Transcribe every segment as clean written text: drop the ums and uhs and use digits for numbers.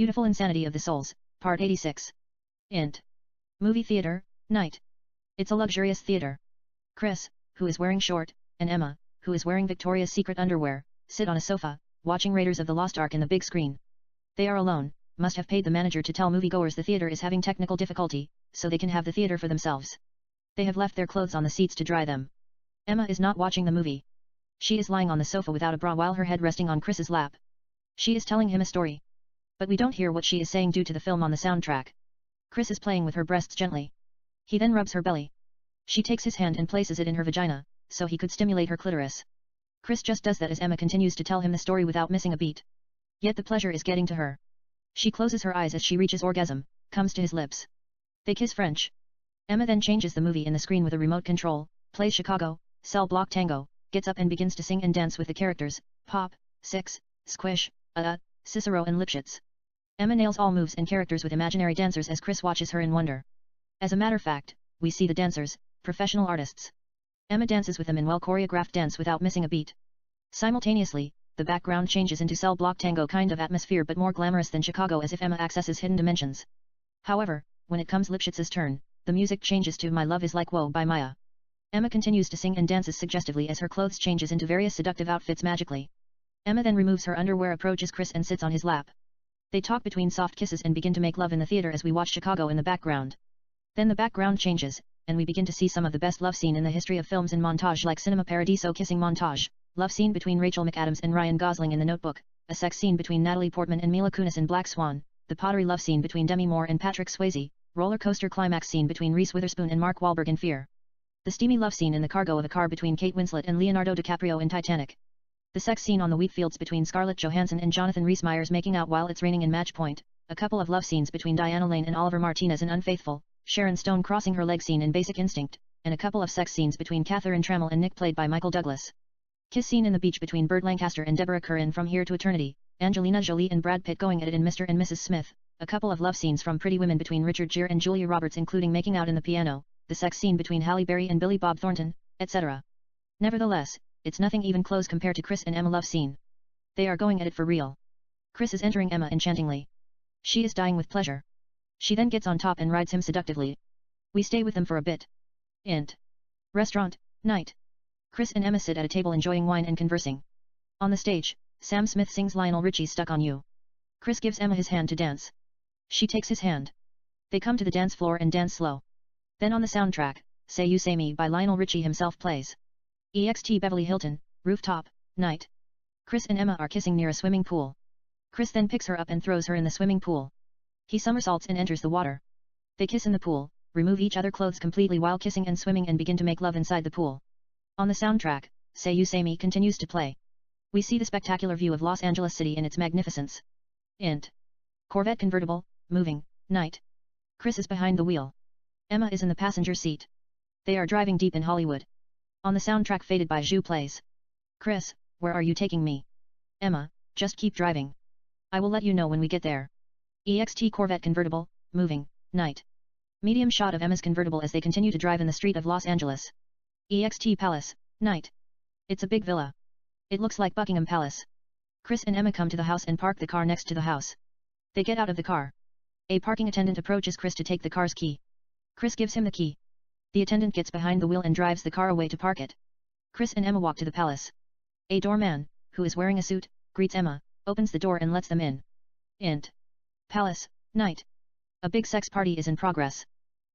Beautiful Insanity of the Souls, Part 86. Int. Movie theater, night. It's a luxurious theater. Chris, who is wearing short, and Emma, who is wearing Victoria's Secret underwear, sit on a sofa, watching Raiders of the Lost Ark in the big screen. They are alone, must have paid the manager to tell moviegoers the theater is having technical difficulty, so they can have the theater for themselves. They have left their clothes on the seats to dry them. Emma is not watching the movie. She is lying on the sofa without a bra while her head resting on Chris's lap. She is telling him a story. But we don't hear what she is saying due to the film on the soundtrack. Chris is playing with her breasts gently. He then rubs her belly. She takes his hand and places it in her vagina, so he could stimulate her clitoris. Chris just does that as Emma continues to tell him the story without missing a beat. Yet the pleasure is getting to her. She closes her eyes as she reaches orgasm, comes to his lips. They kiss French. Emma then changes the movie in the screen with a remote control, plays Chicago, Cell Block Tango, gets up and begins to sing and dance with the characters, Pop, Six, Squish, Cicero and Lipschitz. Emma nails all moves and characters with imaginary dancers as Chris watches her in wonder. As a matter of fact, we see the dancers, professional artists. Emma dances with them in well-choreographed dance without missing a beat. Simultaneously, the background changes into Cell Block Tango kind of atmosphere but more glamorous than Chicago as if Emma accesses hidden dimensions. However, when it comes Lipschitz's turn, the music changes to My Love Is Like Whoa by Maya. Emma continues to sing and dances suggestively as her clothes changes into various seductive outfits magically. Emma then removes her underwear, approaches Chris and sits on his lap. They talk between soft kisses and begin to make love in the theater as we watch Chicago in the background. Then the background changes, and we begin to see some of the best love scene in the history of films in montage like Cinema Paradiso kissing montage, love scene between Rachel McAdams and Ryan Gosling in The Notebook, a sex scene between Natalie Portman and Mila Kunis in Black Swan, the pottery love scene between Demi Moore and Patrick Swayze, roller coaster climax scene between Reese Witherspoon and Mark Wahlberg in Fear. The steamy love scene in the cargo of a car between Kate Winslet and Leonardo DiCaprio in Titanic. The sex scene on the wheat fields between Scarlett Johansson and Jonathan Rhys-Meyers making out while it's raining in Match Point, a couple of love scenes between Diana Lane and Oliver Martinez in Unfaithful, Sharon Stone crossing her leg scene in Basic Instinct, and a couple of sex scenes between Catherine Trammell and Nick played by Michael Douglas. Kiss scene in the beach between Burt Lancaster and Deborah Kerr in From Here to Eternity, Angelina Jolie and Brad Pitt going at it in Mr. and Mrs. Smith, a couple of love scenes from Pretty Women between Richard Gere and Julia Roberts including making out in the piano, the sex scene between Halle Berry and Billy Bob Thornton, etc. Nevertheless, it's nothing even close compared to Chris and Emma love scene. They are going at it for real. Chris is entering Emma enchantingly. She is dying with pleasure. She then gets on top and rides him seductively. We stay with them for a bit. Int. Restaurant, night. Chris and Emma sit at a table enjoying wine and conversing. On the stage, Sam Smith sings Lionel Richie's Stuck on You. Chris gives Emma his hand to dance. She takes his hand. They come to the dance floor and dance slow. Then on the soundtrack, Say You Say Me by Lionel Richie himself plays. EXT Beverly Hilton, Rooftop, night. Chris and Emma are kissing near a swimming pool. Chris then picks her up and throws her in the swimming pool. He somersaults and enters the water. They kiss in the pool, remove each other clothes completely while kissing and swimming and begin to make love inside the pool. On the soundtrack, Say You Say Me continues to play. We see the spectacular view of Los Angeles City in its magnificence. Int. Corvette convertible, moving, night. Chris is behind the wheel. Emma is in the passenger seat. They are driving deep in Hollywood. On the soundtrack Faded by Zhu plays. Chris, where are you taking me? Emma, just keep driving. I will let you know when we get there. EXT Corvette convertible, moving, night. Medium shot of Emma's convertible as they continue to drive in the street of Los Angeles. EXT Palace, night. It's a big villa. It looks like Buckingham Palace. Chris and Emma come to the house and park the car next to the house. They get out of the car. A parking attendant approaches Chris to take the car's key. Chris gives him the key. The attendant gets behind the wheel and drives the car away to park it. Chris and Emma walk to the palace. A doorman, who is wearing a suit, greets Emma, opens the door and lets them in. Int. Palace, night. A big sex party is in progress.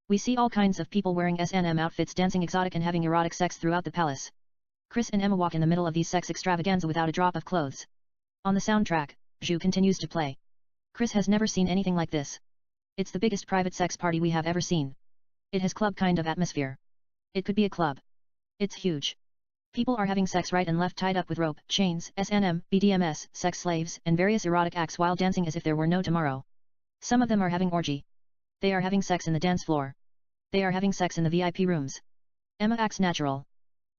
We see all kinds of people wearing S&M outfits dancing exotic and having erotic sex throughout the palace. Chris and Emma walk in the middle of these sex extravaganza without a drop of clothes. On the soundtrack, Zhu continues to play. Chris has never seen anything like this. It's the biggest private sex party we have ever seen. It has club kind of atmosphere. It could be a club. It's huge. People are having sex right and left tied up with rope, chains, S&M, BDMS, sex slaves, and various erotic acts while dancing as if there were no tomorrow. Some of them are having orgy. They are having sex in the dance floor. They are having sex in the VIP rooms. Emma acts natural.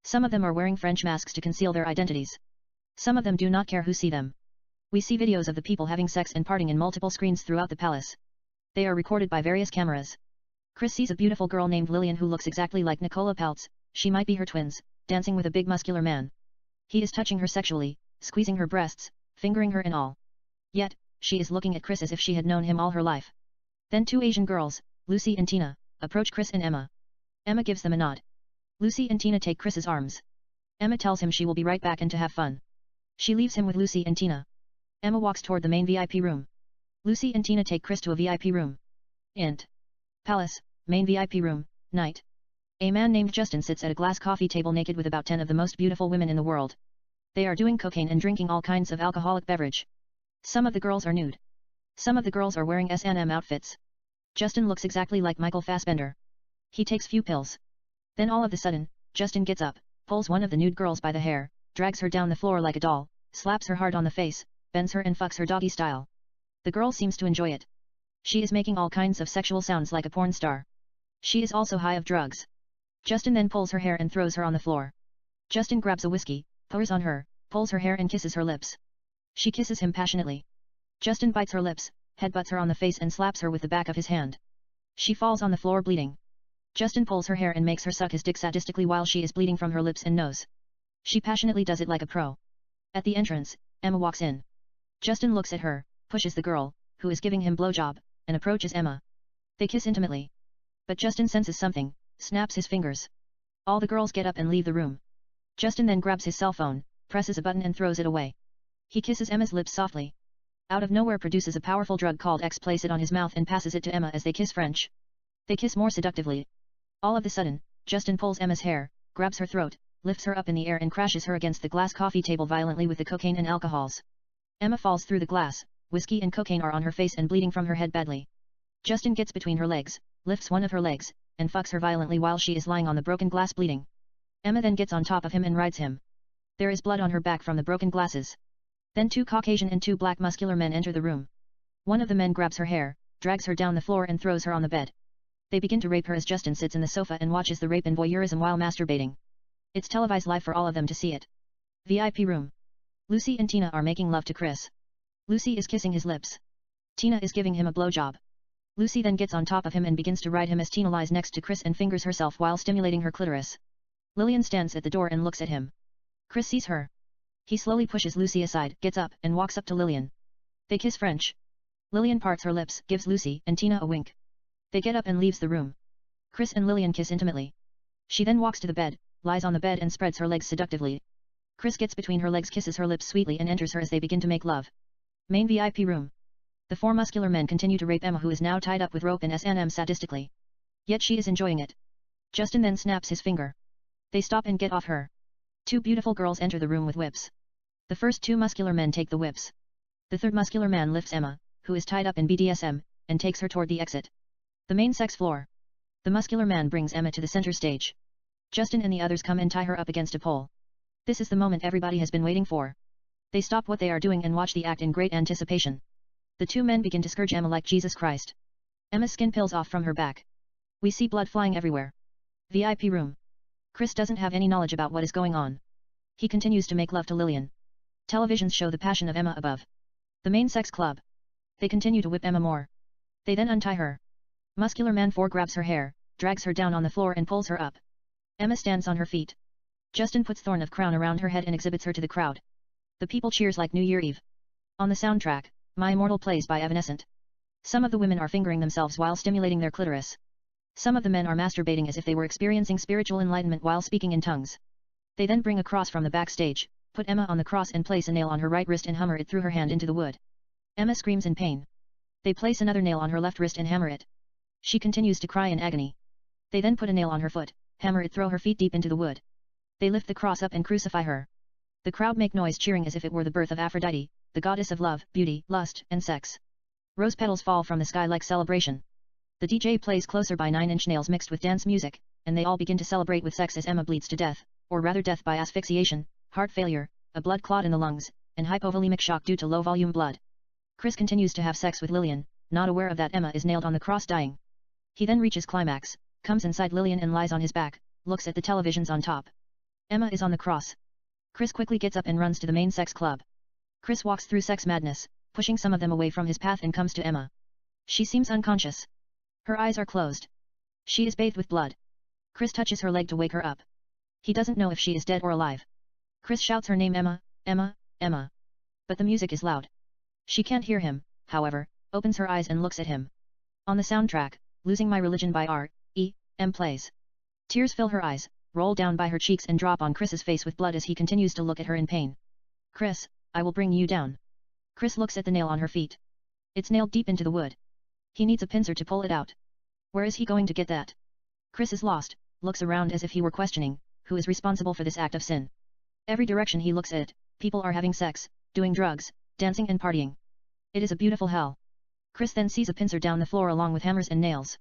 Some of them are wearing French masks to conceal their identities. Some of them do not care who see them. We see videos of the people having sex and partying in multiple screens throughout the palace. They are recorded by various cameras. Chris sees a beautiful girl named Lillian who looks exactly like Nicola Peltz, she might be her twins, dancing with a big muscular man. He is touching her sexually, squeezing her breasts, fingering her and all. Yet, she is looking at Chris as if she had known him all her life. Then two Asian girls, Lucy and Tina, approach Chris and Emma. Emma gives them a nod. Lucy and Tina take Chris's arms. Emma tells him she will be right back and to have fun. She leaves him with Lucy and Tina. Emma walks toward the main VIP room. Lucy and Tina take Chris to a VIP room. Int. Palace, main VIP room, night. A man named Justin sits at a glass coffee table naked with about 10 of the most beautiful women in the world. They are doing cocaine and drinking all kinds of alcoholic beverage. Some of the girls are nude. Some of the girls are wearing S&M outfits. Justin looks exactly like Michael Fassbender. He takes few pills. Then all of a sudden, Justin gets up, pulls one of the nude girls by the hair, drags her down the floor like a doll, slaps her hard on the face, bends her and fucks her doggy style. The girl seems to enjoy it. She is making all kinds of sexual sounds like a porn star. She is also high of drugs. Justin then pulls her hair and throws her on the floor. Justin grabs a whiskey, pours on her, pulls her hair and kisses her lips. She kisses him passionately. Justin bites her lips, headbutts her on the face and slaps her with the back of his hand. She falls on the floor bleeding. Justin pulls her hair and makes her suck his dick sadistically while she is bleeding from her lips and nose. She passionately does it like a pro. At the entrance, Emma walks in. Justin looks at her, pushes the girl, who is giving him blowjob, and approaches Emma. They kiss intimately. But Justin senses something, snaps his fingers. All the girls get up and leave the room. Justin then grabs his cell phone, presses a button and throws it away. He kisses Emma's lips softly. Out of nowhere produces a powerful drug called X, places it on his mouth and passes it to Emma as they kiss French. They kiss more seductively. All of a sudden, Justin pulls Emma's hair, grabs her throat, lifts her up in the air and crashes her against the glass coffee table violently with the cocaine and alcohols. Emma falls through the glass, whiskey and cocaine are on her face and bleeding from her head badly. Justin gets between her legs, lifts one of her legs, and fucks her violently while she is lying on the broken glass bleeding. Emma then gets on top of him and rides him. There is blood on her back from the broken glasses. Then two Caucasian and two black muscular men enter the room. One of the men grabs her hair, drags her down the floor and throws her on the bed. They begin to rape her as Justin sits in the sofa and watches the rape and voyeurism while masturbating. It's televised live for all of them to see it. VIP room. Lucy and Tina are making love to Chris. Lucy is kissing his lips. Tina is giving him a blowjob. Lucy then gets on top of him and begins to ride him as Tina lies next to Chris and fingers herself while stimulating her clitoris. Lillian stands at the door and looks at him. Chris sees her. He slowly pushes Lucy aside, gets up, and walks up to Lillian. They kiss French. Lillian parts her lips, gives Lucy and Tina a wink. They get up and leaves the room. Chris and Lillian kiss intimately. She then walks to the bed, lies on the bed and spreads her legs seductively. Chris gets between her legs, kisses her lips sweetly and enters her as they begin to make love. Main VIP room. The four muscular men continue to rape Emma, who is now tied up with rope and S&M sadistically. Yet she is enjoying it. Justin then snaps his finger. They stop and get off her. Two beautiful girls enter the room with whips. The first two muscular men take the whips. The third muscular man lifts Emma, who is tied up in BDSM, and takes her toward the exit. The main sex floor. The muscular man brings Emma to the center stage. Justin and the others come and tie her up against a pole. This is the moment everybody has been waiting for. They stop what they are doing and watch the act in great anticipation. The two men begin to scourge Emma like Jesus Christ. Emma's skin peels off from her back. We see blood flying everywhere. VIP room. Chris doesn't have any knowledge about what is going on. He continues to make love to Lillian. Televisions show the passion of Emma above. The main sex club. They continue to whip Emma more. They then untie her. Muscular man 4 grabs her hair, drags her down on the floor and pulls her up. Emma stands on her feet. Justin puts thorn of crown around her head and exhibits her to the crowd. The people cheers like New Year Eve. On the soundtrack, My Immortal plays by Evanescent. Some of the women are fingering themselves while stimulating their clitoris. Some of the men are masturbating as if they were experiencing spiritual enlightenment while speaking in tongues. They then bring a cross from the backstage, put Emma on the cross and place a nail on her right wrist and hammer it through her hand into the wood. Emma screams in pain. They place another nail on her left wrist and hammer it. She continues to cry in agony. They then put a nail on her foot, hammer it, throw her feet deep into the wood. They lift the cross up and crucify her. The crowd make noise cheering as if it were the birth of Aphrodite, the goddess of love, beauty, lust, and sex. Rose petals fall from the sky like celebration. The DJ plays Closer by 9 Inch Nails mixed with dance music, and they all begin to celebrate with sex as Emma bleeds to death, or rather death by asphyxiation, heart failure, a blood clot in the lungs, and hypovolemic shock due to low volume blood. Chris continues to have sex with Lillian, not aware of that Emma is nailed on the cross dying. He then reaches climax, comes inside Lillian and lies on his back, looks at the televisions on top. Emma is on the cross. Chris quickly gets up and runs to the main sex club. Chris walks through sex madness, pushing some of them away from his path and comes to Emma. She seems unconscious. Her eyes are closed. She is bathed with blood. Chris touches her leg to wake her up. He doesn't know if she is dead or alive. Chris shouts her name, Emma, Emma, Emma. But the music is loud. She can't hear him, however, opens her eyes and looks at him. On the soundtrack, Losing My Religion by R.E.M. plays. Tears fill her eyes, roll down by her cheeks and drop on Chris's face with blood as he continues to look at her in pain. Chris, I will bring you down. Chris looks at the nail on her feet. It's nailed deep into the wood. He needs a pincer to pull it out. Where is he going to get that? Chris is lost, looks around as if he were questioning, who is responsible for this act of sin. Every direction he looks at, people are having sex, doing drugs, dancing and partying. It is a beautiful hell. Chris then sees a pincer down the floor along with hammers and nails.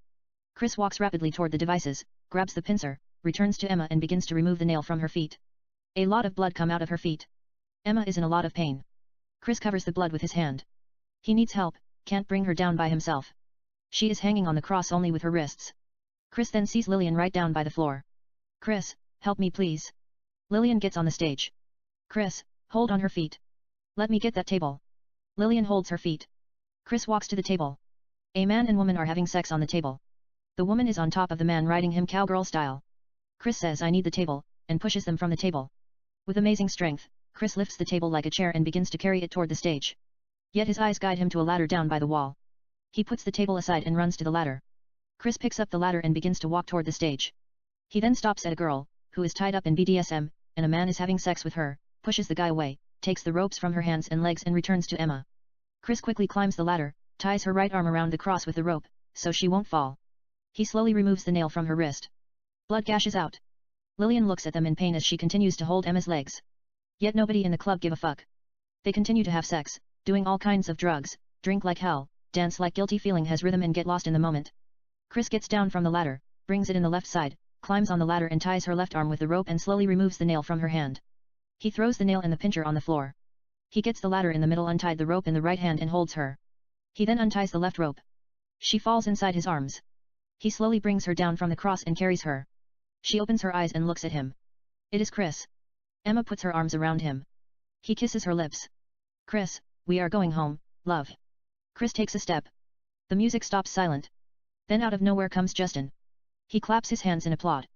Chris walks rapidly toward the devices, grabs the pincer, returns to Emma and begins to remove the nail from her feet. A lot of blood come out of her feet. Emma is in a lot of pain. Chris covers the blood with his hand. He needs help, can't bring her down by himself. She is hanging on the cross only with her wrists. Chris then sees Lillian right down by the floor. Chris, help me please. Lillian gets on the stage. Chris, hold on her feet. Let me get that table. Lillian holds her feet. Chris walks to the table. A man and woman are having sex on the table. The woman is on top of the man riding him cowgirl style. Chris says I need the table, and pushes them from the table. With amazing strength, Chris lifts the table like a chair and begins to carry it toward the stage. Yet his eyes guide him to a ladder down by the wall. He puts the table aside and runs to the ladder. Chris picks up the ladder and begins to walk toward the stage. He then stops at a girl, who is tied up in BDSM, and a man is having sex with her, pushes the guy away, takes the ropes from her hands and legs and returns to Emma. Chris quickly climbs the ladder, ties her right arm around the cross with the rope, so she won't fall. He slowly removes the nail from her wrist. Blood gashes out. Lillian looks at them in pain as she continues to hold Emma's legs. Yet nobody in the club give a fuck. They continue to have sex, doing all kinds of drugs, drink like hell, dance like guilty feeling has rhythm and get lost in the moment. Chris gets down from the ladder, brings it in the left side, climbs on the ladder and ties her left arm with the rope and slowly removes the nail from her hand. He throws the nail and the pincher on the floor. He gets the ladder in the middle, untied the rope in the right hand and holds her. He then unties the left rope. She falls inside his arms. He slowly brings her down from the cross and carries her. She opens her eyes and looks at him. It is Chris. Emma puts her arms around him. He kisses her lips. Chris, we are going home, love. Chris takes a step. The music stops silent. Then out of nowhere comes Justin. He claps his hands in applaud.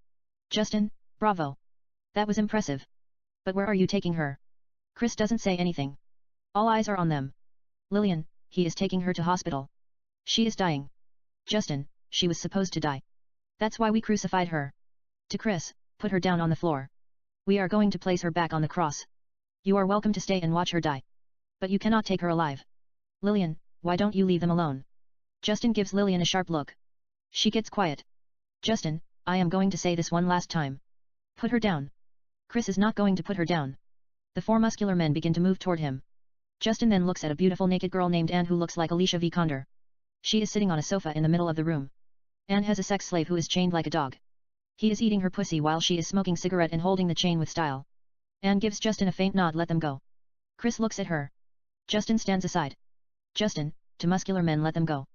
Justin, bravo. That was impressive. But where are you taking her? Chris doesn't say anything. All eyes are on them. Lillian, he is taking her to hospital. She is dying. Justin, she was supposed to die. That's why we crucified her. To Chris, put her down on the floor. We are going to place her back on the cross. You are welcome to stay and watch her die. But you cannot take her alive. Lillian, why don't you leave them alone? Justin gives Lillian a sharp look. She gets quiet. Justin, I am going to say this one last time. Put her down. Chris is not going to put her down. The four muscular men begin to move toward him. Justin then looks at a beautiful naked girl named Anne who looks like Alicia Vikander. She is sitting on a sofa in the middle of the room. Anne has a sex slave who is chained like a dog. He is eating her pussy while she is smoking cigarette and holding the chain with style. Anne gives Justin a faint nod, let them go. Chris looks at her. Justin stands aside. Justin, to muscular men, let them go.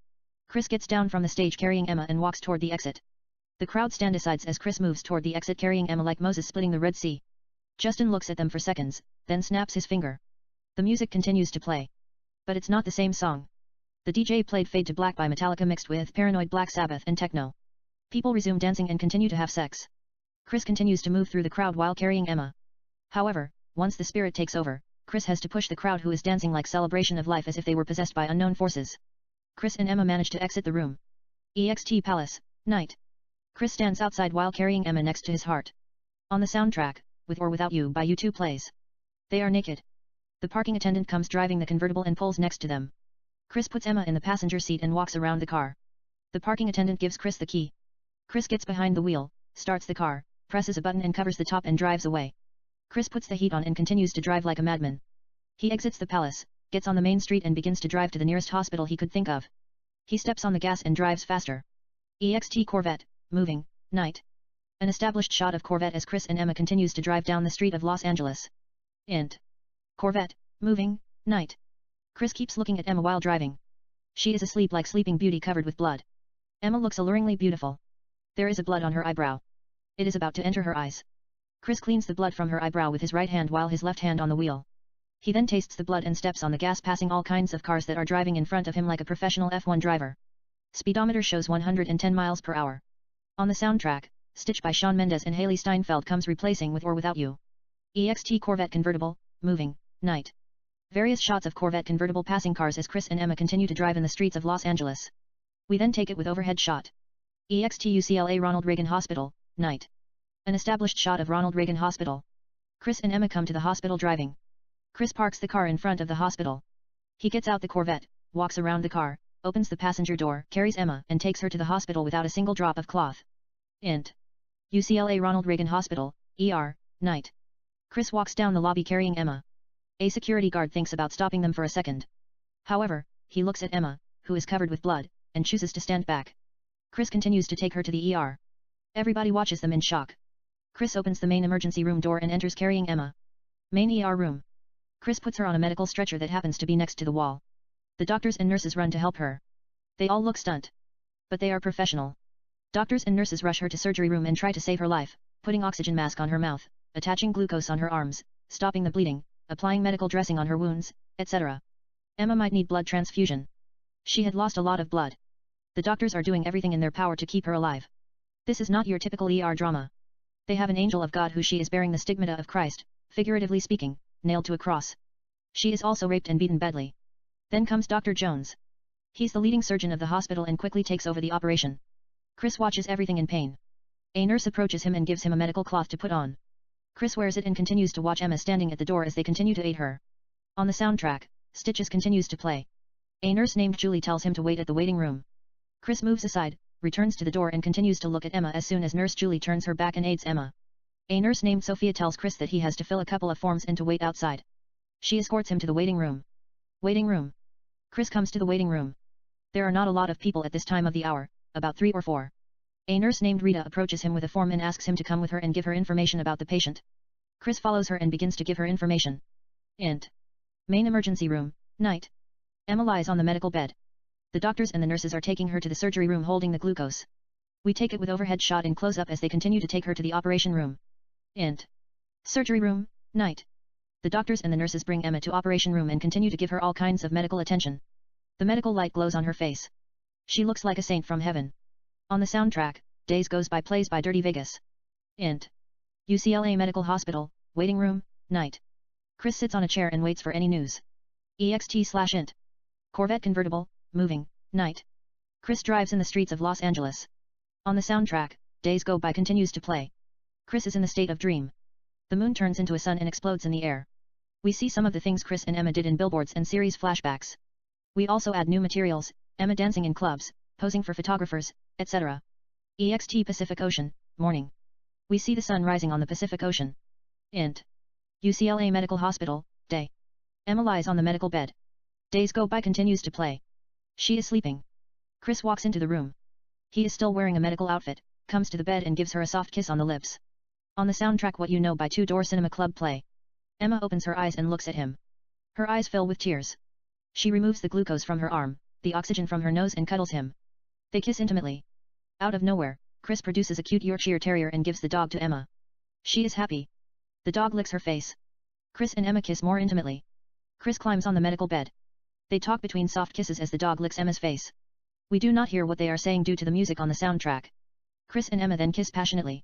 Chris gets down from the stage carrying Emma and walks toward the exit. The crowd stand aside as Chris moves toward the exit carrying Emma like Moses splitting the Red Sea. Justin looks at them for seconds, then snaps his finger. The music continues to play. But it's not the same song. The DJ played Fade to Black by Metallica mixed with Paranoid Black Sabbath and techno. People resume dancing and continue to have sex. Chris continues to move through the crowd while carrying Emma. However, once the spirit takes over, Chris has to push the crowd who is dancing like celebration of life as if they were possessed by unknown forces. Chris and Emma manage to exit the room. EXT Palace, night. Chris stands outside while carrying Emma next to his heart. On the soundtrack, With or Without You by U2 plays. They are naked. The parking attendant comes driving the convertible and pulls next to them. Chris puts Emma in the passenger seat and walks around the car. The parking attendant gives Chris the key. Chris gets behind the wheel, starts the car, presses a button and covers the top and drives away. Chris puts the heat on and continues to drive like a madman. He exits the palace, gets on the main street and begins to drive to the nearest hospital he could think of. He steps on the gas and drives faster. EXT Corvette, moving, night. An established shot of Corvette as Chris and Emma continues to drive down the street of Los Angeles. Int. Corvette, moving, night. Chris keeps looking at Emma while driving. She is asleep like Sleeping Beauty covered with blood. Emma looks alluringly beautiful. There is a blood on her eyebrow. It is about to enter her eyes. Chris cleans the blood from her eyebrow with his right hand while his left hand on the wheel. He then tastes the blood and steps on the gas passing all kinds of cars that are driving in front of him like a professional F1 driver. Speedometer shows 110 miles per hour. On the soundtrack, Stitch by Shawn Mendes and Haley Steinfeld comes replacing With or Without You. EXT Corvette convertible, moving, night. Various shots of Corvette convertible passing cars as Chris and Emma continue to drive in the streets of Los Angeles. We then take it with overhead shot. UCLA Ronald Reagan Hospital, night. An established shot of Ronald Reagan Hospital. Chris and Emma come to the hospital driving. Chris parks the car in front of the hospital. He gets out the Corvette, walks around the car, opens the passenger door, carries Emma and takes her to the hospital without a single drop of cloth. Int. UCLA Ronald Reagan Hospital, ER, night. Chris walks down the lobby carrying Emma. A security guard thinks about stopping them for a second. However, he looks at Emma, who is covered with blood, and chooses to stand back. Chris continues to take her to the ER. Everybody watches them in shock. Chris opens the main emergency room door and enters carrying Emma. Main ER room. Chris puts her on a medical stretcher that happens to be next to the wall. The doctors and nurses run to help her. They all look stunned. But they are professional. Doctors and nurses rush her to surgery room and try to save her life, putting oxygen mask on her mouth, attaching glucose on her arms, stopping the bleeding, applying medical dressing on her wounds, etc. Emma might need blood transfusion. She had lost a lot of blood. The doctors are doing everything in their power to keep her alive. This is not your typical ER drama. They have an angel of God who she is bearing the stigmata of Christ, figuratively speaking, nailed to a cross. She is also raped and beaten badly. Then comes Dr. Jones. He's the leading surgeon of the hospital and quickly takes over the operation. Chris watches everything in pain. A nurse approaches him and gives him a medical cloth to put on. Chris wears it and continues to watch Emma standing at the door as they continue to aid her. On the soundtrack, Stitches continues to play. A nurse named Julie tells him to wait at the waiting room. Chris moves aside, returns to the door and continues to look at Emma as soon as Nurse Julie turns her back and aids Emma. A nurse named Sophia tells Chris that he has to fill a couple of forms and to wait outside. She escorts him to the waiting room. Waiting room. Chris comes to the waiting room. There are not a lot of people at this time of the hour, about 3 or 4. A nurse named Rita approaches him with a form and asks him to come with her and give her information about the patient. Chris follows her and begins to give her information. Int. Main emergency room, night. Emma lies on the medical bed. The doctors and the nurses are taking her to the surgery room holding the glucose. We take it with overhead shot in close-up as they continue to take her to the operation room. Int. Surgery room, night. The doctors and the nurses bring Emma to operation room and continue to give her all kinds of medical attention. The medical light glows on her face. She looks like a saint from heaven. On the soundtrack, Days Goes By plays by Dirty Vegas. Int. UCLA Medical Hospital, waiting room, night. Chris sits on a chair and waits for any news. EXT/int. Corvette convertible, moving, night. Chris drives in the streets of Los Angeles. On the soundtrack, Days Go By continues to play. Chris is in the state of dream. The moon turns into a sun and explodes in the air. We see some of the things Chris and Emma did in billboards and series flashbacks. We also add new materials, Emma dancing in clubs, posing for photographers, etc. EXT Pacific Ocean, morning. We see the sun rising on the Pacific Ocean. Int. UCLA Medical Hospital, day. Emma lies on the medical bed. Days Go By continues to play. She is sleeping. Chris walks into the room. He is still wearing a medical outfit, comes to the bed and gives her a soft kiss on the lips. On the soundtrack What You Know by Two Door Cinema Club play. Emma opens her eyes and looks at him. Her eyes fill with tears. She removes the glucose from her arm, the oxygen from her nose and cuddles him. They kiss intimately. Out of nowhere, Chris produces a cute Yorkshire Terrier and gives the dog to Emma. She is happy. The dog licks her face. Chris and Emma kiss more intimately. Chris climbs on the medical bed. They talk between soft kisses as the dog licks Emma's face. We do not hear what they are saying due to the music on the soundtrack. Chris and Emma then kiss passionately.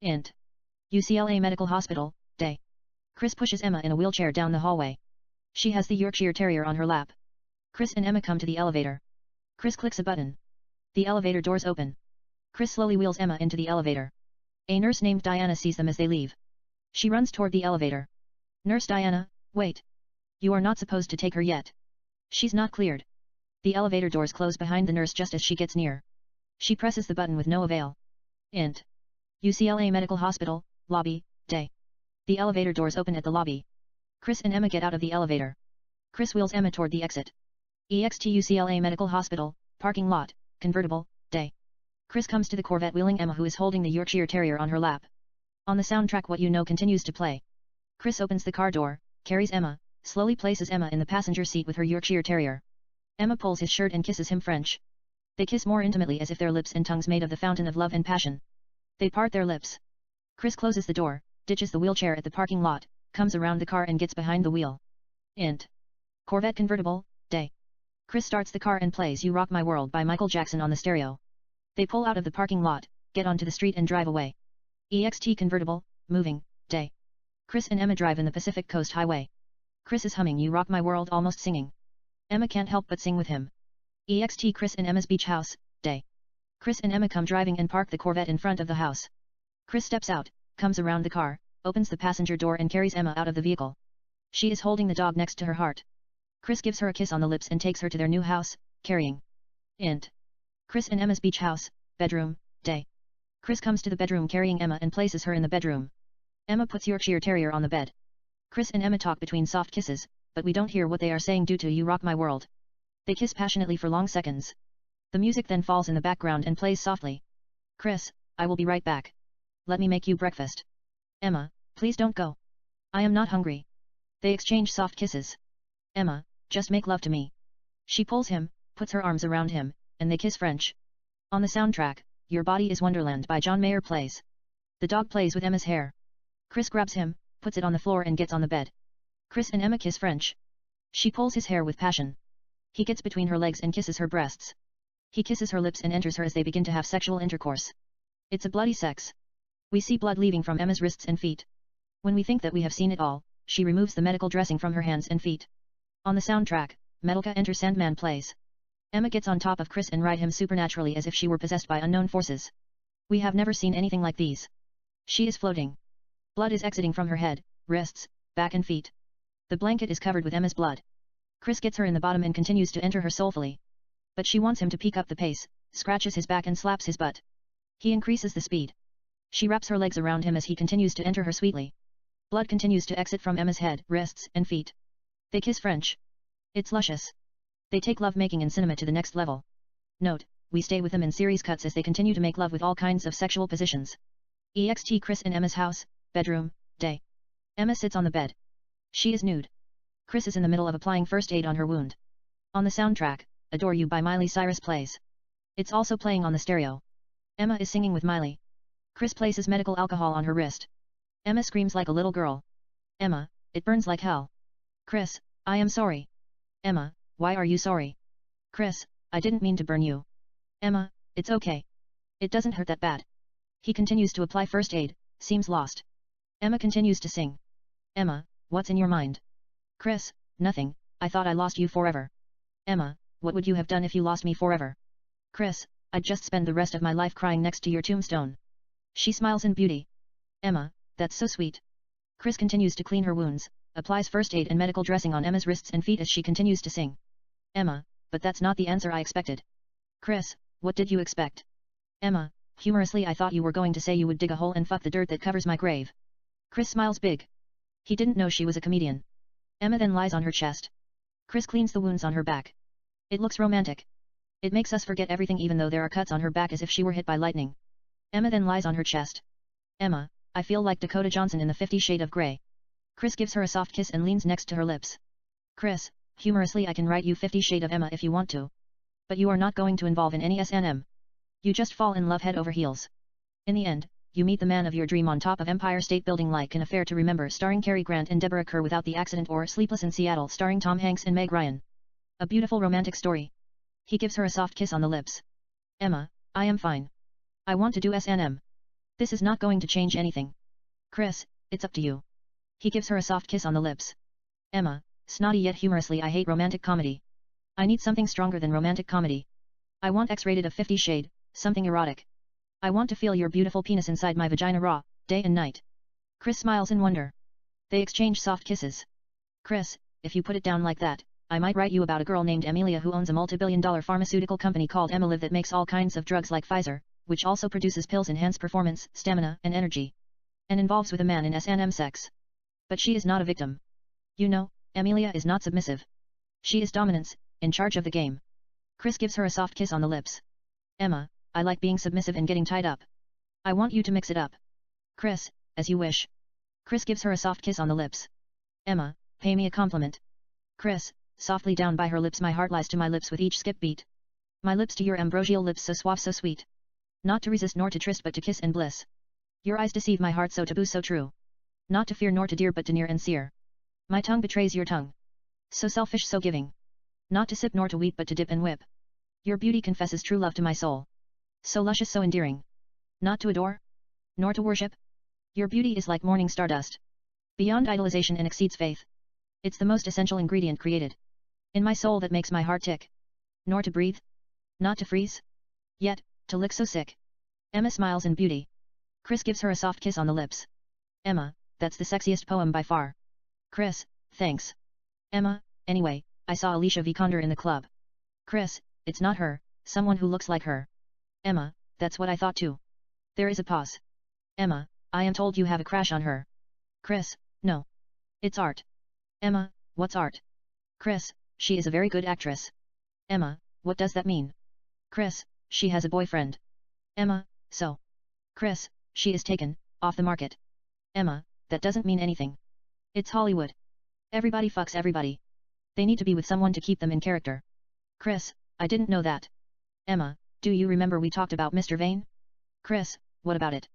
Int. UCLA Medical Hospital, day. Chris pushes Emma in a wheelchair down the hallway. She has the Yorkshire Terrier on her lap. Chris and Emma come to the elevator. Chris clicks a button. The elevator doors open. Chris slowly wheels Emma into the elevator. A nurse named Diana sees them as they leave. She runs toward the elevator. Nurse Diana, wait. You are not supposed to take her yet. She's not cleared. The elevator doors close behind the nurse just as she gets near. She presses the button with no avail. Int. UCLA Medical Hospital, lobby, day. The elevator doors open at the lobby. Chris and Emma get out of the elevator. Chris wheels Emma toward the exit. EXT UCLA Medical Hospital, parking lot, convertible, day. Chris comes to the Corvette wheeling Emma who is holding the Yorkshire Terrier on her lap. On the soundtrack What You Know continues to play. Chris opens the car door, carries Emma, slowly places Emma in the passenger seat with her Yorkshire Terrier. Emma pulls his shirt and kisses him French. They kiss more intimately as if their lips and tongues made of the fountain of love and passion. They part their lips. Chris closes the door, ditches the wheelchair at the parking lot, comes around the car and gets behind the wheel. Int. Corvette convertible, day. Chris starts the car and plays You Rock My World by Michael Jackson on the stereo. They pull out of the parking lot, get onto the street and drive away. EXT convertible, moving, day. Chris and Emma drive in the Pacific Coast Highway. Chris is humming You Rock My World almost singing. Emma can't help but sing with him. EXT Chris and Emma's beach house, day. Chris and Emma come driving and park the Corvette in front of the house. Chris steps out, comes around the car, opens the passenger door and carries Emma out of the vehicle. She is holding the dog next to her heart. Chris gives her a kiss on the lips and takes her to their new house, carrying. Int. Chris and Emma's beach house, bedroom, day. Chris comes to the bedroom carrying Emma and places her in the bedroom. Emma puts Yorkshire Terrier on the bed. Chris and Emma talk between soft kisses, but we don't hear what they are saying due to You Rock My World. They kiss passionately for long seconds. The music then falls in the background and plays softly. Chris, I will be right back. Let me make you breakfast. Emma, please don't go. I am not hungry. They exchange soft kisses. Emma, just make love to me. She pulls him, puts her arms around him, and they kiss French. On the soundtrack, Your Body is Wonderland by John Mayer plays. The dog plays with Emma's hair. Chris grabs him, puts it on the floor and gets on the bed. Chris and Emma kiss French. She pulls his hair with passion. He gets between her legs and kisses her breasts. He kisses her lips and enters her as they begin to have sexual intercourse. It's a bloody sex. We see blood leaving from Emma's wrists and feet. When we think that we have seen it all, she removes the medical dressing from her hands and feet. On the soundtrack, Metallica Enter Sandman plays. Emma gets on top of Chris and ride him supernaturally as if she were possessed by unknown forces. We have never seen anything like these. She is floating. Blood is exiting from her head, wrists, back and feet. The blanket is covered with Emma's blood. Chris gets her in the bottom and continues to enter her soulfully. But she wants him to peak up the pace, scratches his back and slaps his butt. He increases the speed. She wraps her legs around him as he continues to enter her sweetly. Blood continues to exit from Emma's head, wrists, and feet. They kiss French. It's luscious. They take love-making in cinema to the next level. Note, we stay with them in series cuts as they continue to make love with all kinds of sexual positions. EXT Chris in Emma's house, bedroom, day. Emma sits on the bed. She is nude. Chris is in the middle of applying first aid on her wound. On the soundtrack, Adore You by Miley Cyrus plays. It's also playing on the stereo. Emma is singing with Miley. Chris places medical alcohol on her wrist. Emma screams like a little girl. Emma, it burns like hell. Chris, I am sorry. Emma, why are you sorry? Chris, I didn't mean to burn you. Emma, it's okay. It doesn't hurt that bad. He continues to apply first aid, seems lost. Emma continues to sing. Emma, what's in your mind? Chris, nothing, I thought I lost you forever. Emma, what would you have done if you lost me forever? Chris, I'd just spend the rest of my life crying next to your tombstone. She smiles in beauty. Emma, that's so sweet. Chris continues to clean her wounds, applies first aid and medical dressing on Emma's wrists and feet as she continues to sing. Emma, but that's not the answer I expected. Chris, what did you expect? Emma, humorously I thought you were going to say you would dig a hole and fuck the dirt that covers my grave. Chris smiles big. He didn't know she was a comedian. Emma then lies on her chest. Chris cleans the wounds on her back. It looks romantic. It makes us forget everything even though there are cuts on her back as if she were hit by lightning. Emma then lies on her chest. Emma, I feel like Dakota Johnson in the 50 Shades of Grey. Chris gives her a soft kiss and leans next to her lips. Chris, humorously I can write you 50 Shades of Emma if you want to. But you are not going to involve in any S&M. You just fall in love head over heels. In the end, you meet the man of your dream on top of Empire State Building like an Affair to Remember starring Cary Grant and Deborah Kerr without the accident or Sleepless in Seattle starring Tom Hanks and Meg Ryan. A beautiful romantic story. He gives her a soft kiss on the lips. Emma, I am fine. I want to do S&M. This is not going to change anything. Chris, it's up to you. He gives her a soft kiss on the lips. Emma, snotty yet humorously I hate romantic comedy. I need something stronger than romantic comedy. I want X-rated of 50 Shade, something erotic. I want to feel your beautiful penis inside my vagina raw, day and night. Chris smiles in wonder. They exchange soft kisses. Chris, if you put it down like that, I might write you about a girl named Amelia who owns a multi-billion-dollar pharmaceutical company called Emiliv that makes all kinds of drugs like Pfizer, which also produces pills enhance performance, stamina, and energy. And involves with a man in S&M sex. But she is not a victim. You know, Amelia is not submissive. She is dominance, in charge of the game. Chris gives her a soft kiss on the lips. Emma, I like being submissive and getting tied up. I want you to mix it up. Chris, as you wish. Chris gives her a soft kiss on the lips. Emma, pay me a compliment. Chris, softly down by her lips my heart lies to my lips with each skip beat. My lips to your ambrosial lips so suave so sweet. Not to resist nor to tryst but to kiss and bliss. Your eyes deceive my heart so taboo so true. Not to fear nor to dear but to near and sear. My tongue betrays your tongue. So selfish so giving. Not to sip nor to weep but to dip and whip. Your beauty confesses true love to my soul. So luscious so endearing. Not to adore? Nor to worship? Your beauty is like morning stardust. Beyond idolization and exceeds faith. It's the most essential ingredient created in my soul that makes my heart tick. Nor to breathe? Not to freeze? Yet, to lick so sick. Emma smiles in beauty. Chris gives her a soft kiss on the lips. Emma, that's the sexiest poem by far. Chris, thanks. Emma, anyway, I saw Alicia Vikander in the club. Chris, it's not her, someone who looks like her. Emma, that's what I thought too. There is a pause. Emma, I am told you have a crush on her. Chris, no. It's art. Emma, what's art? Chris, she is a very good actress. Emma, what does that mean? Chris, she has a boyfriend. Emma, so. Chris, she is taken, off the market. Emma, that doesn't mean anything. It's Hollywood. Everybody fucks everybody. They need to be with someone to keep them in character. Chris, I didn't know that. Emma, do you remember we talked about Mr. Vane? Chris, what about it?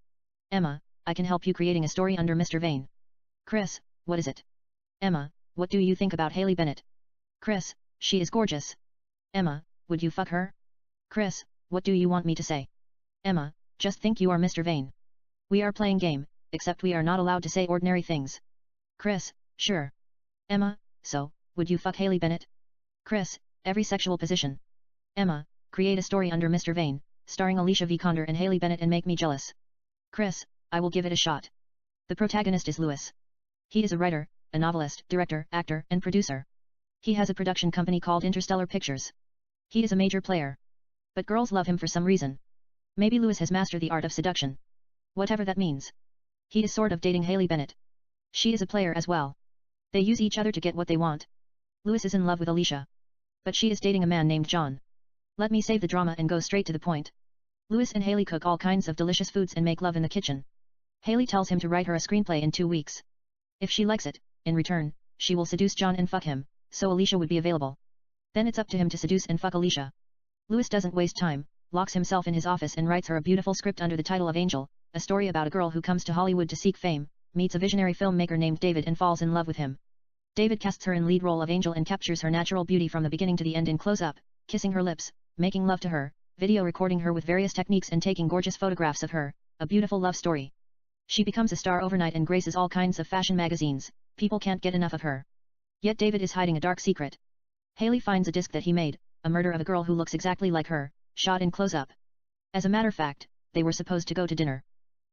Emma, I can help you creating a story under Mr. Vane. Chris, what is it? Emma, what do you think about Haley Bennett? Chris, she is gorgeous. Emma, would you fuck her? Chris, what do you want me to say? Emma, just think you are Mr. Vane. We are playing game, except we are not allowed to say ordinary things. Chris, sure. Emma, so, would you fuck Haley Bennett? Chris, every sexual position. Emma, create a story under Mr. Vane, starring Alicia Vikander and Haley Bennett and make me jealous. Chris, I will give it a shot. The protagonist is Lewis. He is a writer, a novelist, director, actor, and producer. He has a production company called Interstellar Pictures. He is a major player. But girls love him for some reason. Maybe Lewis has mastered the art of seduction. Whatever that means. He is sort of dating Haley Bennett. She is a player as well. They use each other to get what they want. Lewis is in love with Alicia. But she is dating a man named John. Let me save the drama and go straight to the point. Lewis and Haley cook all kinds of delicious foods and make love in the kitchen. Haley tells him to write her a screenplay in 2 weeks. If she likes it, in return, she will seduce John and fuck him, so Alicia would be available. Then it's up to him to seduce and fuck Alicia. Lewis doesn't waste time, locks himself in his office and writes her a beautiful script under the title of Angel, a story about a girl who comes to Hollywood to seek fame, meets a visionary filmmaker named David and falls in love with him. David casts her in lead role of Angel and captures her natural beauty from the beginning to the end in close-up, kissing her lips, making love to her, video recording her with various techniques and taking gorgeous photographs of her, a beautiful love story. She becomes a star overnight and graces all kinds of fashion magazines, people can't get enough of her. Yet David is hiding a dark secret. Haley finds a disc that he made, a murder of a girl who looks exactly like her, shot in close-up. As a matter of fact, they were supposed to go to dinner.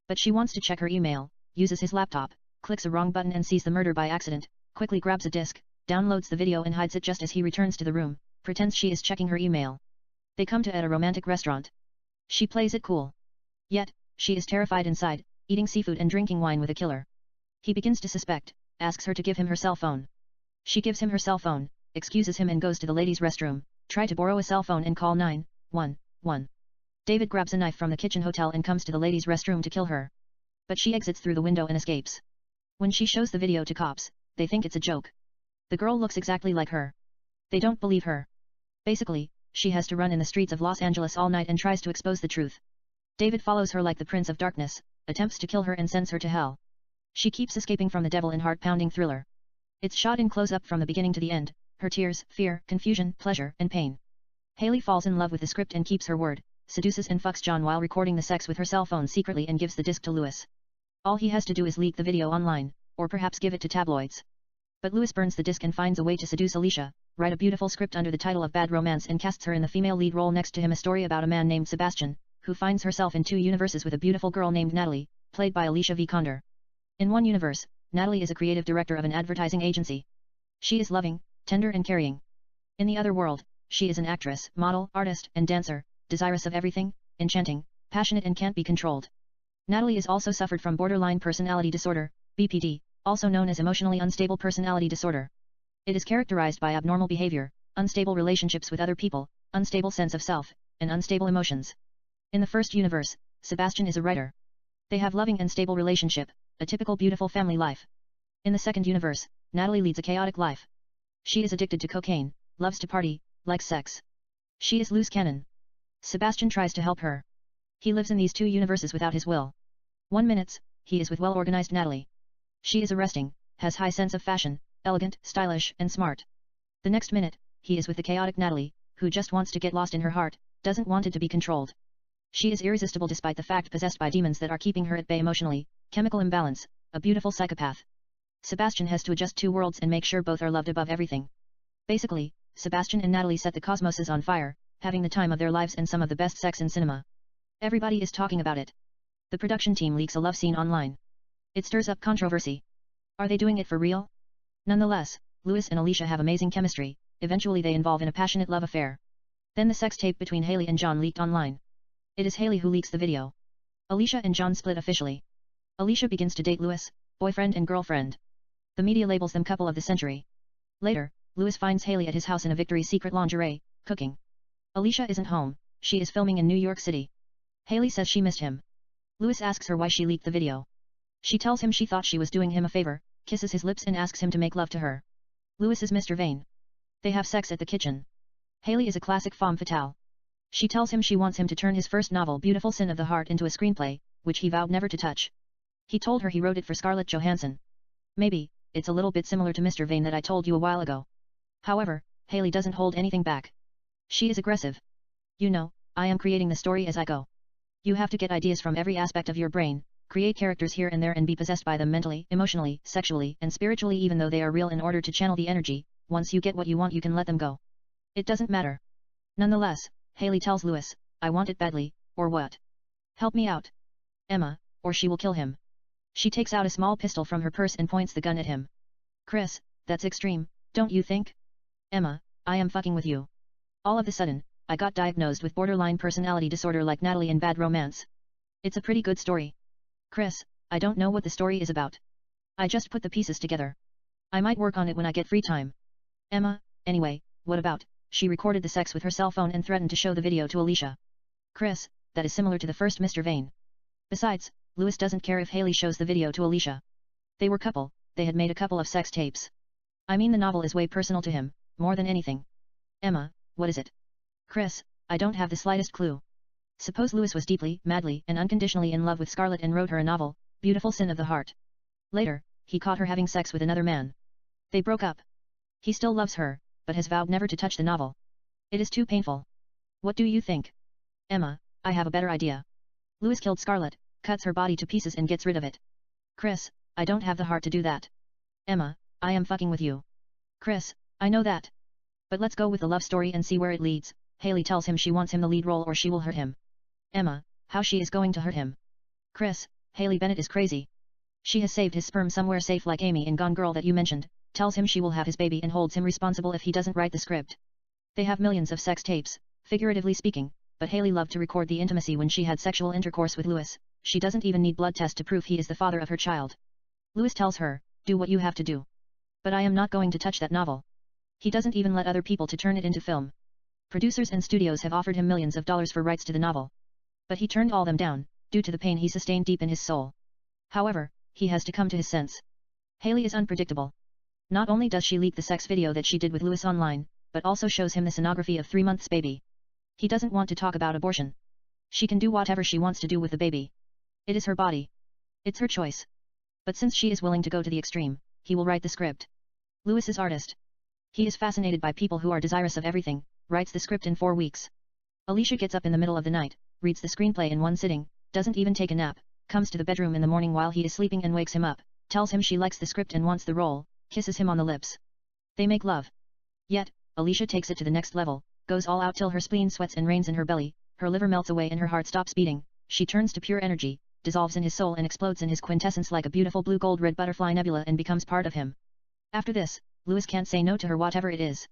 But she wants to check her email, uses his laptop, clicks a wrong button and sees the murder by accident, quickly grabs a disc, downloads the video and hides it just as he returns to the room, pretends she is checking her email. They come to at a romantic restaurant. She plays it cool. Yet, she is terrified inside, eating seafood and drinking wine with a killer. He begins to suspect, asks her to give him her cell phone. She gives him her cell phone, excuses him and goes to the ladies' restroom, try to borrow a cell phone and call 911. David grabs a knife from the kitchen hotel and comes to the ladies' restroom to kill her. But she exits through the window and escapes. When she shows the video to cops, they think it's a joke. The girl looks exactly like her. They don't believe her. Basically, she has to run in the streets of Los Angeles all night and tries to expose the truth. David follows her like the Prince of Darkness, attempts to kill her and sends her to hell. She keeps escaping from the devil in heart-pounding thriller. It's shot in close-up from the beginning to the end, her tears, fear, confusion, pleasure, and pain. Haley falls in love with the script and keeps her word, seduces and fucks John while recording the sex with her cell phone secretly and gives the disc to Lewis. All he has to do is leak the video online, or perhaps give it to tabloids. But Lewis burns the disc and finds a way to seduce Alicia, write a beautiful script under the title of Bad Romance and casts her in the female lead role next to him, a story about a man named Sebastian, who finds herself in 2 universes with a beautiful girl named Natalie, played by Alicia Vikander. In one universe, Natalie is a creative director of an advertising agency. She is loving, tender and caring. In the other world, she is an actress, model, artist, and dancer, desirous of everything, enchanting, passionate and can't be controlled. Natalie is also suffered from borderline personality disorder, BPD, also known as emotionally unstable personality disorder. It is characterized by abnormal behavior, unstable relationships with other people, unstable sense of self, and unstable emotions. In the first universe, Sebastian is a writer. They have loving and stable relationship, a typical beautiful family life. In the second universe, Natalie leads a chaotic life. She is addicted to cocaine, loves to party, likes sex. She is loose cannon. Sebastian tries to help her. He lives in these 2 universes without his will. 1 minute, he is with well-organized Natalie. She is arresting, has high sense of fashion, elegant, stylish, and smart. The next minute, he is with the chaotic Natalie, who just wants to get lost in her heart, doesn't want it to be controlled. She is irresistible despite the fact possessed by demons that are keeping her at bay emotionally, chemical imbalance, a beautiful psychopath. Sebastian has to adjust two worlds and make sure both are loved above everything. Basically, Sebastian and Natalie set the cosmoses on fire, having the time of their lives and some of the best sex in cinema. Everybody is talking about it. The production team leaks a love scene online. It stirs up controversy. Are they doing it for real? Nonetheless, Louis and Alicia have amazing chemistry. Eventually they involve in a passionate love affair. Then the sex tape between Haley and John leaked online. It is Haley who leaks the video. Alicia and John split officially. Alicia begins to date Louis, boyfriend and girlfriend. The media labels them couple of the century. Later, Louis finds Haley at his house in a Victoria's Secret lingerie, cooking. Alicia isn't home, she is filming in New York City. Haley says she missed him. Louis asks her why she leaked the video. She tells him she thought she was doing him a favor, kisses his lips and asks him to make love to her. Louis is Mr. Vain. They have sex at the kitchen. Haley is a classic femme fatale. She tells him she wants him to turn his first novel Beautiful Sin of the Heart into a screenplay, which he vowed never to touch. He told her he wrote it for Scarlett Johansson. Maybe, it's a little bit similar to Mr. Vain that I told you a while ago. However, Haley doesn't hold anything back. She is aggressive. You know, I am creating the story as I go. You have to get ideas from every aspect of your brain, create characters here and there and be possessed by them mentally, emotionally, sexually and spiritually even though they are real in order to channel the energy. Once you get what you want you can let them go. It doesn't matter. Nonetheless, Haley tells Louis, I want it badly, or what? Help me out. Emma, or she will kill him. She takes out a small pistol from her purse and points the gun at him. Chris, that's extreme, don't you think? Emma, I am fucking with you. All of a sudden, I got diagnosed with borderline personality disorder like Natalie in Bad Romance. It's a pretty good story. Chris, I don't know what the story is about. I just put the pieces together. I might work on it when I get free time. Emma, anyway, what about? She recorded the sex with her cell phone and threatened to show the video to Alicia. Chris, that is similar to the first Mr. Vain. Besides, Louis doesn't care if Haley shows the video to Alicia. They were couple, they had made a couple of sex tapes. I mean the novel is way personal to him, more than anything. Emma, what is it? Chris, I don't have the slightest clue. Suppose Louis was deeply, madly and unconditionally in love with Scarlett and wrote her a novel, Beautiful Sin of the Heart. Later, he caught her having sex with another man. They broke up. He still loves her, but has vowed never to touch the novel. It is too painful. What do you think? Emma, I have a better idea. Louis killed Scarlett, cuts her body to pieces and gets rid of it. Chris, I don't have the heart to do that. Emma, I am fucking with you. Chris, I know that. But let's go with the love story and see where it leads. Haley tells him she wants him the lead role or she will hurt him. Emma, how she is going to hurt him? Chris, Haley Bennett is crazy. She has saved his sperm somewhere safe like Amy in Gone Girl that you mentioned, tells him she will have his baby and holds him responsible if he doesn't write the script. They have millions of sex tapes, figuratively speaking, but Haley loved to record the intimacy when she had sexual intercourse with Louis. She doesn't even need blood test to prove he is the father of her child. Louis tells her, do what you have to do. But I am not going to touch that novel. He doesn't even let other people to turn it into film. Producers and studios have offered him millions of dollars for rights to the novel. But he turned all them down, due to the pain he sustained deep in his soul. However, he has to come to his sense. Haley is unpredictable. Not only does she leak the sex video that she did with Louis online, but also shows him the sonography of 3 months baby. He doesn't want to talk about abortion. She can do whatever she wants to do with the baby. It is her body. It's her choice. But since she is willing to go to the extreme, he will write the script. Louis is artist. He is fascinated by people who are desirous of everything, writes the script in 4 weeks. Alicia gets up in the middle of the night, reads the screenplay in one sitting, doesn't even take a nap, comes to the bedroom in the morning while he is sleeping and wakes him up, tells him she likes the script and wants the role, kisses him on the lips. They make love. Yet, Alicia takes it to the next level, goes all out till her spleen sweats and rains in her belly, her liver melts away and her heart stops beating, she turns to pure energy, dissolves in his soul and explodes in his quintessence like a beautiful blue gold red butterfly nebula and becomes part of him. After this, Louis can't say no to her whatever it is.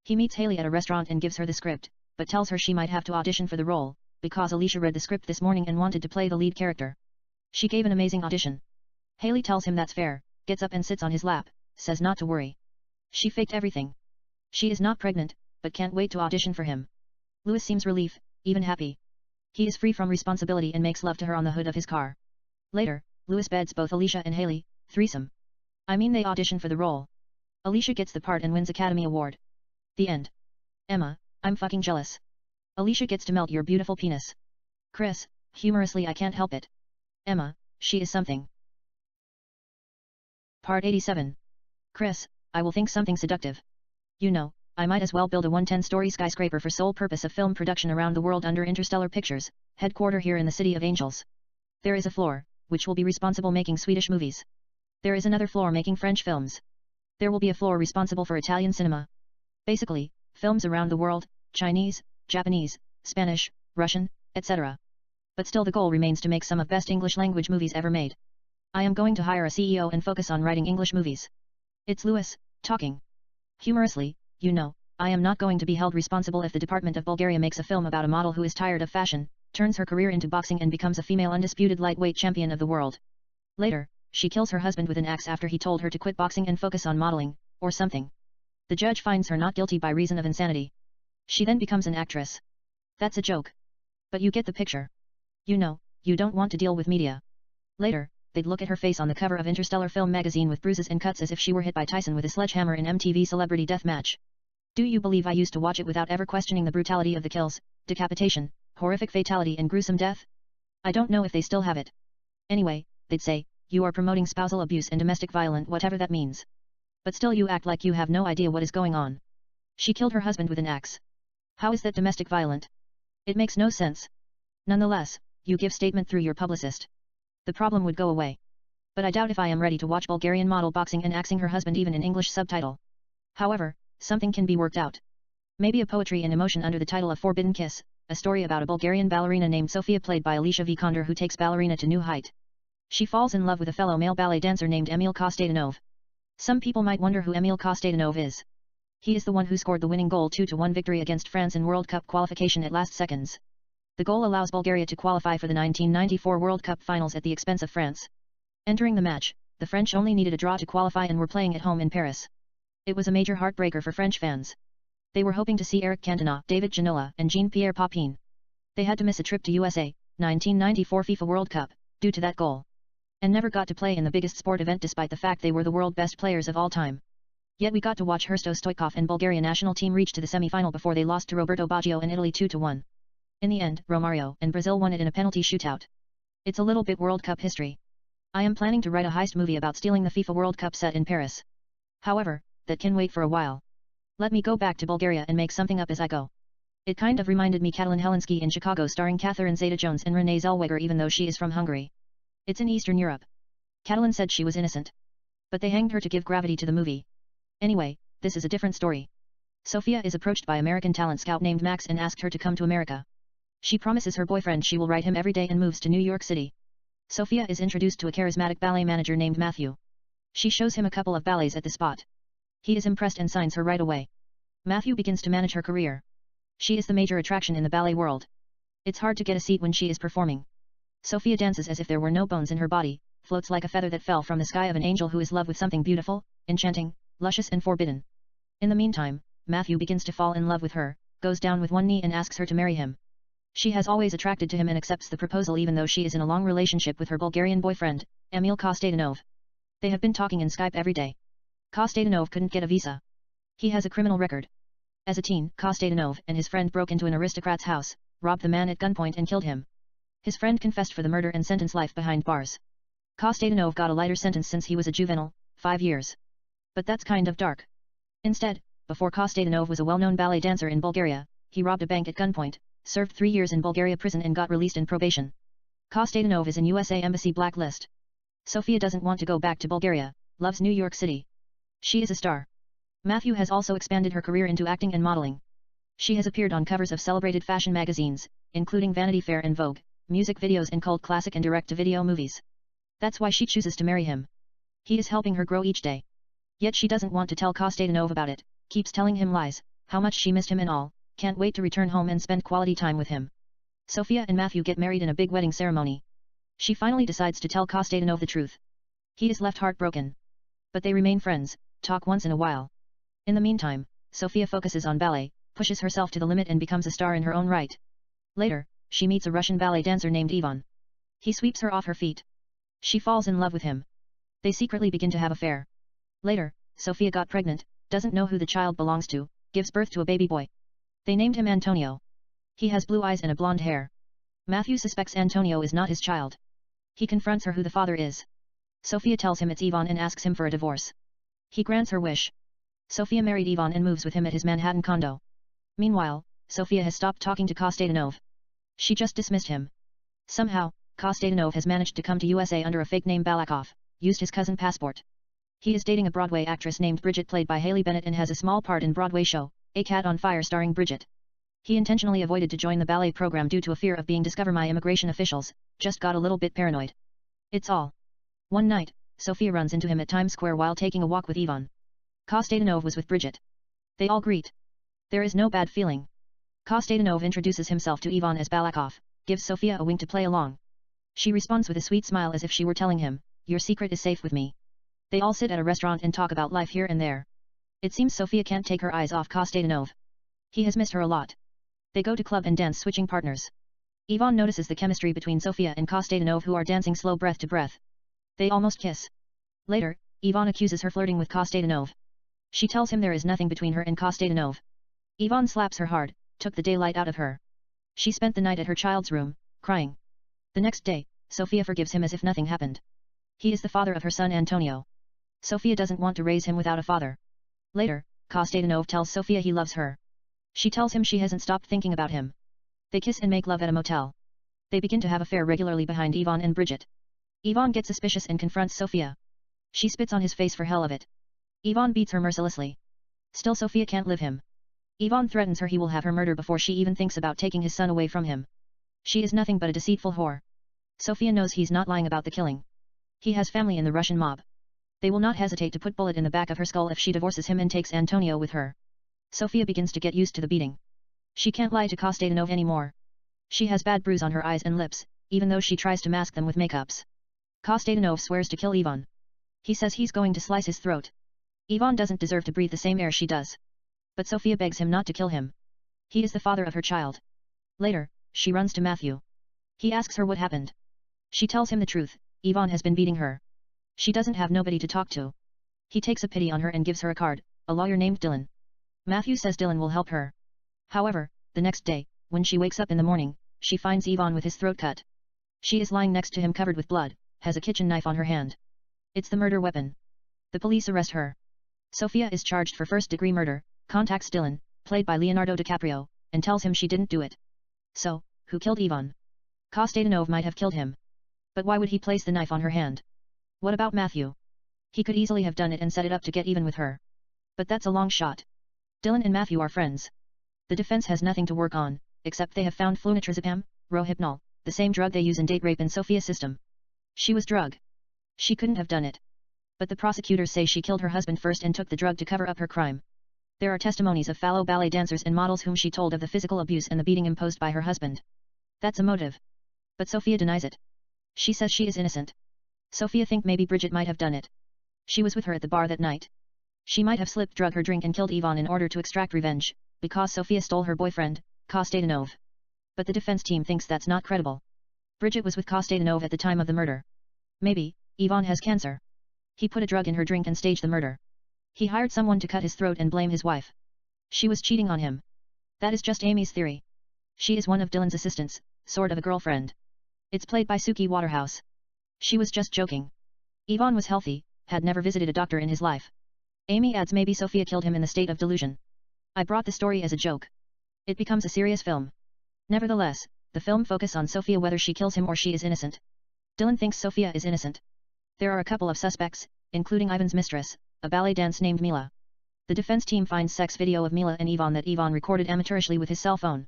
He meets Haley at a restaurant and gives her the script, but tells her she might have to audition for the role, because Alicia read the script this morning and wanted to play the lead character. She gave an amazing audition. Haley tells him that's fair, gets up and sits on his lap, says not to worry. She faked everything. She is not pregnant, but can't wait to audition for him. Louis seems relief, even happy. He is free from responsibility and makes love to her on the hood of his car. Later, Louis beds both Alicia and Haley, threesome. I mean they audition for the role. Alicia gets the part and wins Academy Award. The end. Emma, I'm fucking jealous. Alicia gets to melt your beautiful penis. Chris, humorously I can't help it. Emma, she is something. Part 87. Chris, I will think something seductive. You know, I might as well build a 110-story skyscraper for sole purpose of film production around the world under Interstellar Pictures, headquarter here in the City of Angels. There is a floor, which will be responsible making Swedish movies. There is another floor making French films. There will be a floor responsible for Italian cinema. Basically, films around the world, Chinese, Japanese, Spanish, Russian, etc. But still the goal remains to make some of best English language movies ever made. I am going to hire a CEO and focus on writing English movies. It's Louis, talking. Humorously, you know, I am not going to be held responsible if the Department of Bulgaria makes a film about a model who is tired of fashion, turns her career into boxing and becomes a female undisputed lightweight champion of the world. Later, she kills her husband with an axe after he told her to quit boxing and focus on modeling, or something. The judge finds her not guilty by reason of insanity. She then becomes an actress. That's a joke. But you get the picture. You know, you don't want to deal with media. Later, they'd look at her face on the cover of Interstellar Film magazine with bruises and cuts as if she were hit by Tyson with a sledgehammer in MTV Celebrity Deathmatch. Do you believe I used to watch it without ever questioning the brutality of the kills, decapitation, horrific fatality and gruesome death? I don't know if they still have it. Anyway, they'd say, you are promoting spousal abuse and domestic violence, whatever that means. But still you act like you have no idea what is going on. She killed her husband with an axe. How is that domestic violence? It makes no sense. Nonetheless, you give statement through your publicist. The problem would go away. But I doubt if I am ready to watch Bulgarian model boxing and axing her husband even in English subtitle. However, something can be worked out. Maybe a poetry in emotion under the title of Forbidden Kiss, a story about a Bulgarian ballerina named Sofia played by Alicia Vikander who takes ballerina to new height. She falls in love with a fellow male ballet dancer named Emil Kostadanov. Some people might wonder who Emil Kostadanov is. He is the one who scored the winning goal 2-1 victory against France in World Cup qualification at last seconds. The goal allows Bulgaria to qualify for the 1994 World Cup finals at the expense of France. Entering the match, the French only needed a draw to qualify and were playing at home in Paris. It was a major heartbreaker for French fans. They were hoping to see Eric Cantona, David Ginola and Jean-Pierre Papin. They had to miss a trip to USA, 1994 FIFA World Cup, due to that goal. And never got to play in the biggest sport event despite the fact they were the world best players of all time. Yet we got to watch Hristo Stoichkov and Bulgaria national team reach to the semi-final before they lost to Roberto Baggio and Italy 2-1. In the end, Romario and Brazil won it in a penalty shootout. It's a little bit World Cup history. I am planning to write a heist movie about stealing the FIFA World Cup set in Paris. However, that can wait for a while. Let me go back to Bulgaria and make something up as I go. It kind of reminded me Katalin Helensky in Chicago starring Catherine Zeta-Jones and Renée Zellweger even though she is from Hungary. It's in Eastern Europe. Katalin said she was innocent. But they hanged her to give gravity to the movie. Anyway, this is a different story. Sofia is approached by American talent scout named Max and asked her to come to America. She promises her boyfriend she will write him every day and moves to New York City. Sofia is introduced to a charismatic ballet manager named Matthew. She shows him a couple of ballets at the spot. He is impressed and signs her right away. Matthew begins to manage her career. She is the major attraction in the ballet world. It's hard to get a seat when she is performing. Sofia dances as if there were no bones in her body, floats like a feather that fell from the sky of an angel who is in love with something beautiful, enchanting, luscious and forbidden. In the meantime, Matthew begins to fall in love with her, goes down with one knee and asks her to marry him. She has always attracted to him and accepts the proposal even though she is in a long relationship with her Bulgarian boyfriend, Emil Kostadanov. They have been talking in Skype every day. Kostadanov couldn't get a visa. He has a criminal record. As a teen, Kostadanov and his friend broke into an aristocrat's house, robbed the man at gunpoint and killed him. His friend confessed for the murder and sentenced life behind bars. Kostadanov got a lighter sentence since he was a juvenile, 5 years. But that's kind of dark. Instead, before Kostadanov was a well-known ballet dancer in Bulgaria, he robbed a bank at gunpoint, served 3 years in Bulgaria prison and got released in probation. Kostadanov is in USA Embassy blacklist. Sofia doesn't want to go back to Bulgaria, loves New York City. She is a star. Matthew has also expanded her career into acting and modeling. She has appeared on covers of celebrated fashion magazines, including Vanity Fair and Vogue, music videos and cult classic and direct-to-video movies. That's why she chooses to marry him. He is helping her grow each day. Yet she doesn't want to tell Kostadanov about it, keeps telling him lies, how much she missed him and all, can't wait to return home and spend quality time with him. Sofia and Matthew get married in a big wedding ceremony. She finally decides to tell Kostadanov the truth. He is left heartbroken. But they remain friends, talk once in a while. In the meantime, Sofia focuses on ballet, pushes herself to the limit and becomes a star in her own right. Later, she meets a Russian ballet dancer named Ivan. He sweeps her off her feet. She falls in love with him. They secretly begin to have an affair. Later, Sofia got pregnant, doesn't know who the child belongs to, gives birth to a baby boy. They named him Antonio. He has blue eyes and a blonde hair. Matthew suspects Antonio is not his child. He confronts her who the father is. Sofia tells him it's Ivan and asks him for a divorce. He grants her wish. Sofia married Ivan and moves with him at his Manhattan condo. Meanwhile, Sofia has stopped talking to Kostadanov. She just dismissed him. Somehow, Kostadanov has managed to come to USA under a fake name Balakov. used his cousin passport. He is dating a Broadway actress named Bridget played by Haley Bennett and has a small part in Broadway show, A Cat on Fire starring Bridget. He intentionally avoided to join the ballet program due to a fear of being discovered by immigration officials, just got a little bit paranoid. It's all. One night, Sophia runs into him at Times Square while taking a walk with Ivan. Kostadanov was with Bridget. They all greet. There is no bad feeling. Kostadanov introduces himself to Ivan as Balakov, gives Sophia a wink to play along. She responds with a sweet smile as if she were telling him, "Your secret is safe with me." They all sit at a restaurant and talk about life here and there. It seems Sophia can't take her eyes off Kostadanov. He has missed her a lot. They go to club and dance switching partners. Ivan notices the chemistry between Sophia and Kostadanov who are dancing slow breath to breath. They almost kiss. Later, Ivan accuses her flirting with Kostadanov. She tells him there is nothing between her and Kostadanov. Ivan slaps her hard, took the daylight out of her. She spent the night at her child's room, crying. The next day, Sophia forgives him as if nothing happened. He is the father of her son Antonio. Sophia doesn't want to raise him without a father. Later, Kostadanov tells Sophia he loves her. She tells him she hasn't stopped thinking about him. They kiss and make love at a motel. They begin to have affair regularly behind Ivan and Bridget. Ivan gets suspicious and confronts Sophia. She spits on his face for hell of it. Ivan beats her mercilessly. Still Sophia can't live him. Ivan threatens her he will have her murdered before she even thinks about taking his son away from him. She is nothing but a deceitful whore. Sophia knows he's not lying about the killing. He has family in the Russian mob. They will not hesitate to put bullet in the back of her skull if she divorces him and takes Antonio with her. Sophia begins to get used to the beating. She can't lie to Kostadanov anymore. She has bad bruise on her eyes and lips, even though she tries to mask them with makeups. Kostadanov swears to kill Ivan. He says he's going to slice his throat. Ivan doesn't deserve to breathe the same air she does. But Sophia begs him not to kill him. He is the father of her child. Later, she runs to Matthew. He asks her what happened. She tells him the truth, Ivan has been beating her. She doesn't have nobody to talk to. He takes a pity on her and gives her a card, a lawyer named Dylan. Matthew says Dylan will help her. However, the next day, when she wakes up in the morning, she finds Ivan with his throat cut. She is lying next to him covered with blood, has a kitchen knife on her hand. It's the murder weapon. The police arrest her. Sophia is charged for first-degree murder, contacts Dylan, played by Leonardo DiCaprio, and tells him she didn't do it. So, who killed Ivan? Kostadanov might have killed him. But why would he place the knife on her hand? What about Matthew? He could easily have done it and set it up to get even with her. But that's a long shot. Dylan and Matthew are friends. The defense has nothing to work on, except they have found flunitrazepam, Rohypnol, the same drug they use in date rape in Sophia's system. She was drugged. She couldn't have done it. But the prosecutors say she killed her husband first and took the drug to cover up her crime. There are testimonies of fellow ballet dancers and models whom she told of the physical abuse and the beating imposed by her husband. That's a motive. But Sophia denies it. She says she is innocent. Sophia think maybe Bridget might have done it. She was with her at the bar that night. She might have slipped drug her drink and killed Ivan in order to extract revenge, because Sophia stole her boyfriend, Kostadanov. But the defense team thinks that's not credible. Bridget was with Kostadanov at the time of the murder. Maybe, Ivan has cancer. He put a drug in her drink and staged the murder. He hired someone to cut his throat and blame his wife. She was cheating on him. That is just Amy's theory. She is one of Dylan's assistants, sort of a girlfriend. It's played by Suki Waterhouse. She was just joking. Ivan was healthy, had never visited a doctor in his life. Amy adds maybe Sophia killed him in the state of delusion. I brought the story as a joke. It becomes a serious film. Nevertheless, the film focuses on Sophia whether she kills him or she is innocent. Dylan thinks Sophia is innocent. There are a couple of suspects, including Ivan's mistress, a ballet dancer named Mila. The defense team finds sex video of Mila and Ivan that Ivan recorded amateurishly with his cell phone.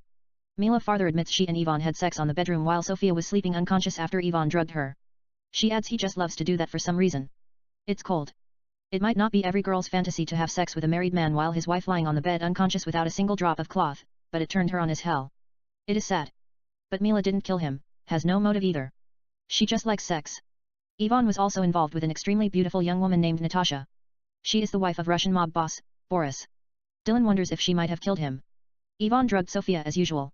Mila farther admits she and Ivan had sex on the bedroom while Sophia was sleeping unconscious after Ivan drugged her. She adds he just loves to do that for some reason. It's cold. It might not be every girl's fantasy to have sex with a married man while his wife lying on the bed unconscious without a single drop of cloth, but it turned her on as hell. It is sad. But Mila didn't kill him, has no motive either. She just likes sex. Ivan was also involved with an extremely beautiful young woman named Natasha. She is the wife of Russian mob boss, Boris. Dylan wonders if she might have killed him. Ivan drugged Sophia as usual.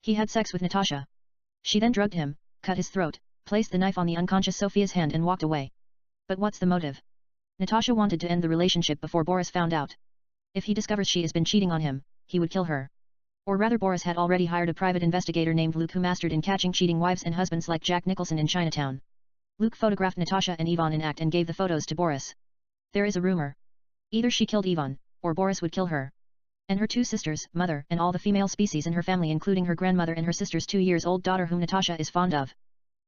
He had sex with Natasha. She then drugged him, cut his throat, placed the knife on the unconscious Sophia's hand and walked away. But what's the motive? Natasha wanted to end the relationship before Boris found out. If he discovers she has been cheating on him, he would kill her. Or rather Boris had already hired a private investigator named Luke who mastered in catching cheating wives and husbands like Jack Nicholson in Chinatown. Luke photographed Natasha and Ivan in act and gave the photos to Boris. There is a rumor. Either she killed Ivan, or Boris would kill her. And her two sisters, mother, and all the female species in her family including her grandmother and her sister's 2-year-old daughter whom Natasha is fond of.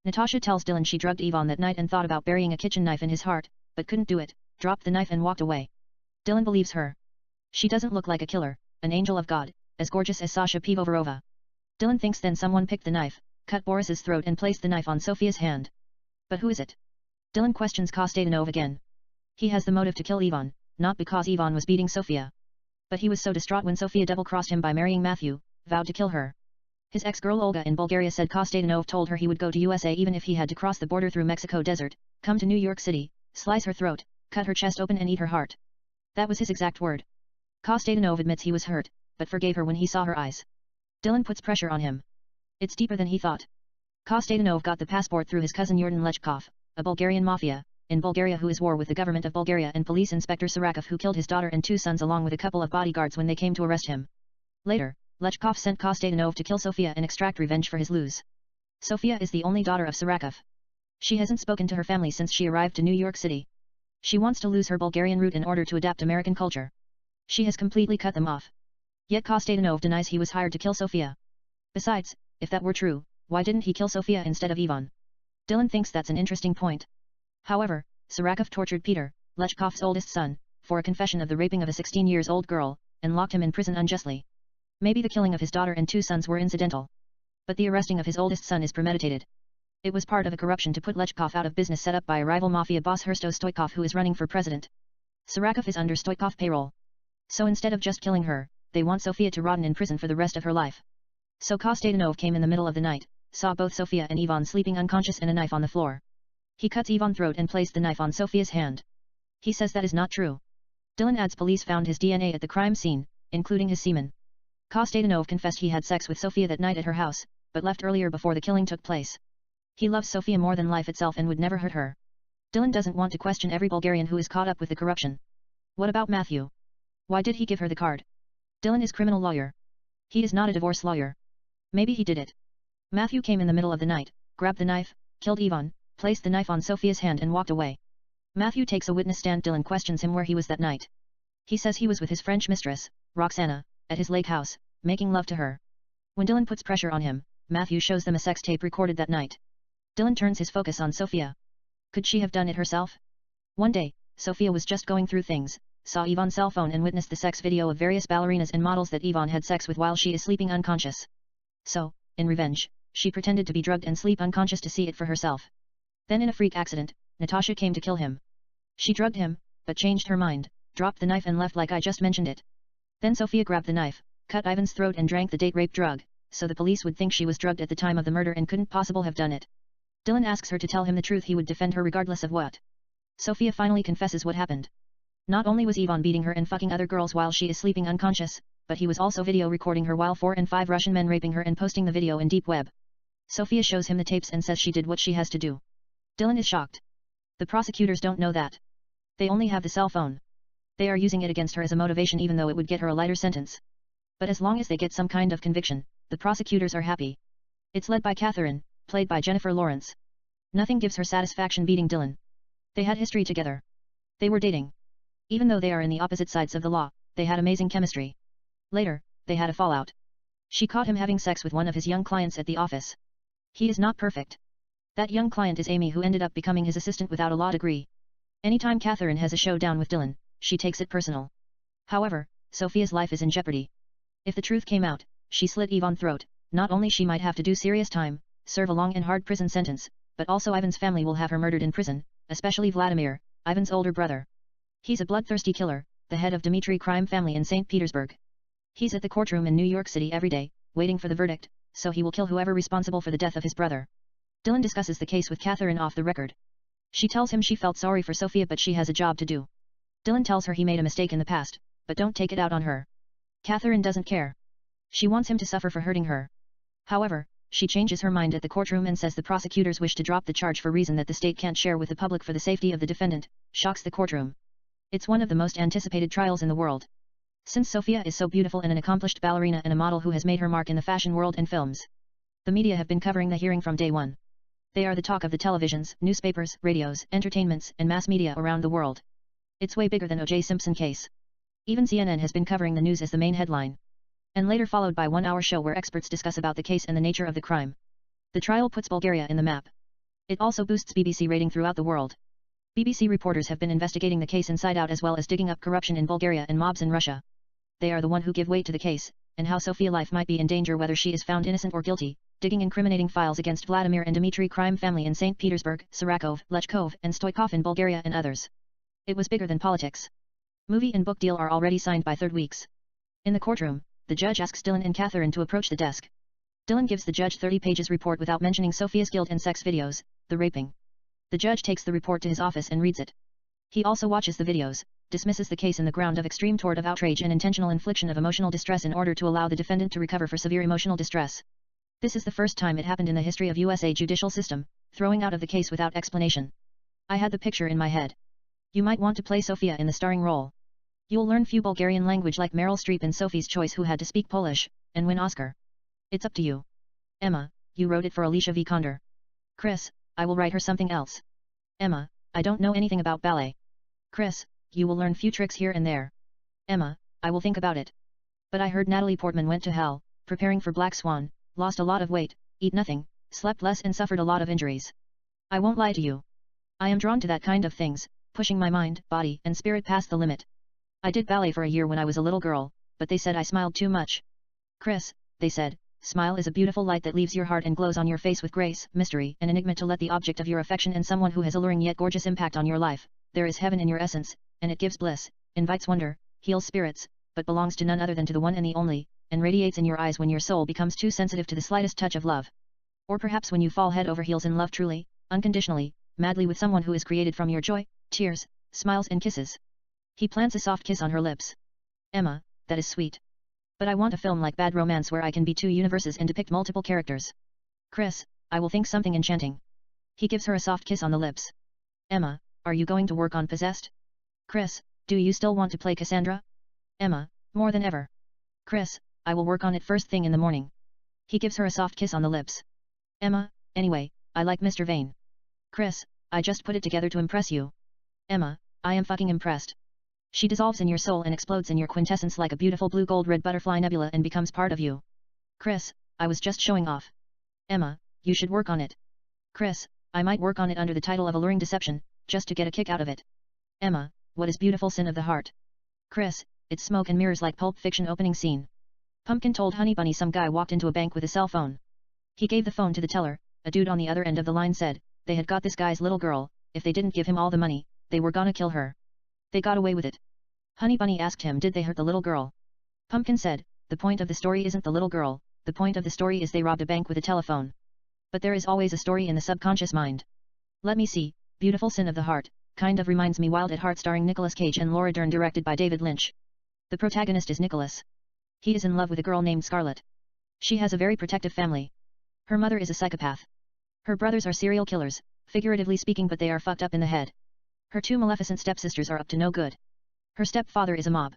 Natasha tells Dylan she drugged Ivan that night and thought about burying a kitchen knife in his heart, but couldn't do it, dropped the knife and walked away. Dylan believes her. She doesn't look like a killer, an angel of God, as gorgeous as Sasha Pivovarova. Dylan thinks then someone picked the knife, cut Boris's throat and placed the knife on Sofia's hand. But who is it? Dylan questions Kostadanov again. He has the motive to kill Ivan, not because Ivan was beating Sofia. But he was so distraught when Sofia double-crossed him by marrying Matthew, vowed to kill her. His ex-girl Olga in Bulgaria said Kostadanov told her he would go to USA even if he had to cross the border through Mexico desert, come to New York City, slice her throat, cut her chest open and eat her heart. That was his exact word. Kostadanov admits he was hurt, but forgave her when he saw her eyes. Dylan puts pressure on him. It's deeper than he thought. Kostadanov got the passport through his cousin Yurden Lechkov, a Bulgarian mafia, in Bulgaria who is war with the government of Bulgaria and police inspector Seductive who killed his daughter and 2 sons along with a couple of bodyguards when they came to arrest him. Later, Lechkov sent Kostadanov to kill Sofia and extract revenge for his lose. Sofia is the only daughter of Seductive. She hasn't spoken to her family since she arrived to New York City. She wants to lose her Bulgarian root in order to adapt American culture. She has completely cut them off. Yet Kostadanov denies he was hired to kill Sofia. Besides, if that were true, why didn't he kill Sofia instead of Ivan? Dylan thinks that's an interesting point. However, Seductive tortured Peter, Lechkov's oldest son, for a confession of the raping of a 16-year-old girl, and locked him in prison unjustly. Maybe the killing of his daughter and 2 sons were incidental. But the arresting of his oldest son is premeditated. It was part of a corruption to put Lechkov out of business set up by a rival mafia boss Hristo Stoichkov who is running for president. Seductive is under Stoichkov payroll. So instead of just killing her, they want Sofia to rotten in prison for the rest of her life. So Kostadanov came in the middle of the night, saw both Sofia and Ivan sleeping unconscious and a knife on the floor. He cuts Ivan's throat and placed the knife on Sofia's hand. He says that is not true. Dylan adds police found his DNA at the crime scene, including his semen. Kostadanov confessed he had sex with Sofia that night at her house, but left earlier before the killing took place. He loves Sofia more than life itself and would never hurt her. Dylan doesn't want to question every Bulgarian who is caught up with the corruption. What about Matthew? Why did he give her the card? Dylan is criminal lawyer. He is not a divorce lawyer. Maybe he did it. Matthew came in the middle of the night, grabbed the knife, killed Ivan, placed the knife on Sofia's hand and walked away. Matthew takes a witness stand. Dylan questions him where he was that night. He says he was with his French mistress, Roxana, at his lake house, making love to her. When Dylan puts pressure on him, Matthew shows them a sex tape recorded that night. Dylan turns his focus on Sofia. Could she have done it herself? One day, Sofia was just going through things, saw Ivan's cell phone and witnessed the sex video of various ballerinas and models that Ivan had sex with while she is sleeping unconscious. So, in revenge, she pretended to be drugged and sleep unconscious to see it for herself. Then in a freak accident, Natasha came to kill him. She drugged him, but changed her mind, dropped the knife and left like I just mentioned it. Then Sofia grabbed the knife, cut Ivan's throat and drank the date rape drug, so the police would think she was drugged at the time of the murder and couldn't possibly have done it. Dylan asks her to tell him the truth. He would defend her regardless of what. Sofia finally confesses what happened. Not only was Ivan beating her and fucking other girls while she is sleeping unconscious, but he was also video recording her while 4 and 5 Russian men raping her and posting the video in deep web. Sofia shows him the tapes and says she did what she has to do. Dylan is shocked. The prosecutors don't know that. They only have the cell phone. They are using it against her as a motivation even though it would get her a lighter sentence. But as long as they get some kind of conviction, the prosecutors are happy. It's led by Catherine, played by Jennifer Lawrence. Nothing gives her satisfaction beating Dylan. They had history together. They were dating. Even though they are in the opposite sides of the law, they had amazing chemistry. Later, they had a fallout. She caught him having sex with one of his young clients at the office. He is not perfect. That young client is Amy, who ended up becoming his assistant without a law degree. Anytime Catherine has a showdown with Dylan, she takes it personal. However, Sofia's life is in jeopardy. If the truth came out, she slit Ivan's throat, not only she might have to do serious time, serve a long and hard prison sentence, but also Ivan's family will have her murdered in prison, especially Vladimir, Ivan's older brother. He's a bloodthirsty killer, the head of Dmitry crime family in St. Petersburg. He's at the courtroom in New York City every day, waiting for the verdict, so he will kill whoever responsible for the death of his brother. Dylan discusses the case with Catherine off the record. She tells him she felt sorry for Sofia but she has a job to do. Dylan tells her he made a mistake in the past, but don't take it out on her. Catherine doesn't care. She wants him to suffer for hurting her. However, she changes her mind at the courtroom and says the prosecutors wish to drop the charge for reason that the state can't share with the public for the safety of the defendant, shocks the courtroom. It's one of the most anticipated trials in the world. Since Sofia is so beautiful and an accomplished ballerina and a model who has made her mark in the fashion world and films. The media have been covering the hearing from day one. They are the talk of the televisions, newspapers, radios, entertainments, and mass media around the world. It's way bigger than O.J. Simpson case. Even CNN has been covering the news as the main headline. And later followed by 1-hour show where experts discuss about the case and the nature of the crime. The trial puts Bulgaria in the map. It also boosts BBC rating throughout the world. BBC reporters have been investigating the case inside out as well as digging up corruption in Bulgaria and mobs in Russia. They are the one who give weight to the case, and how Sofia life might be in danger whether she is found innocent or guilty, digging incriminating files against Vladimir and Dmitry crime family in St. Petersburg, Sarakov, Lechkov, and Stoikov in Bulgaria and others. It was bigger than politics. Movie and book deal are already signed by third weeks. In the courtroom, the judge asks Dylan and Catherine to approach the desk. Dylan gives the judge 30 pages report without mentioning Sofia's guilt and sex videos, the raping. The judge takes the report to his office and reads it. He also watches the videos, dismisses the case in the ground of extreme tort of outrage and intentional infliction of emotional distress in order to allow the defendant to recover for severe emotional distress. This is the first time it happened in the history of USA judicial system, throwing out of the case without explanation. I had the picture in my head. You might want to play Sofia in the starring role. You'll learn few Bulgarian language like Meryl Streep in Sophie's Choice who had to speak Polish, and win Oscar. It's up to you. Emma, you wrote it for Alicia Vikander. Chris, I will write her something else. Emma, I don't know anything about ballet. Chris, you will learn few tricks here and there. Emma, I will think about it. But I heard Natalie Portman went to hell, preparing for Black Swan, lost a lot of weight, eat nothing, slept less and suffered a lot of injuries. I won't lie to you. I am drawn to that kind of things, pushing my mind, body, and spirit past the limit. I did ballet for a year when I was a little girl, but they said I smiled too much. Chris, they said, smile is a beautiful light that leaves your heart and glows on your face with grace, mystery, and enigma to let the object of your affection and someone who has alluring yet gorgeous impact on your life. There is heaven in your essence, and it gives bliss, invites wonder, heals spirits, but belongs to none other than to the one and the only, and radiates in your eyes when your soul becomes too sensitive to the slightest touch of love. Or perhaps when you fall head over heels in love truly, unconditionally, madly with someone who is created from your joy, tears, smiles and kisses. He plants a soft kiss on her lips. Emma, that is sweet. But I want a film like Bad Romance where I can be two universes and depict multiple characters. Chris, I will think something enchanting. He gives her a soft kiss on the lips. Emma, are you going to work on Possessed? Chris, do you still want to play Cassandra? Emma, more than ever. Chris, I will work on it first thing in the morning. He gives her a soft kiss on the lips. Emma, anyway, I like Mr. Vane. Chris, I just put it together to impress you. Emma, I am fucking impressed. She dissolves in your soul and explodes in your quintessence like a beautiful blue gold red butterfly nebula and becomes part of you. Chris, I was just showing off. Emma, you should work on it. Chris, I might work on it under the title of Alluring Deception, just to get a kick out of it. Emma, what is beautiful sin of the heart? Chris, it's smoke and mirrors like Pulp Fiction opening scene. Pumpkin told Honey Bunny some guy walked into a bank with a cell phone. He gave the phone to the teller, a dude on the other end of the line said, they had got this guy's little girl, if they didn't give him all the money, they were gonna kill her. They got away with it. Honey Bunny asked him did they hurt the little girl. Pumpkin said, the point of the story isn't the little girl, the point of the story is they robbed a bank with a telephone. But there is always a story in the subconscious mind. Let me see, Beautiful Sin of the Heart, kind of reminds me Wild at Heart starring Nicolas Cage and Laura Dern directed by David Lynch. The protagonist is Nicholas. He is in love with a girl named Scarlett. She has a very protective family. Her mother is a psychopath. Her brothers are serial killers, figuratively speaking, but they are fucked up in the head. Her two maleficent stepsisters are up to no good. Her stepfather is a mob.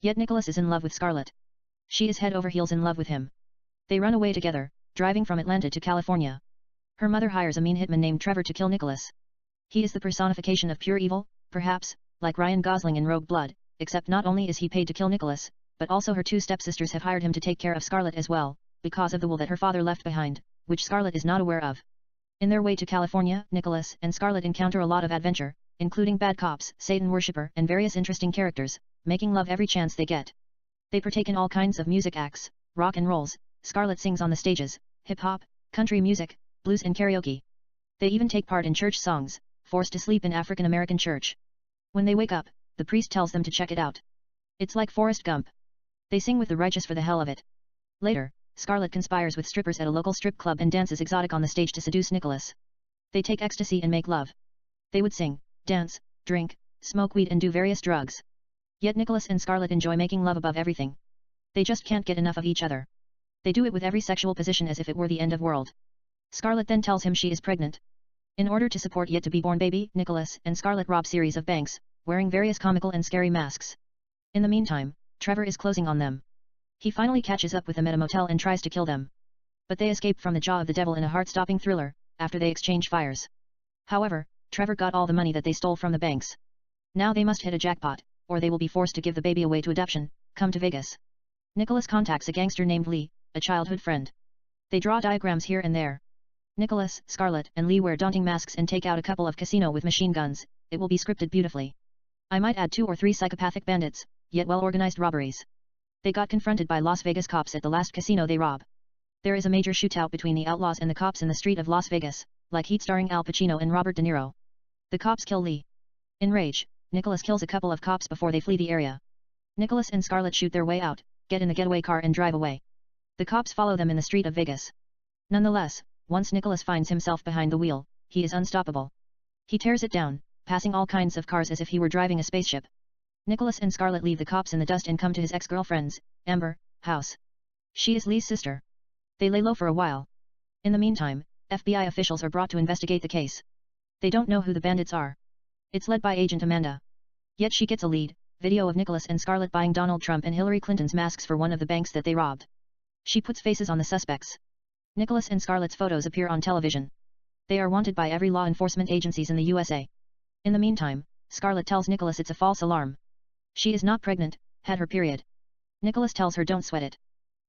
Yet Nicholas is in love with Scarlett. She is head over heels in love with him. They run away together, driving from Atlanta to California. Her mother hires a mean hitman named Trevor to kill Nicholas. He is the personification of pure evil, perhaps, like Ryan Gosling in Rogue Blood, except not only is he paid to kill Nicholas, but also her two stepsisters have hired him to take care of Scarlett as well, because of the will that her father left behind, which Scarlett is not aware of. In their way to California, Nicholas and Scarlett encounter a lot of adventure, including bad cops, Satan worshipper, and various interesting characters, making love every chance they get. They partake in all kinds of music acts, rock and rolls, Scarlett sings on the stages, hip-hop, country music, blues and karaoke. They even take part in church songs, forced to sleep in African American church. When they wake up, the priest tells them to check it out. It's like Forrest Gump. They sing with the righteous for the hell of it. Later, Scarlett conspires with strippers at a local strip club and dances exotic on the stage to seduce Nicholas. They take ecstasy and make love. They would sing, dance, drink, smoke weed and do various drugs. Yet Nicholas and Scarlett enjoy making love above everything. They just can't get enough of each other. They do it with every sexual position as if it were the end of world. Scarlett then tells him she is pregnant. In order to support yet to be born baby, Nicholas and Scarlett rob series of banks, wearing various comical and scary masks. In the meantime, Trevor is closing on them. He finally catches up with them at a motel and tries to kill them. But they escape from the jaw of the devil in a heart-stopping thriller, after they exchange fires. However, Trevor got all the money that they stole from the banks. Now they must hit a jackpot, or they will be forced to give the baby away to adoption, come to Vegas. Nicholas contacts a gangster named Lee, a childhood friend. They draw diagrams here and there. Nicholas, Scarlett, and Lee wear daunting masks and take out a couple of casino with machine guns. It will be scripted beautifully. I might add 2 or 3 psychopathic bandits, yet well-organized robberies. They got confronted by Las Vegas cops at the last casino they rob. There is a major shootout between the outlaws and the cops in the street of Las Vegas, like Heat starring Al Pacino and Robert De Niro. The cops kill Lee. In rage, Nicholas kills a couple of cops before they flee the area. Nicholas and Scarlett shoot their way out, get in the getaway car and drive away. The cops follow them in the street of Vegas. Nonetheless, once Nicholas finds himself behind the wheel, he is unstoppable. He tears it down, passing all kinds of cars as if he were driving a spaceship. Nicholas and Scarlett leave the cops in the dust and come to his ex-girlfriend's, Amber, house. She is Lee's sister. They lay low for a while. In the meantime, FBI officials are brought to investigate the case. They don't know who the bandits are. It's led by Agent Amanda. Yet she gets a lead, video of Nicholas and Scarlett buying Donald Trump and Hillary Clinton's masks for one of the banks that they robbed. She puts faces on the suspects. Nicholas and Scarlett's photos appear on television. They are wanted by every law enforcement agencies in the USA. In the meantime, Scarlett tells Nicholas it's a false alarm. She is not pregnant, had her period. Nicholas tells her don't sweat it.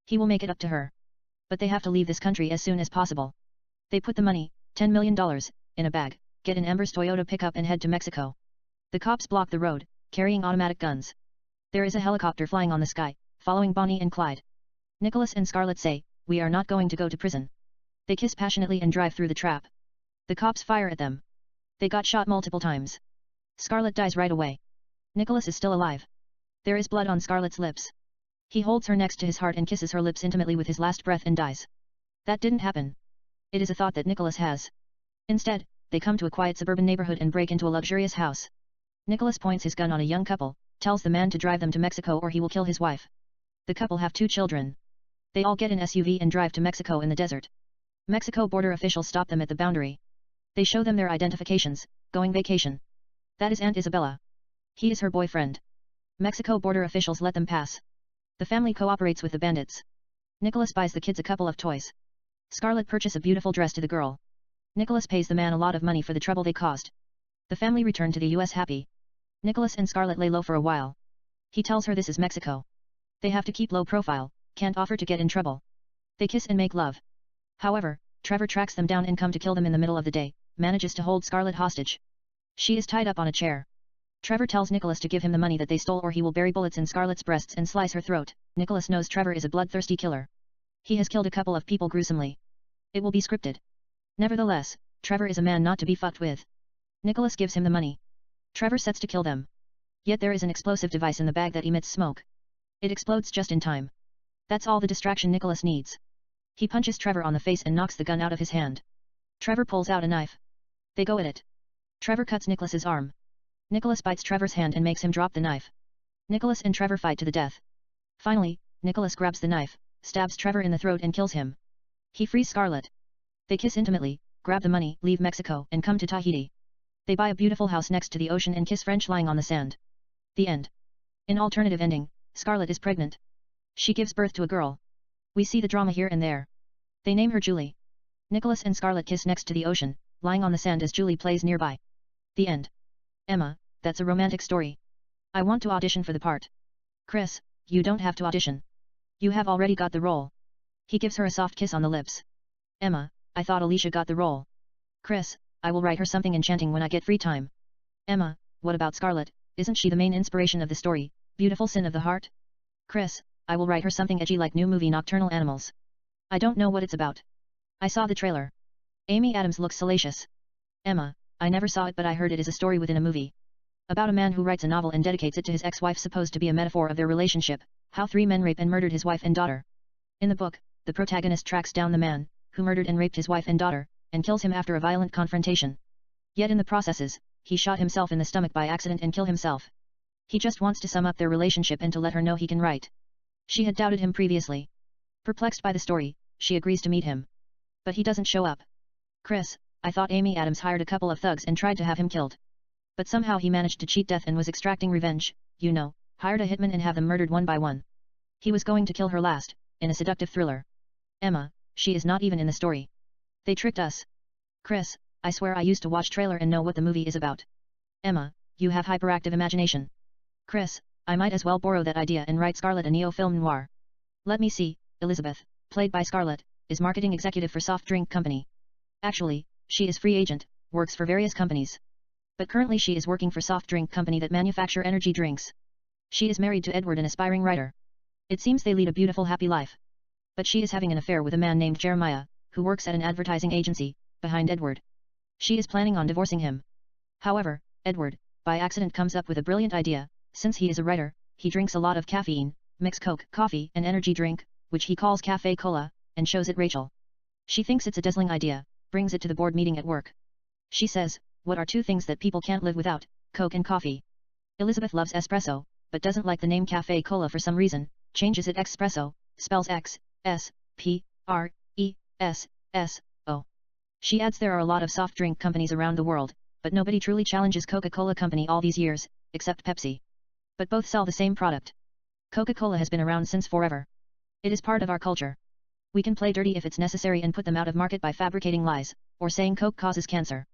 He will make it up to her. But they have to leave this country as soon as possible. They put the money, $10 million, in a bag, get in Amber's Toyota pickup and head to Mexico. The cops block the road, carrying automatic guns. There is a helicopter flying on the sky, following Bonnie and Clyde. Nicholas and Scarlett say, "We are not going to go to prison." They kiss passionately and drive through the trap. The cops fire at them. They got shot multiple times. Scarlett dies right away. Nicholas is still alive. There is blood on Scarlett's lips. He holds her next to his heart and kisses her lips intimately with his last breath and dies. That didn't happen. It is a thought that Nicholas has. Instead, they come to a quiet suburban neighborhood and break into a luxurious house. Nicholas points his gun on a young couple, tells the man to drive them to Mexico or he will kill his wife. The couple have 2 children. They all get an SUV and drive to Mexico in the desert. Mexico border officials stop them at the boundary. They show them their identifications, going vacation. That is Aunt Isabella. He is her boyfriend. Mexico border officials let them pass. The family cooperates with the bandits. Nicholas buys the kids a couple of toys. Scarlett purchases a beautiful dress to the girl. Nicholas pays the man a lot of money for the trouble they caused. The family return to the US happy. Nicholas and Scarlett lay low for a while. He tells her this is Mexico. They have to keep low profile, can't offer to get in trouble. They kiss and make love. However, Trevor tracks them down and come to kill them in the middle of the day, manages to hold Scarlett hostage. She is tied up on a chair. Trevor tells Nicholas to give him the money that they stole or he will bury bullets in Scarlett's breasts and slice her throat. Nicholas knows Trevor is a bloodthirsty killer. He has killed a couple of people gruesomely. It will be scripted. Nevertheless, Trevor is a man not to be fucked with. Nicholas gives him the money. Trevor sets to kill them. Yet there is an explosive device in the bag that emits smoke. It explodes just in time. That's all the distraction Nicholas needs. He punches Trevor on the face and knocks the gun out of his hand. Trevor pulls out a knife. They go at it. Trevor cuts Nicholas's arm. Nicholas bites Trevor's hand and makes him drop the knife. Nicholas and Trevor fight to the death. Finally, Nicholas grabs the knife, stabs Trevor in the throat and kills him. He frees Scarlett. They kiss intimately, grab the money, leave Mexico, and come to Tahiti. They buy a beautiful house next to the ocean and kiss French lying on the sand. The end. In alternative ending, Scarlett is pregnant. She gives birth to a girl. We see the drama here and there. They name her Julie. Nicholas and Scarlett kiss next to the ocean, lying on the sand as Julie plays nearby. The end. Emma, that's a romantic story. I want to audition for the part. Chris, you don't have to audition. You have already got the role. He gives her a soft kiss on the lips. Emma, I thought Alicia got the role. Chris, I will write her something enchanting when I get free time. Emma, what about Scarlett, isn't she the main inspiration of the story, beautiful sin of the heart? Chris, I will write her something edgy like new movie Nocturnal Animals. I don't know what it's about. I saw the trailer. Amy Adams looks salacious. Emma, I never saw it but I heard it is a story within a movie. About a man who writes a novel and dedicates it to his ex-wife supposed to be a metaphor of their relationship, how 3 men raped and murdered his wife and daughter. In the book, the protagonist tracks down the man, who murdered and raped his wife and daughter, and kills him after a violent confrontation. Yet in the processes, he shot himself in the stomach by accident and killed himself. He just wants to sum up their relationship and to let her know he can write. She had doubted him previously. Perplexed by the story, she agrees to meet him. But he doesn't show up. Chris, I thought Amy Adams hired a couple of thugs and tried to have him killed. But somehow he managed to cheat death and was extracting revenge, you know, hired a hitman and have them murdered one by one. He was going to kill her last, in a seductive thriller. Emma, she is not even in the story. They tricked us. Chris, I swear I used to watch trailer and know what the movie is about. Emma, you have hyperactive imagination. Chris, I might as well borrow that idea and write Scarlett a neo-film noir. Let me see, Elizabeth, played by Scarlett, is marketing executive for soft drink company. Actually, she is free agent, works for various companies. But currently she is working for soft drink company that manufacture energy drinks. She is married to Edward, an aspiring writer. It seems they lead a beautiful happy life. But she is having an affair with a man named Jeremiah, who works at an advertising agency, behind Edward. She is planning on divorcing him. However, Edward, by accident comes up with a brilliant idea. Since he is a writer, he drinks a lot of caffeine, mix Coke, coffee and energy drink, which he calls Cafe Cola, and shows it Rachel. She thinks it's a dazzling idea, brings it to the board meeting at work. She says, what are two things that people can't live without, Coke and coffee? Elizabeth loves espresso, but doesn't like the name Cafe Cola for some reason, changes it Expresso, spells X, S, P, R, E, S, S, O. She adds there are a lot of soft drink companies around the world, but nobody truly challenges Coca-Cola Company all these years, except Pepsi. But both sell the same product. Coca-Cola has been around since forever. It is part of our culture. We can play dirty if it's necessary and put them out of market by fabricating lies, or saying Coke causes cancer.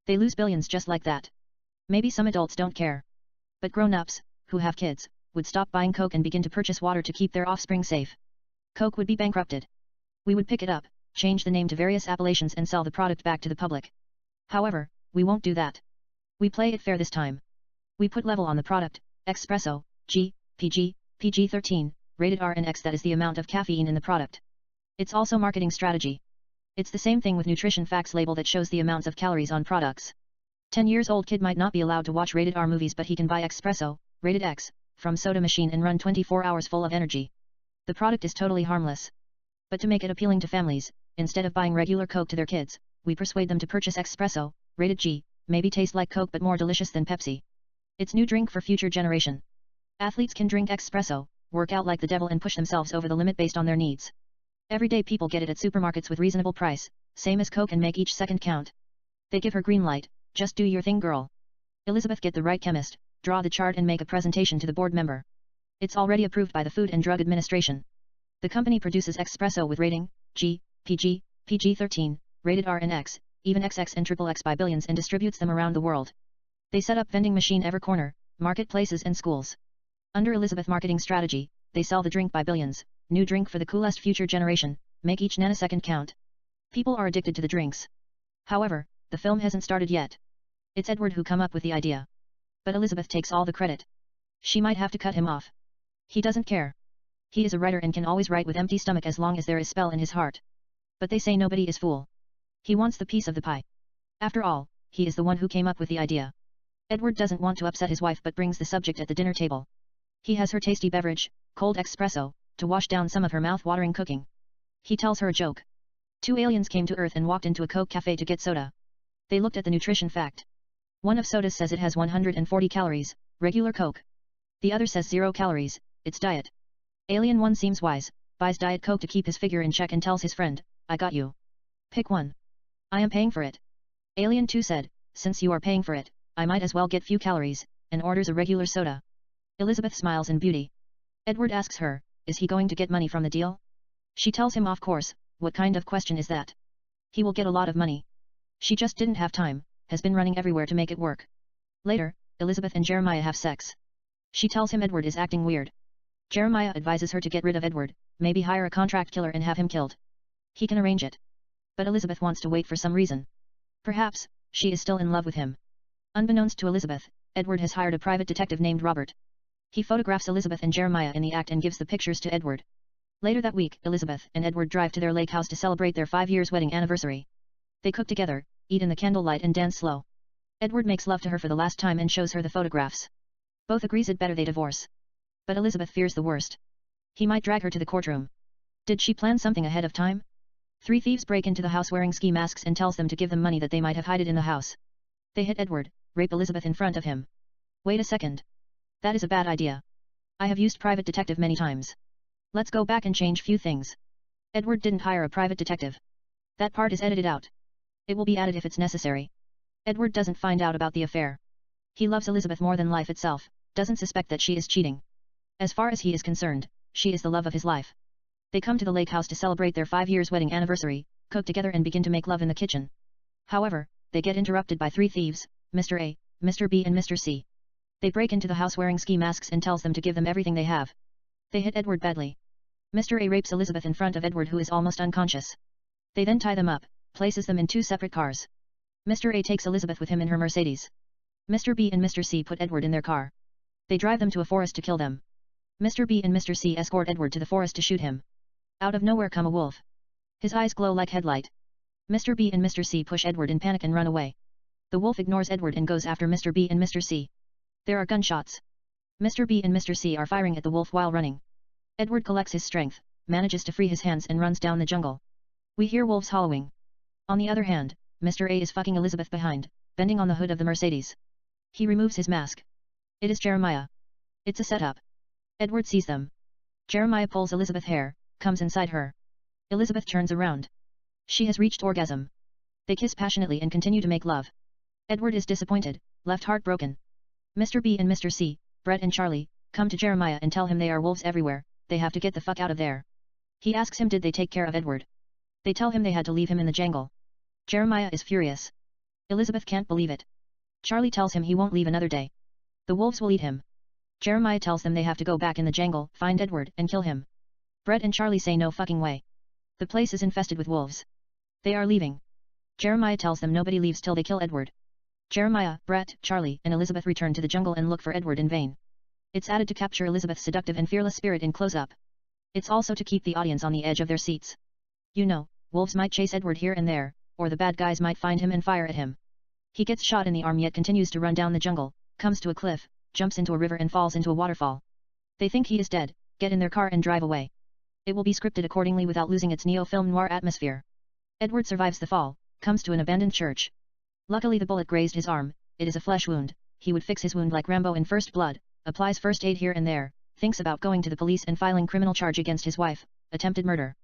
They lose billions just like that. Maybe some adults don't care. But grown-ups, who have kids, would stop buying Coke and begin to purchase water to keep their offspring safe. Coke would be bankrupted. We would pick it up, change the name to various appellations and sell the product back to the public. However, we won't do that. We play it fair this time. We put level on the product, Espresso, G, PG, PG-13, rated R and X, that is the amount of caffeine in the product. It's also marketing strategy. It's the same thing with nutrition facts label that shows the amounts of calories on products. 10 years old kid might not be allowed to watch rated R movies, but he can buy Espresso, rated X, from soda machine and run 24 hours full of energy. The product is totally harmless. But to make it appealing to families, instead of buying regular Coke to their kids, we persuade them to purchase Espresso, rated G, maybe taste like Coke but more delicious than Pepsi. It's new drink for future generation. Athletes can drink Espresso, work out like the devil and push themselves over the limit based on their needs. Everyday people get it at supermarkets with reasonable price, same as Coke, and make each second count. They give her green light, just do your thing girl. Elizabeth get the right chemist, draw the chart and make a presentation to the board member. It's already approved by the Food and Drug Administration. The company produces Espresso with rating, G, PG, PG-13, rated R and X, even XX and XXX by billions, and distributes them around the world. They set up vending machine every corner, marketplaces and schools. Under Elizabeth marketing strategy, they sell the drink by billions, new drink for the coolest future generation, make each nanosecond count. People are addicted to the drinks. However, the film hasn't started yet. It's Edward who come up with the idea. But Elizabeth takes all the credit. She might have to cut him off. He doesn't care. He is a writer and can always write with empty stomach as long as there is spell in his heart. But they say nobody is fool. He wants the piece of the pie. After all, he is the one who came up with the idea. Edward doesn't want to upset his wife but brings the subject at the dinner table. He has her tasty beverage, cold espresso, to wash down some of her mouth-watering cooking. He tells her a joke. Two aliens came to Earth and walked into a Coke cafe to get soda. They looked at the nutrition fact. One of sodas says it has 140 calories, regular Coke. The other says 0 calories, it's diet. Alien 1 seems wise, buys Diet Coke to keep his figure in check and tells his friend, I got you. Pick one. I am paying for it. Alien 2 said, since you are paying for it, I might as well get few calories, and orders a regular soda. Elizabeth smiles in beauty. Edward asks her, is he going to get money from the deal? She tells him of course. What kind of question is that? He will get a lot of money. She just didn't have time, has been running everywhere to make it work. Later, Elizabeth and Jeremiah have sex. She tells him Edward is acting weird. Jeremiah advises her to get rid of Edward, maybe hire a contract killer and have him killed. He can arrange it. But Elizabeth wants to wait for some reason. Perhaps, she is still in love with him. Unbeknownst to Elizabeth, Edward has hired a private detective named Robert. He photographs Elizabeth and Jeremiah in the act and gives the pictures to Edward. Later that week, Elizabeth and Edward drive to their lake house to celebrate their 5 years wedding anniversary. They cook together, eat in the candlelight and dance slow. Edward makes love to her for the last time and shows her the photographs. Both agrees it better they divorce. But Elizabeth fears the worst. He might drag her to the courtroom. Did she plan something ahead of time? 3 thieves break into the house wearing ski masks and tells them to give them money that they might have hid it in the house. They hit Edward, rape Elizabeth in front of him. Wait a second. That is a bad idea. I have used private detective many times. Let's go back and change few things. Edward didn't hire a private detective. That part is edited out. It will be added if it's necessary. Edward doesn't find out about the affair. He loves Elizabeth more than life itself, doesn't suspect that she is cheating. As far as he is concerned, she is the love of his life. They come to the lake house to celebrate their 5 years wedding anniversary, cook together and begin to make love in the kitchen. However, they get interrupted by 3 thieves, Mr. A, Mr. B and Mr. C. They break into the house wearing ski masks and tells them to give them everything they have. They hit Edward badly. Mr. A rapes Elizabeth in front of Edward, who is almost unconscious. They then tie them up, places them in 2 separate cars. Mr. A takes Elizabeth with him in her Mercedes. Mr. B and Mr. C put Edward in their car. They drive them to a forest to kill them. Mr. B and Mr. C escort Edward to the forest to shoot him. Out of nowhere come a wolf. His eyes glow like headlight. Mr. B and Mr. C push Edward in panic and run away. The wolf ignores Edward and goes after Mr. B and Mr. C. There are gunshots. Mr. B and Mr. C are firing at the wolf while running. Edward collects his strength, manages to free his hands and runs down the jungle. We hear wolves howling. On the other hand, Mr. A is fucking Elizabeth behind, bending on the hood of the Mercedes. He removes his mask. It is Jeremiah. It's a setup. Edward sees them. Jeremiah pulls Elizabeth's hair, comes inside her. Elizabeth turns around. She has reached orgasm. They kiss passionately and continue to make love. Edward is disappointed, left heartbroken. Mr. B and Mr. C, Brett and Charlie, come to Jeremiah and tell him they are wolves everywhere, they have to get the fuck out of there. He asks him did they take care of Edward. They tell him they had to leave him in the jungle. Jeremiah is furious. Elizabeth can't believe it. Charlie tells him he won't leave another day. The wolves will eat him. Jeremiah tells them they have to go back in the jungle, find Edward, and kill him. Brett and Charlie say no fucking way. The place is infested with wolves. They are leaving. Jeremiah tells them nobody leaves till they kill Edward. Jeremiah, Brett, Charlie, and Elizabeth return to the jungle and look for Edward in vain. It's added to capture Elizabeth's seductive and fearless spirit in close-up. It's also to keep the audience on the edge of their seats. You know, wolves might chase Edward here and there, or the bad guys might find him and fire at him. He gets shot in the arm yet continues to run down the jungle, comes to a cliff, jumps into a river and falls into a waterfall. They think he is dead, get in their car and drive away. It will be scripted accordingly without losing its neo-film noir atmosphere. Edward survives the fall, comes to an abandoned church. Luckily the bullet grazed his arm, it is a flesh wound, he would fix his wound like Rambo in First Blood, applies first aid here and there, thinks about going to the police and filing criminal charge against his wife, attempted murder.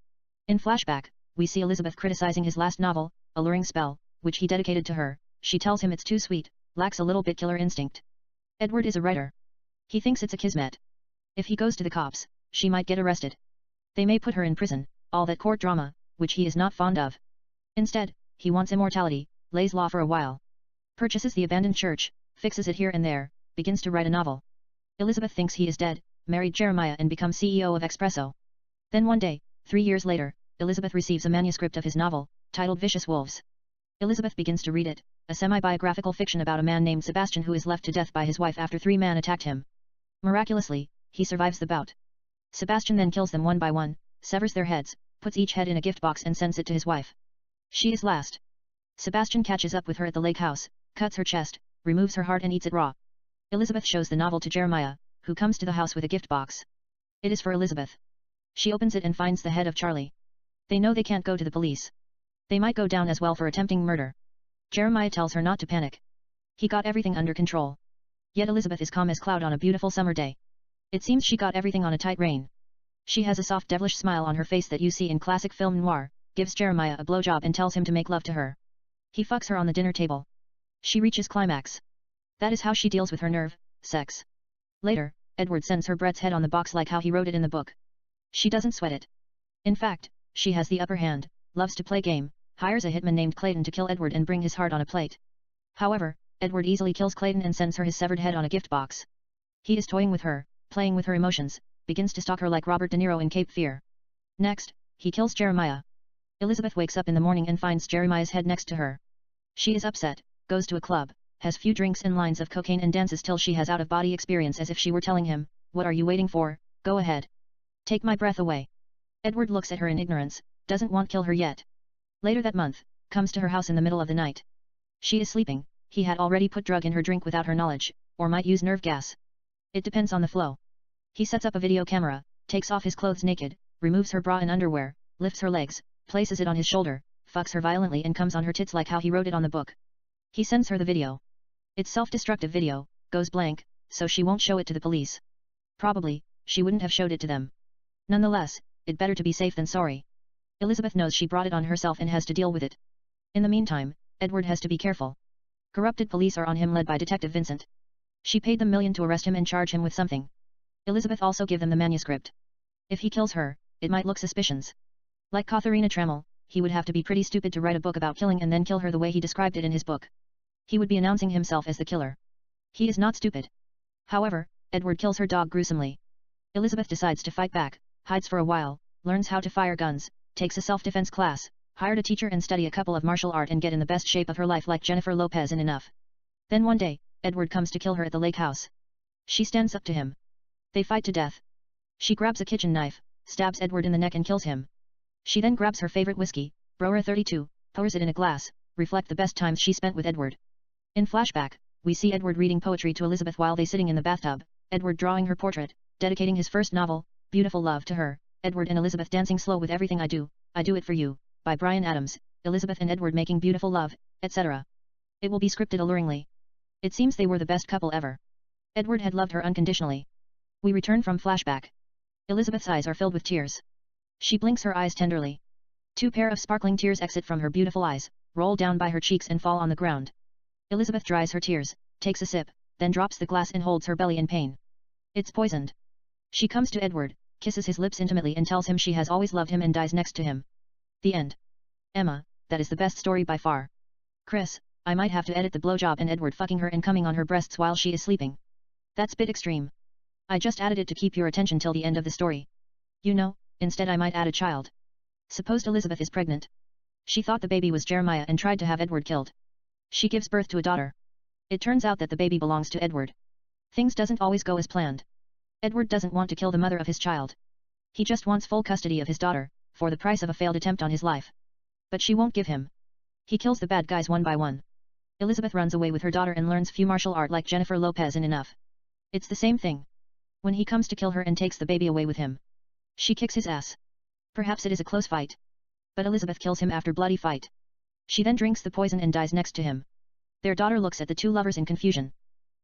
In flashback, we see Elizabeth criticizing his last novel, Alluring Spell, which he dedicated to her. She tells him it's too sweet, lacks a little bit killer instinct. Edward is a writer. He thinks it's a kismet. If he goes to the cops, she might get arrested. They may put her in prison, all that court drama, which he is not fond of. Instead, he wants immortality, lays law for a while. Purchases the abandoned church, fixes it here and there, begins to write a novel. Elizabeth thinks he is dead, married Jeremiah and becomes CEO of Espresso. Then one day, 3 years later, Elizabeth receives a manuscript of his novel, titled Vicious Wolves. Elizabeth begins to read it, a semi-biographical fiction about a man named Sebastian who is left to death by his wife after 3 men attacked him. Miraculously, he survives the bout. Sebastian then kills them one by one, severs their heads, puts each head in a gift box and sends it to his wife. She is last. Sebastian catches up with her at the lake house, cuts her chest, removes her heart and eats it raw. Elizabeth shows the novel to Jeremiah, who comes to the house with a gift box. It is for Elizabeth. She opens it and finds the head of Charlie. They know they can't go to the police. They might go down as well for attempting murder. Jeremiah tells her not to panic. He got everything under control. Yet Elizabeth is calm as cloud on a beautiful summer day. It seems she got everything on a tight rein. She has a soft devilish smile on her face that you see in classic film noir, gives Jeremiah a blowjob and tells him to make love to her. He fucks her on the dinner table. She reaches climax. That is how she deals with her nerve, sex. Later, Edward sends her Brett's head on the box like how he wrote it in the book. She doesn't sweat it. In fact, she has the upper hand, loves to play game, hires a hitman named Clayton to kill Edward and bring his heart on a plate. However, Edward easily kills Clayton and sends her his severed head on a gift box. He is toying with her, playing with her emotions, begins to stalk her like Robert De Niro in Cape Fear. Next, he kills Jeremiah. Elizabeth wakes up in the morning and finds Jeremiah's head next to her. She is upset, goes to a club, has few drinks and lines of cocaine and dances till she has out-of-body experience as if she were telling him, "What are you waiting for, go ahead. Take my breath away." Edward looks at her in ignorance, doesn't want to kill her yet. Later that month, comes to her house in the middle of the night. She is sleeping, he had already put drug in her drink without her knowledge, or might use nerve gas. It depends on the flow. He sets up a video camera, takes off his clothes naked, removes her bra and underwear, lifts her legs, places it on his shoulder, fucks her violently and comes on her tits like how he wrote it on the book. He sends her the video. It's self-destructive video, goes blank, so she won't show it to the police. Probably, she wouldn't have showed it to them. Nonetheless, it better to be safe than sorry. Elizabeth knows she brought it on herself and has to deal with it. In the meantime, Edward has to be careful. Corrupted police are on him led by Detective Vincent. She paid them $1 million to arrest him and charge him with something. Elizabeth also give them the manuscript. If he kills her, it might look suspicious. Like Katharina Trammell, he would have to be pretty stupid to write a book about killing and then kill her the way he described it in his book. He would be announcing himself as the killer. He is not stupid. However, Edward kills her dog gruesomely. Elizabeth decides to fight back, hides for a while, learns how to fire guns, takes a self-defense class, hired a teacher and study a couple of martial art and get in the best shape of her life like Jennifer Lopez in Enough. Then one day, Edward comes to kill her at the lake house. She stands up to him. They fight to death. She grabs a kitchen knife, stabs Edward in the neck and kills him. She then grabs her favorite whiskey, Brower 32, pours it in a glass, reflect the best times she spent with Edward. In flashback, we see Edward reading poetry to Elizabeth while they sitting in the bathtub, Edward drawing her portrait, dedicating his first novel, Beautiful Love to her, Edward and Elizabeth dancing slow with Everything I Do It For You, by Bryan Adams, Elizabeth and Edward making beautiful love, etc. It will be scripted alluringly. It seems they were the best couple ever. Edward had loved her unconditionally. We return from flashback. Elizabeth's eyes are filled with tears. She blinks her eyes tenderly. Two pair of sparkling tears exit from her beautiful eyes, roll down by her cheeks and fall on the ground. Elizabeth dries her tears, takes a sip, then drops the glass and holds her belly in pain. It's poisoned. She comes to Edward, kisses his lips intimately and tells him she has always loved him and dies next to him. The end. Emma, that is the best story by far. Chris, I might have to edit the blowjob and Edward fucking her and coming on her breasts while she is sleeping. That's bit extreme. I just added it to keep your attention till the end of the story. You know, instead I might add a child. Supposed Elizabeth is pregnant. She thought the baby was Jeremiah and tried to have Edward killed. She gives birth to a daughter. It turns out that the baby belongs to Edward. Things doesn't always go as planned. Edward doesn't want to kill the mother of his child. He just wants full custody of his daughter, for the price of a failed attempt on his life. But she won't give him. He kills the bad guys one by one. Elizabeth runs away with her daughter and learns few martial art like Jennifer Lopez in Enough. It's the same thing. When he comes to kill her and takes the baby away with him, she kicks his ass. Perhaps it is a close fight. But Elizabeth kills him after bloody fight. She then drinks the poison and dies next to him. Their daughter looks at the two lovers in confusion.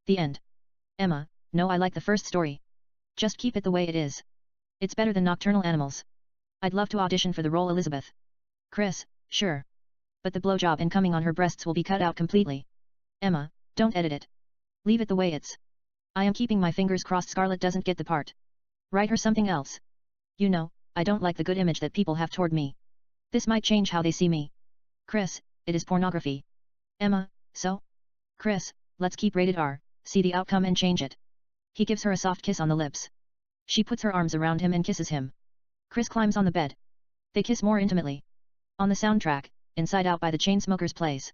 The end. Emma, no, I like the first story. Just keep it the way it is. It's better than Nocturnal Animals. I'd love to audition for the role Elizabeth. Chris, sure. But the blowjob and coming on her breasts will be cut out completely. Emma, don't edit it. Leave it the way it's. I am keeping my fingers crossed Scarlett doesn't get the part. Write her something else. You know, I don't like the good image that people have toward me. This might change how they see me. Chris, it is pornography. Emma, so? Chris, let's keep rated R, see the outcome and change it. He gives her a soft kiss on the lips. She puts her arms around him and kisses him. Chris climbs on the bed. They kiss more intimately. On the soundtrack, Inside Out by the Chainsmokers plays.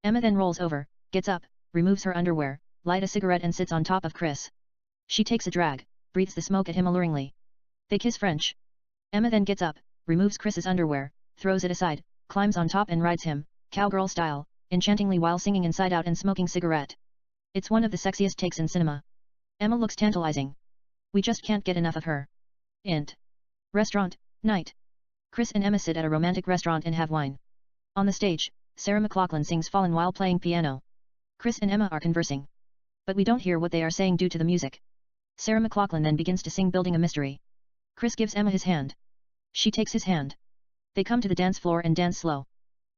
Emma then rolls over, gets up, removes her underwear, light a cigarette and sits on top of Chris. She takes a drag, breathes the smoke at him alluringly. They kiss French. Emma then gets up, removes Chris's underwear, throws it aside, climbs on top and rides him, cowgirl style, enchantingly while singing Inside Out and smoking cigarette. It's one of the sexiest takes in cinema. Emma looks tantalizing. We just can't get enough of her. Int. Restaurant, night. Chris and Emma sit at a romantic restaurant and have wine. On the stage, Sarah McLachlan sings Fallen while playing piano. Chris and Emma are conversing. But we don't hear what they are saying due to the music. Sarah McLachlan then begins to sing Building a Mystery. Chris gives Emma his hand. She takes his hand. They come to the dance floor and dance slow.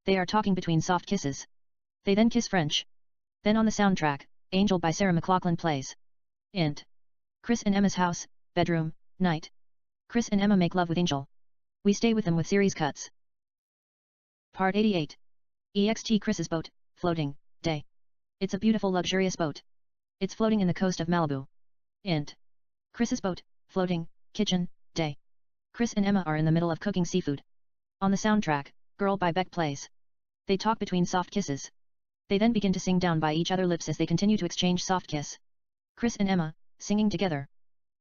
They are talking between soft kisses. They then kiss French. Then on the soundtrack, Angel by Sarah McLachlan plays. Int. Chris and Emma's house, bedroom, night. Chris and Emma make love with Angel. We stay with them with series cuts. Part 88. EXT Chris's boat, floating, day. It's a beautiful luxurious boat. It's floating in the coast of Malibu. Int. Chris's boat, floating, kitchen, day. Chris and Emma are in the middle of cooking seafood. On the soundtrack, Girl by Beck plays. They talk between soft kisses. They then begin to sing down by each other's lips as they continue to exchange soft kiss. Chris and Emma, singing together.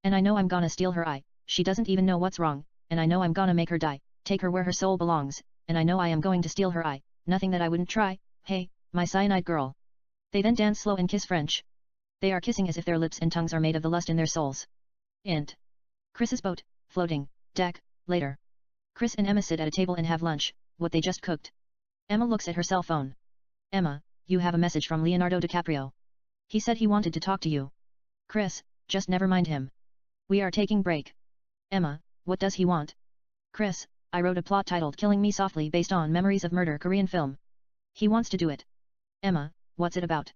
And I know I'm gonna steal her eye, she doesn't even know what's wrong, and I know I'm gonna make her die, take her where her soul belongs, and I know I am going to steal her eye, nothing that I wouldn't try, hey, my cyanide girl. They then dance slow and kiss French. They are kissing as if their lips and tongues are made of the lust in their souls. Int. Chris's boat, floating, deck, later. Chris and Emma sit at a table and have lunch, what they just cooked. Emma looks at her cell phone. Emma, you have a message from Leonardo DiCaprio. He said he wanted to talk to you. Chris, just never mind him. We are taking break. Emma, what does he want? Chris, I wrote a plot titled Killing Me Softly based on Memories of Murder Korean film. He wants to do it. Emma, what's it about?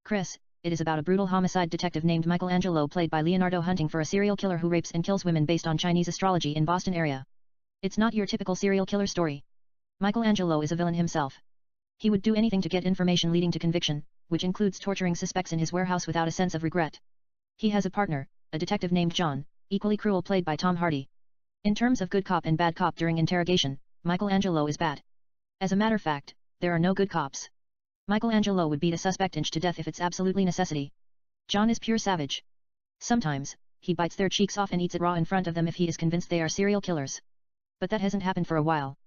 Chris, it is about a brutal homicide detective named Michelangelo played by Leonardo hunting for a serial killer who rapes and kills women based on Chinese astrology in Boston area. It's not your typical serial killer story. Michelangelo is a villain himself. He would do anything to get information leading to conviction, which includes torturing suspects in his warehouse without a sense of regret. He has a partner, a detective named John, equally cruel played by Tom Hardy. In terms of good cop and bad cop during interrogation, Michelangelo is bad. As a matter of fact, there are no good cops. Michelangelo would beat a suspect inch to death if it's absolutely necessity. John is pure savage. Sometimes, he bites their cheeks off and eats it raw in front of them if he is convinced they are serial killers. But that hasn't happened for a while.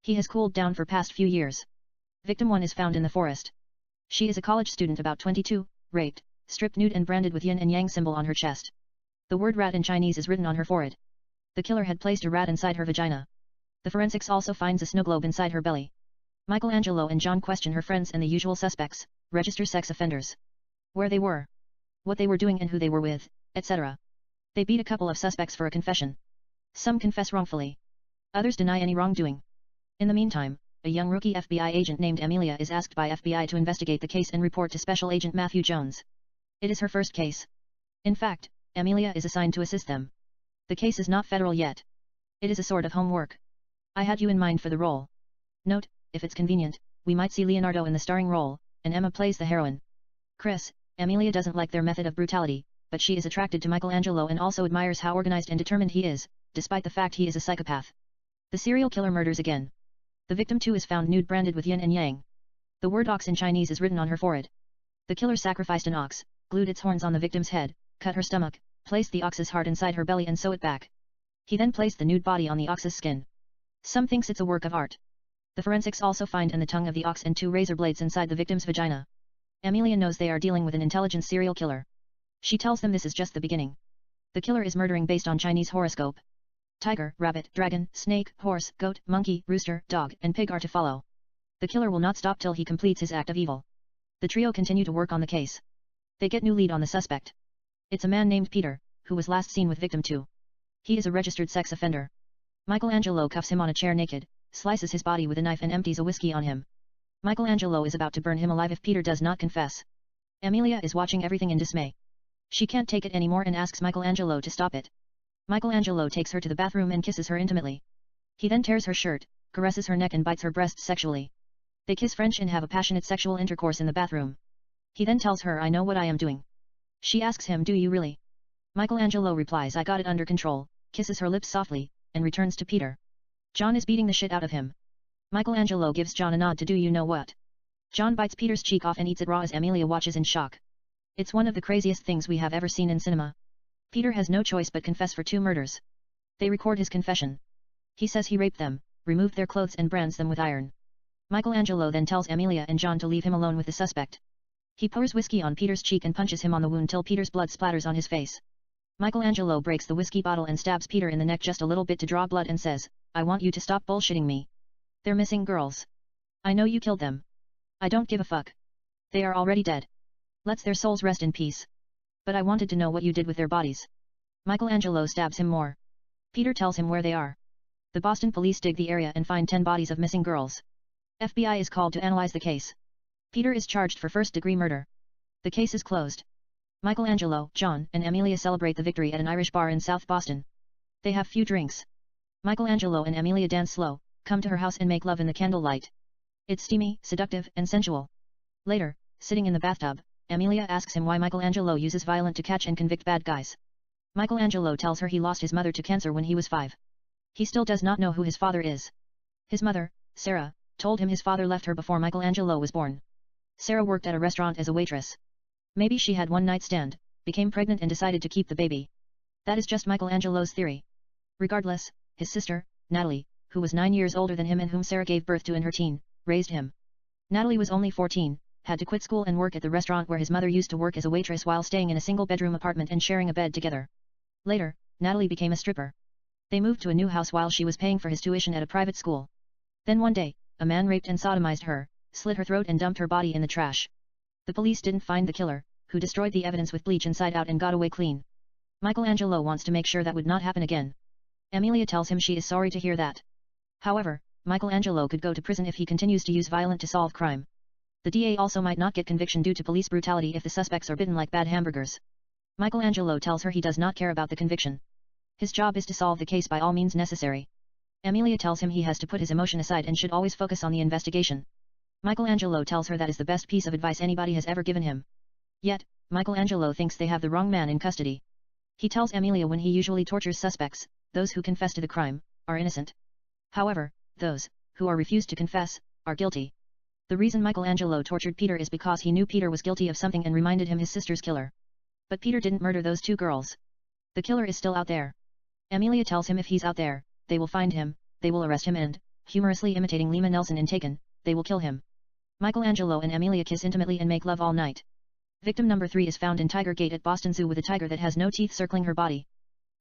He has cooled down for past few years. Victim 1 is found in the forest. She is a college student about 22, raped, stripped nude and branded with yin and yang symbol on her chest. The word rat in Chinese is written on her forehead. The killer had placed a rat inside her vagina. The forensics also finds a snow globe inside her belly. Michelangelo and John question her friends and the usual suspects, registered sex offenders. Where they were, what they were doing and who they were with, etc. They beat a couple of suspects for a confession. Some confess wrongfully. Others deny any wrongdoing. In the meantime, a young rookie FBI agent named Amelia is asked by FBI to investigate the case and report to Special Agent Matthew Jones. It is her first case. In fact, Amelia is assigned to assist them. The case is not federal yet. It is a sort of homework. I had you in mind for the role. Note, if it's convenient, we might see Leonardo in the starring role, and Emma plays the heroine. Chris, Amelia doesn't like their method of brutality, but she is attracted to Michelangelo and also admires how organized and determined he is, despite the fact he is a psychopath. The serial killer murders again. The victim 2 is found nude branded with yin and yang. The word ox in Chinese is written on her forehead. The killer sacrificed an ox, glued its horns on the victim's head, cut her stomach, placed the ox's heart inside her belly and sew it back. He then placed the nude body on the ox's skin. Some thinks it's a work of art. The forensics also find in the tongue of the ox and 2 razor blades inside the victim's vagina. Amelia knows they are dealing with an intelligent serial killer. She tells them this is just the beginning. The killer is murdering based on Chinese horoscope. Tiger, rabbit, dragon, snake, horse, goat, monkey, rooster, dog, and pig are to follow. The killer will not stop till he completes his act of evil. The trio continue to work on the case. They get new lead on the suspect. It's a man named Peter, who was last seen with victim 2. He is a registered sex offender. Michelangelo cuffs him on a chair naked, slices his body with a knife and empties a whiskey on him. Michelangelo is about to burn him alive if Peter does not confess. Amelia is watching everything in dismay. She can't take it anymore and asks Michelangelo to stop it. Michelangelo takes her to the bathroom and kisses her intimately. He then tears her shirt, caresses her neck and bites her breasts sexually. They kiss French and have a passionate sexual intercourse in the bathroom. He then tells her, "I know what I am doing." She asks him, "Do you really?" Michelangelo replies, "I got it under control," kisses her lips softly, and returns to Peter. John is beating the shit out of him. Michelangelo gives John a nod to do you know what. John bites Peter's cheek off and eats it raw as Amelia watches in shock. It's one of the craziest things we have ever seen in cinema. Peter has no choice but confess for 2 murders. They record his confession. He says he raped them, removed their clothes and brands them with iron. Michelangelo then tells Amelia and John to leave him alone with the suspect. He pours whiskey on Peter's cheek and punches him on the wound till Peter's blood splatters on his face. Michelangelo breaks the whiskey bottle and stabs Peter in the neck just a little bit to draw blood and says, "I want you to stop bullshitting me. They're missing girls. I know you killed them. I don't give a fuck. They are already dead. Let their souls rest in peace. But I wanted to know what you did with their bodies." Michelangelo stabs him more. Peter tells him where they are. The Boston police dig the area and find 10 bodies of missing girls. FBI is called to analyze the case. Peter is charged for first-degree murder. The case is closed. Michelangelo, John, and Amelia celebrate the victory at an Irish bar in South Boston. They have few drinks. Michelangelo and Amelia dance slow, come to her house and make love in the candlelight. It's steamy, seductive, and sensual. Later, sitting in the bathtub, Amelia asks him why Michelangelo uses violence to catch and convict bad guys. Michelangelo tells her he lost his mother to cancer when he was 5. He still does not know who his father is. His mother, Sarah, told him his father left her before Michelangelo was born. Sarah worked at a restaurant as a waitress. Maybe she had one night stand, became pregnant and decided to keep the baby. That is just Michelangelo's theory. Regardless, his sister, Natalie, who was 9 years older than him and whom Sarah gave birth to in her teen, raised him. Natalie was only 14, had to quit school and work at the restaurant where his mother used to work as a waitress while staying in a single-bedroom apartment and sharing a bed together. Later, Natalie became a stripper. They moved to a new house while she was paying for his tuition at a private school. Then one day, a man raped and sodomized her, slit her throat and dumped her body in the trash. The police didn't find the killer, who destroyed the evidence with bleach inside out and got away clean. Michelangelo wants to make sure that would not happen again. Amelia tells him she is sorry to hear that. However, Michelangelo could go to prison if he continues to use violence to solve crime. The DA also might not get conviction due to police brutality if the suspects are bitten like bad hamburgers. Michelangelo tells her he does not care about the conviction. His job is to solve the case by all means necessary. Amelia tells him he has to put his emotion aside and should always focus on the investigation. Michelangelo tells her that is the best piece of advice anybody has ever given him. Yet, Michelangelo thinks they have the wrong man in custody. He tells Amelia when he usually tortures suspects, those who confess to the crime, are innocent. However, those who are refused to confess, are guilty. The reason Michelangelo tortured Peter is because he knew Peter was guilty of something and reminded him his sister's killer. But Peter didn't murder those two girls. The killer is still out there. Amelia tells him if he's out there, they will find him, they will arrest him and, humorously imitating Lima Nelson in Taken, they will kill him. Michelangelo and Amelia kiss intimately and make love all night. Victim number 3 is found in Tiger Gate at Boston Zoo with a tiger that has no teeth circling her body.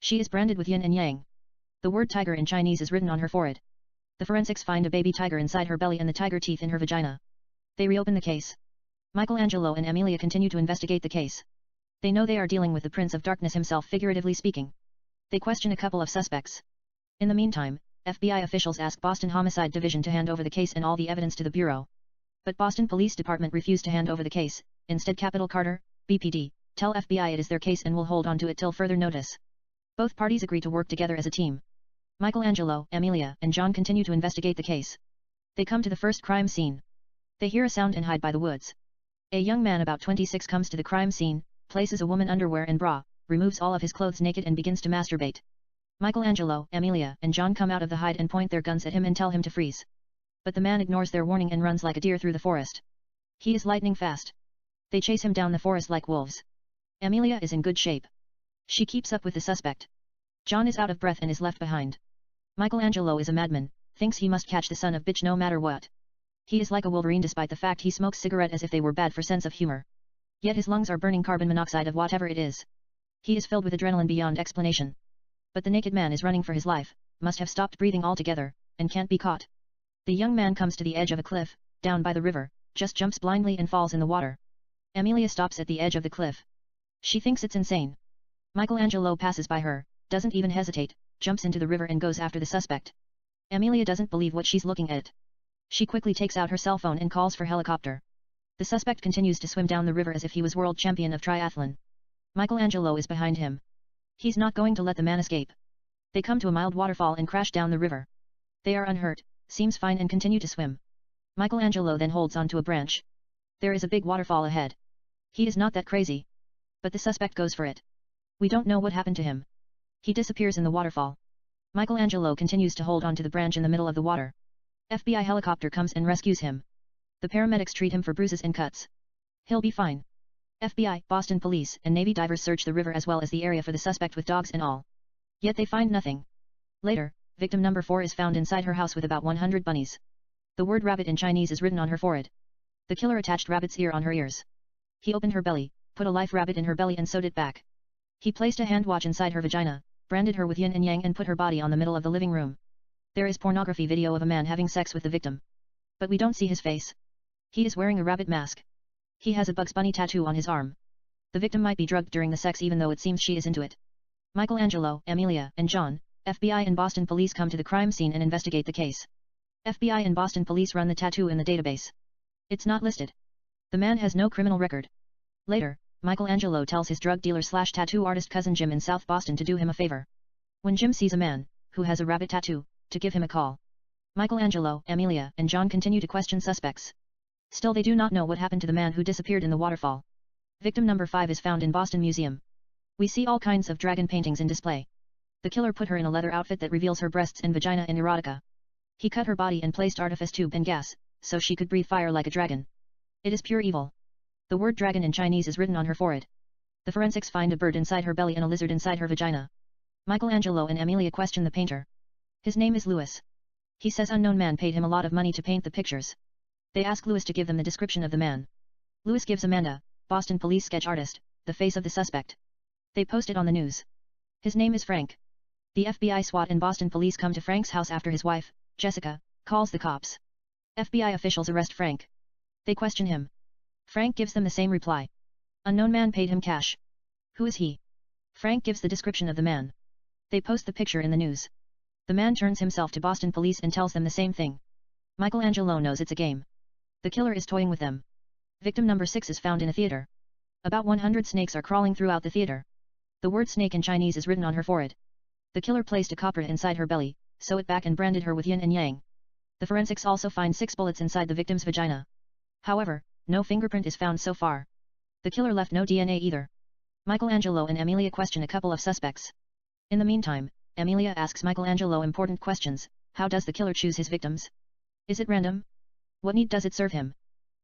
She is branded with yin and yang. The word tiger in Chinese is written on her forehead. The forensics find a baby tiger inside her belly and the tiger teeth in her vagina. They reopen the case. Michelangelo and Amelia continue to investigate the case. They know they are dealing with the Prince of Darkness himself, figuratively speaking. They question a couple of suspects. In the meantime, FBI officials ask Boston Homicide Division to hand over the case and all the evidence to the Bureau. But Boston Police Department refused to hand over the case. Instead, Capitol Carter, BPD, tell FBI it is their case and will hold on to it till further notice. Both parties agree to work together as a team. Michelangelo, Amelia, and John continue to investigate the case. They come to the first crime scene. They hear a sound and hide by the woods. A young man about 26 comes to the crime scene, places a woman underwear and bra, removes all of his clothes naked and begins to masturbate. Michelangelo, Amelia, and John come out of the hide and point their guns at him and tell him to freeze. But the man ignores their warning and runs like a deer through the forest. He is lightning fast. They chase him down the forest like wolves. Amelia is in good shape. She keeps up with the suspect. John is out of breath and is left behind. Michelangelo is a madman, thinks he must catch the son of bitch no matter what. He is like a wolverine despite the fact he smokes cigarette as if they were bad for sense of humor. Yet his lungs are burning carbon monoxide of whatever it is. He is filled with adrenaline beyond explanation. But the naked man is running for his life, must have stopped breathing altogether, and can't be caught. The young man comes to the edge of a cliff, down by the river, just jumps blindly and falls in the water. Amelia stops at the edge of the cliff. She thinks it's insane. Michelangelo passes by her, doesn't even hesitate, jumps into the river and goes after the suspect. Amelia doesn't believe what she's looking at. She quickly takes out her cell phone and calls for helicopter. The suspect continues to swim down the river as if he was world champion of triathlon. Michelangelo is behind him. He's not going to let the man escape. They come to a mild waterfall and crash down the river. They are unhurt, seems fine and continue to swim. Michelangelo then holds onto a branch. There is a big waterfall ahead. He is not that crazy. But the suspect goes for it. We don't know what happened to him. He disappears in the waterfall. Michelangelo continues to hold onto the branch in the middle of the water. FBI helicopter comes and rescues him. The paramedics treat him for bruises and cuts. He'll be fine. FBI, Boston Police, and Navy divers search the river as well as the area for the suspect with dogs and all. Yet they find nothing. Later, victim number 4 is found inside her house with about 100 bunnies. The word rabbit in Chinese is written on her forehead. The killer attached rabbit's ear on her ears. He opened her belly, put a live rabbit in her belly and sewed it back. He placed a hand watch inside her vagina, branded her with yin and yang and put her body on the middle of the living room. There is pornography video of a man having sex with the victim. But we don't see his face. He is wearing a rabbit mask. He has a Bugs Bunny tattoo on his arm. The victim might be drugged during the sex even though it seems she is into it. Michelangelo, Amelia, and John, FBI and Boston Police come to the crime scene and investigate the case. FBI and Boston Police run the tattoo in the database. It's not listed. The man has no criminal record. Later, Michelangelo tells his drug dealer slash tattoo artist cousin Jim in South Boston to do him a favor. When Jim sees a man, who has a rabbit tattoo, to give him a call. Michelangelo, Amelia, and John continue to question suspects. Still they do not know what happened to the man who disappeared in the waterfall. Victim number 5 is found in Boston Museum. We see all kinds of dragon paintings in display. The killer put her in a leather outfit that reveals her breasts and vagina in erotica. He cut her body and placed artifice tube and gas, so she could breathe fire like a dragon. It is pure evil. The word dragon in Chinese is written on her forehead. The forensics find a bird inside her belly and a lizard inside her vagina. Michelangelo and Amelia question the painter. His name is Louis. He says unknown man paid him a lot of money to paint the pictures. They ask Louis to give them the description of the man. Louis gives Amanda, Boston Police sketch artist, the face of the suspect. They post it on the news. His name is Frank. The FBI SWAT and Boston Police come to Frank's house after his wife, Jessica, calls the cops. FBI officials arrest Frank. They question him. Frank gives them the same reply. Unknown man paid him cash. Who is he? Frank gives the description of the man. They post the picture in the news. The man turns himself to Boston Police and tells them the same thing. Michelangelo knows it's a game. The killer is toying with them. Victim number 6 is found in a theater. About 100 snakes are crawling throughout the theater. The word snake in Chinese is written on her forehead. The killer placed a copper inside her belly, sewed it back and branded her with yin and yang. The forensics also find 6 bullets inside the victim's vagina. However, no fingerprint is found so far. The killer left no DNA either. Michelangelo and Amelia question a couple of suspects. In the meantime, Amelia asks Michelangelo important questions. How does the killer choose his victims? Is it random? What need does it serve him?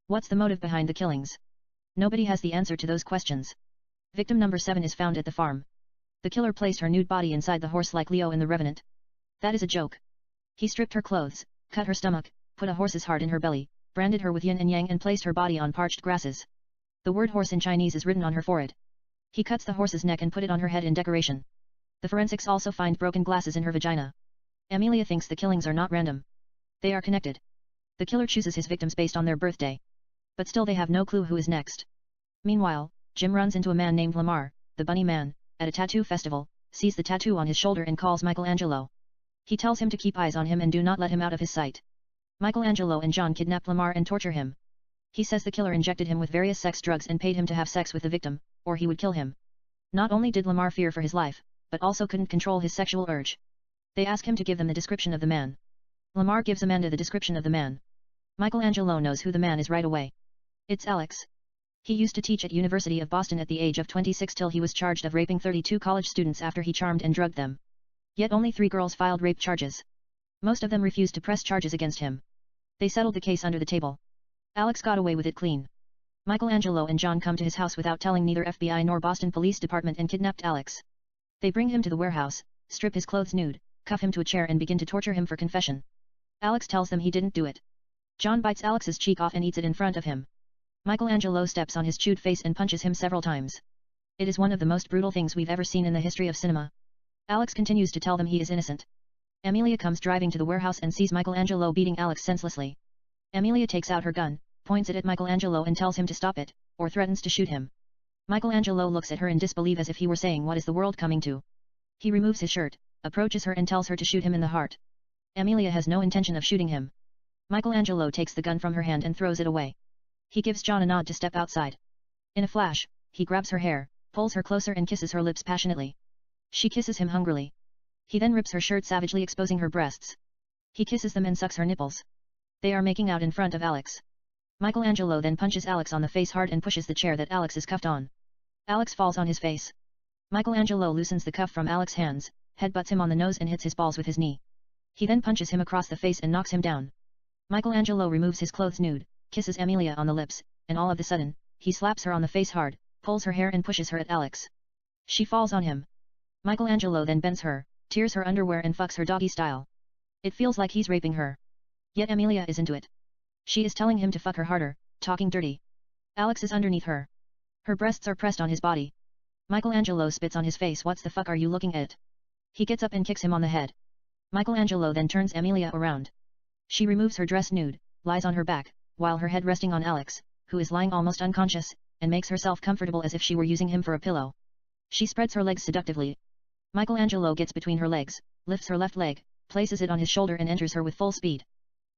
What's the motive behind the killings? Nobody has the answer to those questions. Victim number 7 is found at the farm. The killer placed her nude body inside the horse like Leo in The Revenant. That is a joke. He stripped her clothes, cut her stomach, put a horse's heart in her belly, branded her with yin and yang and placed her body on parched grasses. The word horse in Chinese is written on her forehead. He cuts the horse's neck and put it on her head in decoration. The forensics also find broken glasses in her vagina. Amelia thinks the killings are not random. They are connected. The killer chooses his victims based on their birthday. But still they have no clue who is next. Meanwhile, Jim runs into a man named Lamar, the bunny man, at a tattoo festival, sees the tattoo on his shoulder and calls Michelangelo. He tells him to keep eyes on him and do not let him out of his sight. Michelangelo and John kidnap Lamar and torture him. He says the killer injected him with various sex drugs and paid him to have sex with the victim, or he would kill him. Not only did Lamar fear for his life, but also couldn't control his sexual urge. They ask him to give them the description of the man. Lamar gives Amanda the description of the man. Michelangelo knows who the man is right away. It's Alex. He used to teach at University of Boston at the age of 26 till he was charged of raping 32 college students after he charmed and drugged them. Yet only 3 girls filed rape charges. Most of them refused to press charges against him. They settled the case under the table. Alex got away with it clean. Michelangelo and John come to his house without telling neither FBI nor Boston Police Department and kidnapped Alex. They bring him to the warehouse, strip his clothes nude, cuff him to a chair and begin to torture him for confession. Alex tells them he didn't do it. John bites Alex's cheek off and eats it in front of him. Michelangelo steps on his chewed face and punches him several times. It is one of the most brutal things we've ever seen in the history of cinema. Alex continues to tell them he is innocent. Amelia comes driving to the warehouse and sees Michelangelo beating Alex senselessly. Amelia takes out her gun, points it at Michelangelo and tells him to stop it, or threatens to shoot him. Michelangelo looks at her in disbelief as if he were saying, "What is the world coming to?" He removes his shirt, approaches her and tells her to shoot him in the heart. Amelia has no intention of shooting him. Michelangelo takes the gun from her hand and throws it away. He gives John a nod to step outside. In a flash, he grabs her hair, pulls her closer and kisses her lips passionately. She kisses him hungrily. He then rips her shirt savagely exposing her breasts. He kisses them and sucks her nipples. They are making out in front of Alex. Michelangelo then punches Alex on the face hard and pushes the chair that Alex is cuffed on. Alex falls on his face. Michelangelo loosens the cuff from Alex's hands, headbutts him on the nose and hits his balls with his knee. He then punches him across the face and knocks him down. Michelangelo removes his clothes nude, kisses Amelia on the lips, and all of a sudden, he slaps her on the face hard, pulls her hair and pushes her at Alex. She falls on him. Michelangelo then bends her, tears her underwear and fucks her doggy style. It feels like he's raping her. Yet Amelia is into it. She is telling him to fuck her harder, talking dirty. Alex is underneath her. Her breasts are pressed on his body. Michelangelo spits on his face. "What the fuck are you looking at?" He gets up and kicks him on the head. Michelangelo then turns Amelia around. She removes her dress nude, lies on her back, while her head resting on Alex, who is lying almost unconscious, and makes herself comfortable as if she were using him for a pillow. She spreads her legs seductively. Michelangelo gets between her legs, lifts her left leg, places it on his shoulder and enters her with full speed.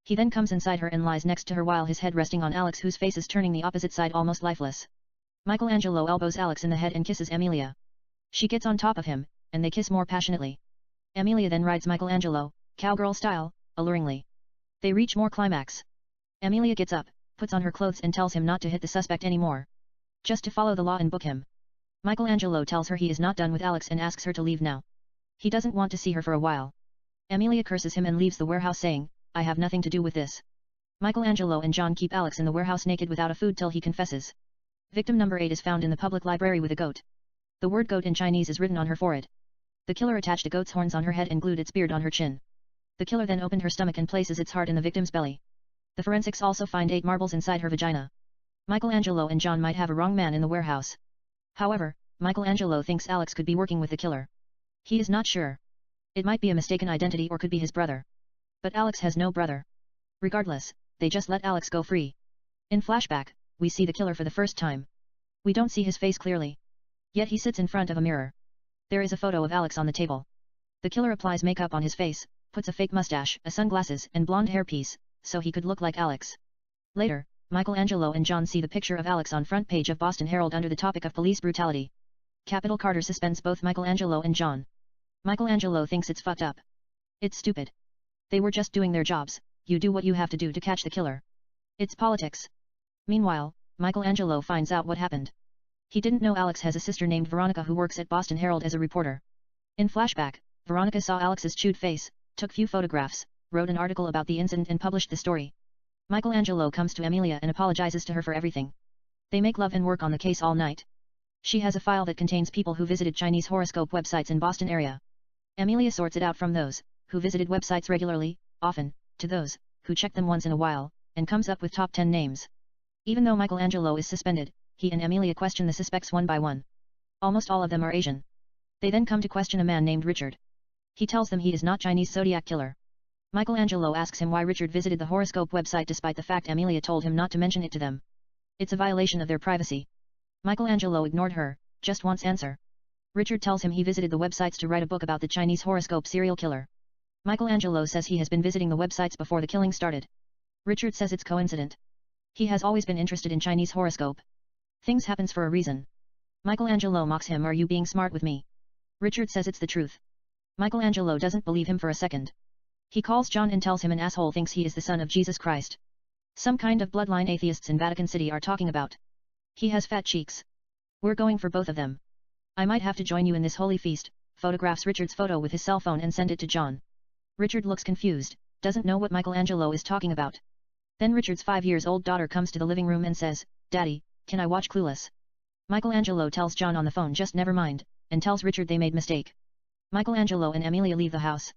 He then comes inside her and lies next to her while his head resting on Alex, whose face is turning the opposite side almost lifeless. Michelangelo elbows Alex in the head and kisses Amelia. She gets on top of him, and they kiss more passionately. Amelia then rides Michelangelo, cowgirl style, alluringly. They reach more climax. Amelia gets up, puts on her clothes and tells him not to hit the suspect anymore. Just to follow the law and book him. Michelangelo tells her he is not done with Alex and asks her to leave now. He doesn't want to see her for a while. Amelia curses him and leaves the warehouse saying, "I have nothing to do with this." Michelangelo and John keep Alex in the warehouse naked without a food till he confesses. Victim number 8 is found in the public library with a goat. The word goat in Chinese is written on her forehead. The killer attached a goat's horns on her head and glued its beard on her chin. The killer then opened her stomach and places its heart in the victim's belly. The forensics also find 8 marbles inside her vagina. Michelangelo and John might have a wrong man in the warehouse. However, Michelangelo thinks Alex could be working with the killer. He is not sure. It might be a mistaken identity or could be his brother. But Alex has no brother. Regardless, they just let Alex go free. In flashback, we see the killer for the first time. We don't see his face clearly. Yet he sits in front of a mirror. There is a photo of Alex on the table. The killer applies makeup on his face, puts a fake mustache, a sunglasses and blonde hairpiece, so he could look like Alex. Later, Michelangelo and John see the picture of Alex on front page of Boston Herald under the topic of police brutality. Capital Carter suspends both Michelangelo and John. Michelangelo thinks it's fucked up. It's stupid. They were just doing their jobs. You do what you have to do to catch the killer. It's politics. Meanwhile, Michelangelo finds out what happened. He didn't know Alex has a sister named Veronica who works at Boston Herald as a reporter. In flashback, Veronica saw Alex's chewed face, took few photographs, wrote an article about the incident and published the story. Michelangelo comes to Amelia and apologizes to her for everything. They make love and work on the case all night. She has a file that contains people who visited Chinese horoscope websites in Boston area. Amelia sorts it out from those who visited websites regularly, often, to those who check them once in a while, and comes up with top 10 names. Even though Michelangelo is suspended, he and Amelia question the suspects one by one. Almost all of them are Asian. They then come to question a man named Richard. He tells them he is not Chinese Zodiac killer. Michelangelo asks him why Richard visited the horoscope website despite the fact Amelia told him not to mention it to them. It's a violation of their privacy. Michelangelo ignored her, just wants answer. Richard tells him he visited the websites to write a book about the Chinese horoscope serial killer. Michelangelo says he has been visiting the websites before the killing started. Richard says it's coincident. He has always been interested in Chinese horoscope. Things happens for a reason. Michelangelo mocks him, "Are you being smart with me?" Richard says it's the truth. Michelangelo doesn't believe him for a second. He calls John and tells him an asshole thinks he is the son of Jesus Christ. Some kind of bloodline atheists in Vatican City are talking about. He has fat cheeks. We're going for both of them. I might have to join you in this holy feast. Photographs Richard's photo with his cell phone and send it to John. Richard looks confused, doesn't know what Michelangelo is talking about. Then Richard's 5-year-old daughter comes to the living room and says, "Daddy, can I watch Clueless?" Michelangelo tells John on the phone just never mind, and tells Richard they made mistake. Michelangelo and Amelia leave the house.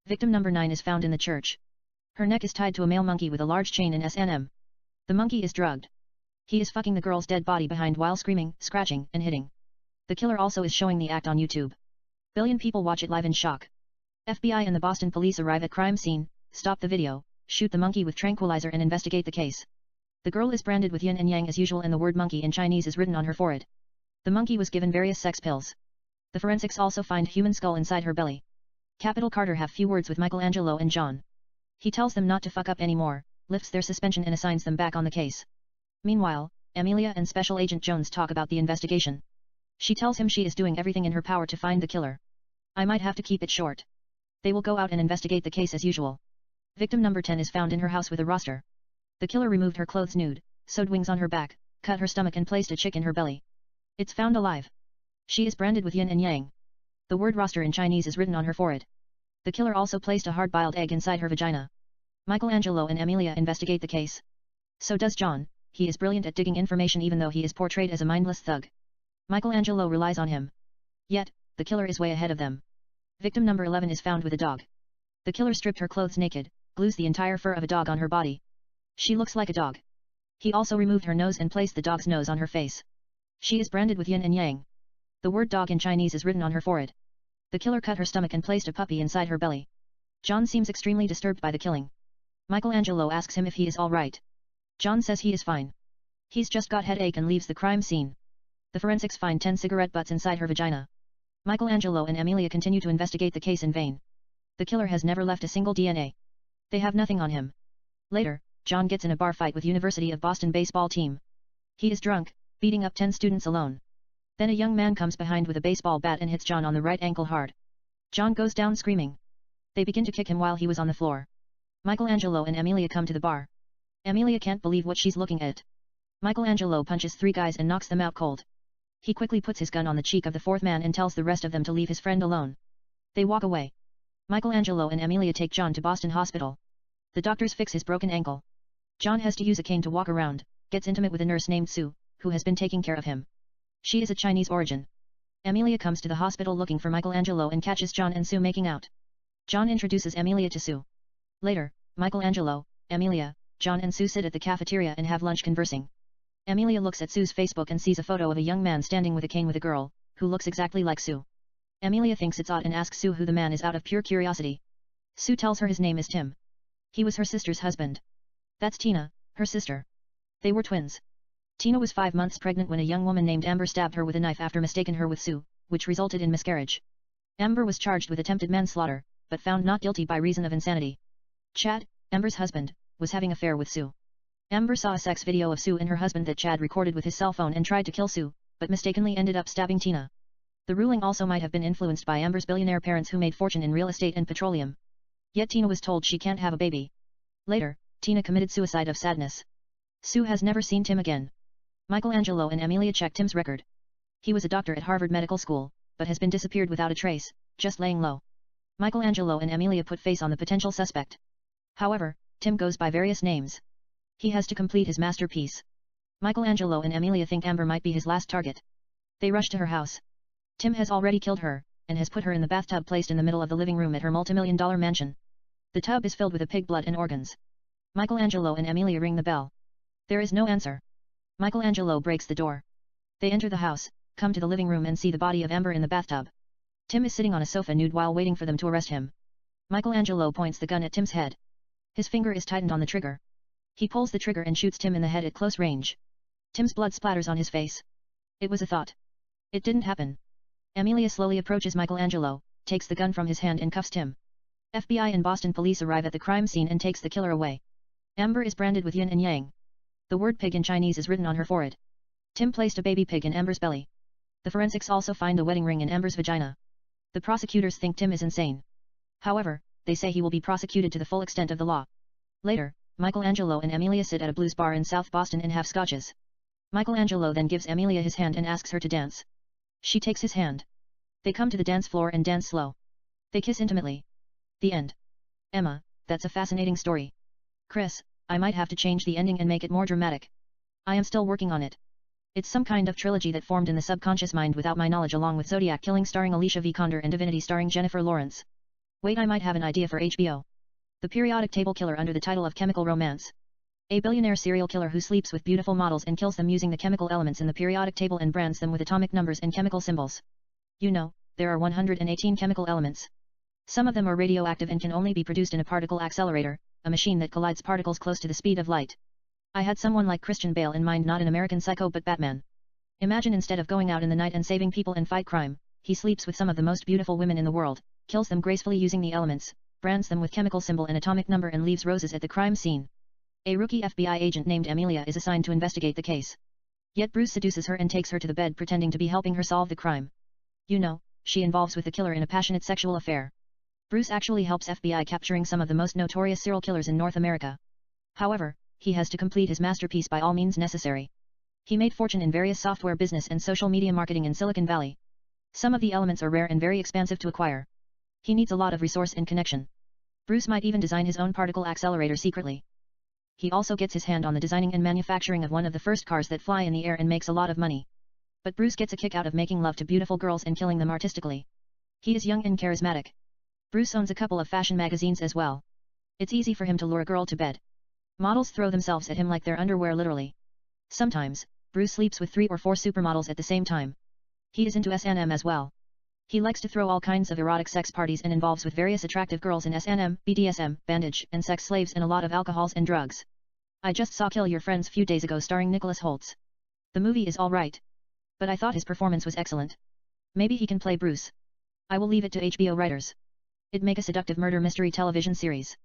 Victim number 9 is found in the church. Her neck is tied to a male monkey with a large chain in S&M. The monkey is drugged. He is fucking the girl's dead body behind while screaming, scratching, and hitting. The killer also is showing the act on YouTube. Billion people watch it live in shock. FBI and the Boston police arrive at crime scene, stop the video, shoot the monkey with tranquilizer and investigate the case. The girl is branded with yin and yang as usual and the word monkey in Chinese is written on her forehead. The monkey was given various sex pills. The forensics also find human skull inside her belly. Capital Carter have few words with Michelangelo and John. He tells them not to fuck up anymore, lifts their suspension and assigns them back on the case. Meanwhile, Amelia and Special Agent Jones talk about the investigation. She tells him she is doing everything in her power to find the killer. I might have to keep it short. They will go out and investigate the case as usual. Victim number 10 is found in her house with a roster. The killer removed her clothes nude, sewed wings on her back, cut her stomach and placed a chick in her belly. It's found alive. She is branded with yin and yang. The word roster in Chinese is written on her forehead. The killer also placed a hard-boiled egg inside her vagina. Michelangelo and Amelia investigate the case. So does John. He is brilliant at digging information even though he is portrayed as a mindless thug. Michelangelo relies on him. Yet, the killer is way ahead of them. Victim number 11 is found with a dog. The killer stripped her clothes naked, glues the entire fur of a dog on her body. She looks like a dog. He also removed her nose and placed the dog's nose on her face. She is branded with yin and yang. The word dog in Chinese is written on her forehead. The killer cut her stomach and placed a puppy inside her belly. John seems extremely disturbed by the killing. Michelangelo asks him if he is all right. John says he is fine. He's just got headache and leaves the crime scene. The forensics find 10 cigarette butts inside her vagina. Michelangelo and Amelia continue to investigate the case in vain. The killer has never left a single DNA. They have nothing on him. Later, John gets in a bar fight with University of Boston baseball team. He is drunk, beating up 10 students alone. Then a young man comes behind with a baseball bat and hits John on the right ankle hard. John goes down screaming. They begin to kick him while he was on the floor. Michelangelo and Amelia come to the bar. Amelia can't believe what she's looking at. Michelangelo punches 3 guys and knocks them out cold. He quickly puts his gun on the cheek of the 4th man and tells the rest of them to leave his friend alone. They walk away. Michelangelo and Amelia take John to Boston Hospital. The doctors fix his broken ankle. John has to use a cane to walk around, gets intimate with a nurse named Sue, who has been taking care of him. She is a Chinese origin. Amelia comes to the hospital looking for Michelangelo and catches John and Sue making out. John introduces Amelia to Sue. Later, Michelangelo, Amelia, John and Sue sit at the cafeteria and have lunch conversing. Amelia looks at Sue's Facebook and sees a photo of a young man standing with a cane with a girl, who looks exactly like Sue. Amelia thinks it's odd and asks Sue who the man is out of pure curiosity. Sue tells her his name is Tim. He was her sister's husband. That's Tina, her sister. They were twins. Tina was 5 months pregnant when a young woman named Amber stabbed her with a knife after mistaking her with Sue, which resulted in miscarriage. Amber was charged with attempted manslaughter, but found not guilty by reason of insanity. Chad, Amber's husband, was having an affair with Sue. Amber saw a sex video of Sue and her husband that Chad recorded with his cell phone and tried to kill Sue, but mistakenly ended up stabbing Tina. The ruling also might have been influenced by Amber's billionaire parents who made fortune in real estate and petroleum. Yet Tina was told she can't have a baby. Later, Tina committed suicide of sadness. Sue has never seen Tim again. Michelangelo and Amelia check Tim's record. He was a doctor at Harvard Medical School, but has been disappeared without a trace, just laying low. Michelangelo and Amelia put face on the potential suspect. However, Tim goes by various names. He has to complete his masterpiece. Michelangelo and Amelia think Amber might be his last target. They rush to her house. Tim has already killed her, and has put her in the bathtub placed in the middle of the living room at her multimillion-dollar mansion. The tub is filled with a pig blood and organs. Michelangelo and Amelia ring the bell. There is no answer. Michelangelo breaks the door. They enter the house, come to the living room and see the body of Amber in the bathtub. Tim is sitting on a sofa nude while waiting for them to arrest him. Michelangelo points the gun at Tim's head. His finger is tightened on the trigger. He pulls the trigger and shoots Tim in the head at close range. Tim's blood splatters on his face. It was a thought. It didn't happen. Amelia slowly approaches Michelangelo, takes the gun from his hand and cuffs Tim. FBI and Boston police arrive at the crime scene and takes the killer away. Amber is branded with yin and yang. The word pig in Chinese is written on her forehead. Tim placed a baby pig in Amber's belly. The forensics also find a wedding ring in Amber's vagina. The prosecutors think Tim is insane. However, they say he will be prosecuted to the full extent of the law. Later, Michelangelo and Amelia sit at a blues bar in South Boston and have scotches. Michelangelo then gives Amelia his hand and asks her to dance. She takes his hand. They come to the dance floor and dance slow. They kiss intimately. The end. Emma, that's a fascinating story. Chris, I might have to change the ending and make it more dramatic. I am still working on it. It's some kind of trilogy that formed in the subconscious mind without my knowledge, along with Zodiac Killing starring Alicia Vikander and Divinity starring Jennifer Lawrence. Wait, I might have an idea for HBO. The periodic table killer under the title of Chemical Romance. A billionaire serial killer who sleeps with beautiful models and kills them using the chemical elements in the periodic table and brands them with atomic numbers and chemical symbols. You know, there are 118 chemical elements. Some of them are radioactive and can only be produced in a particle accelerator, a machine that collides particles close to the speed of light. I had someone like Christian Bale in mind, not an American Psycho but Batman. Imagine instead of going out in the night and saving people and fight crime, he sleeps with some of the most beautiful women in the world, kills them gracefully using the elements, brands them with chemical symbol and atomic number and leaves roses at the crime scene. A rookie FBI agent named Amelia is assigned to investigate the case. Yet Bruce seduces her and takes her to the bed pretending to be helping her solve the crime. You know, she involves with the killer in a passionate sexual affair. Bruce actually helps FBI capturing some of the most notorious serial killers in North America. However, he has to complete his masterpiece by all means necessary. He made fortune in various software business and social media marketing in Silicon Valley. Some of the elements are rare and very expensive to acquire. He needs a lot of resource and connection. Bruce might even design his own particle accelerator secretly. He also gets his hand on the designing and manufacturing of one of the first cars that fly in the air and makes a lot of money. But Bruce gets a kick out of making love to beautiful girls and killing them artistically. He is young and charismatic. Bruce owns a couple of fashion magazines as well. It's easy for him to lure a girl to bed. Models throw themselves at him like their underwear literally. Sometimes, Bruce sleeps with 3 or 4 supermodels at the same time. He is into S&M as well. He likes to throw all kinds of erotic sex parties and involves with various attractive girls in S&M, BDSM, bandage, and sex slaves and a lot of alcohols and drugs. I just saw Kill Your Friends few days ago starring Nicholas Holtz. The movie is alright. But I thought his performance was excellent. Maybe he can play Bruce. I will leave it to HBO writers. It'd make a seductive murder mystery television series.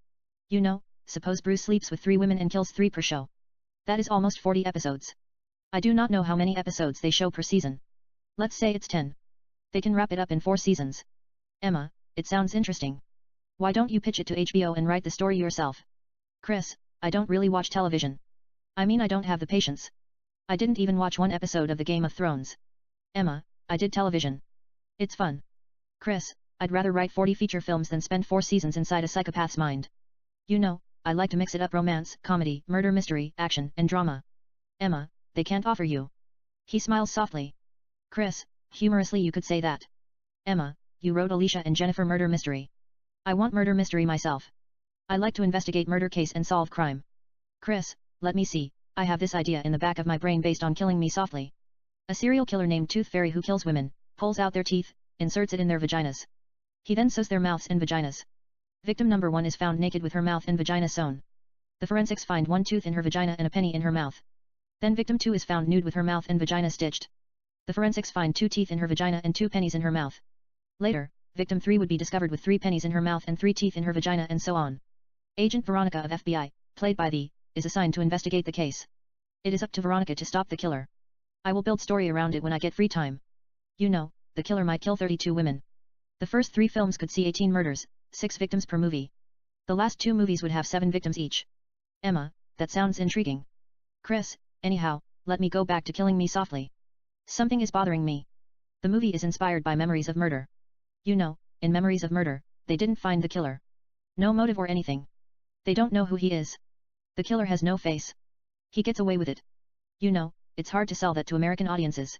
You know, suppose Bruce sleeps with 3 women and kills 3 per show. That is almost 40 episodes. I do not know how many episodes they show per season. Let's say it's 10. They can wrap it up in 4 seasons. Emma, it sounds interesting. Why don't you pitch it to HBO and write the story yourself? Chris, I don't really watch television. I mean, I don't have the patience. I didn't even watch 1 episode of the Game of Thrones. Emma, I did television. It's fun. Chris, I'd rather write 40 feature films than spend 4 seasons inside a psychopath's mind. You know, I like to mix it up: romance, comedy, murder mystery, action, and drama. Emma, they can't offer you. He smiles softly. Chris, humorously you could say that. Emma, you wrote Alicia and Jennifer murder mystery. I want murder mystery myself. I like to investigate murder case and solve crime. Chris, let me see, I have this idea in the back of my brain based on Killing Me Softly. A serial killer named Tooth Fairy who kills women, pulls out their teeth, inserts it in their vaginas. He then sews their mouths and vaginas. Victim number 1 is found naked with her mouth and vagina sewn. The forensics find 1 tooth in her vagina and a penny in her mouth. Then victim 2 is found nude with her mouth and vagina stitched. The forensics find 2 teeth in her vagina and 2 pennies in her mouth. Later, victim 3 would be discovered with 3 pennies in her mouth and 3 teeth in her vagina and so on. Agent Veronica of FBI, played by the, is assigned to investigate the case. It is up to Veronica to stop the killer. I will build story around it when I get free time. You know, the killer might kill 32 women. The first 3 films could see 18 murders, 6 victims per movie. The last 2 movies would have 7 victims each. Emma, that sounds intriguing. Chris, anyhow, let me go back to Killing Me Softly. Something is bothering me. The movie is inspired by Memories of Murder. You know, in Memories of Murder, they didn't find the killer. No motive or anything. They don't know who he is. The killer has no face. He gets away with it. You know, it's hard to sell that to American audiences.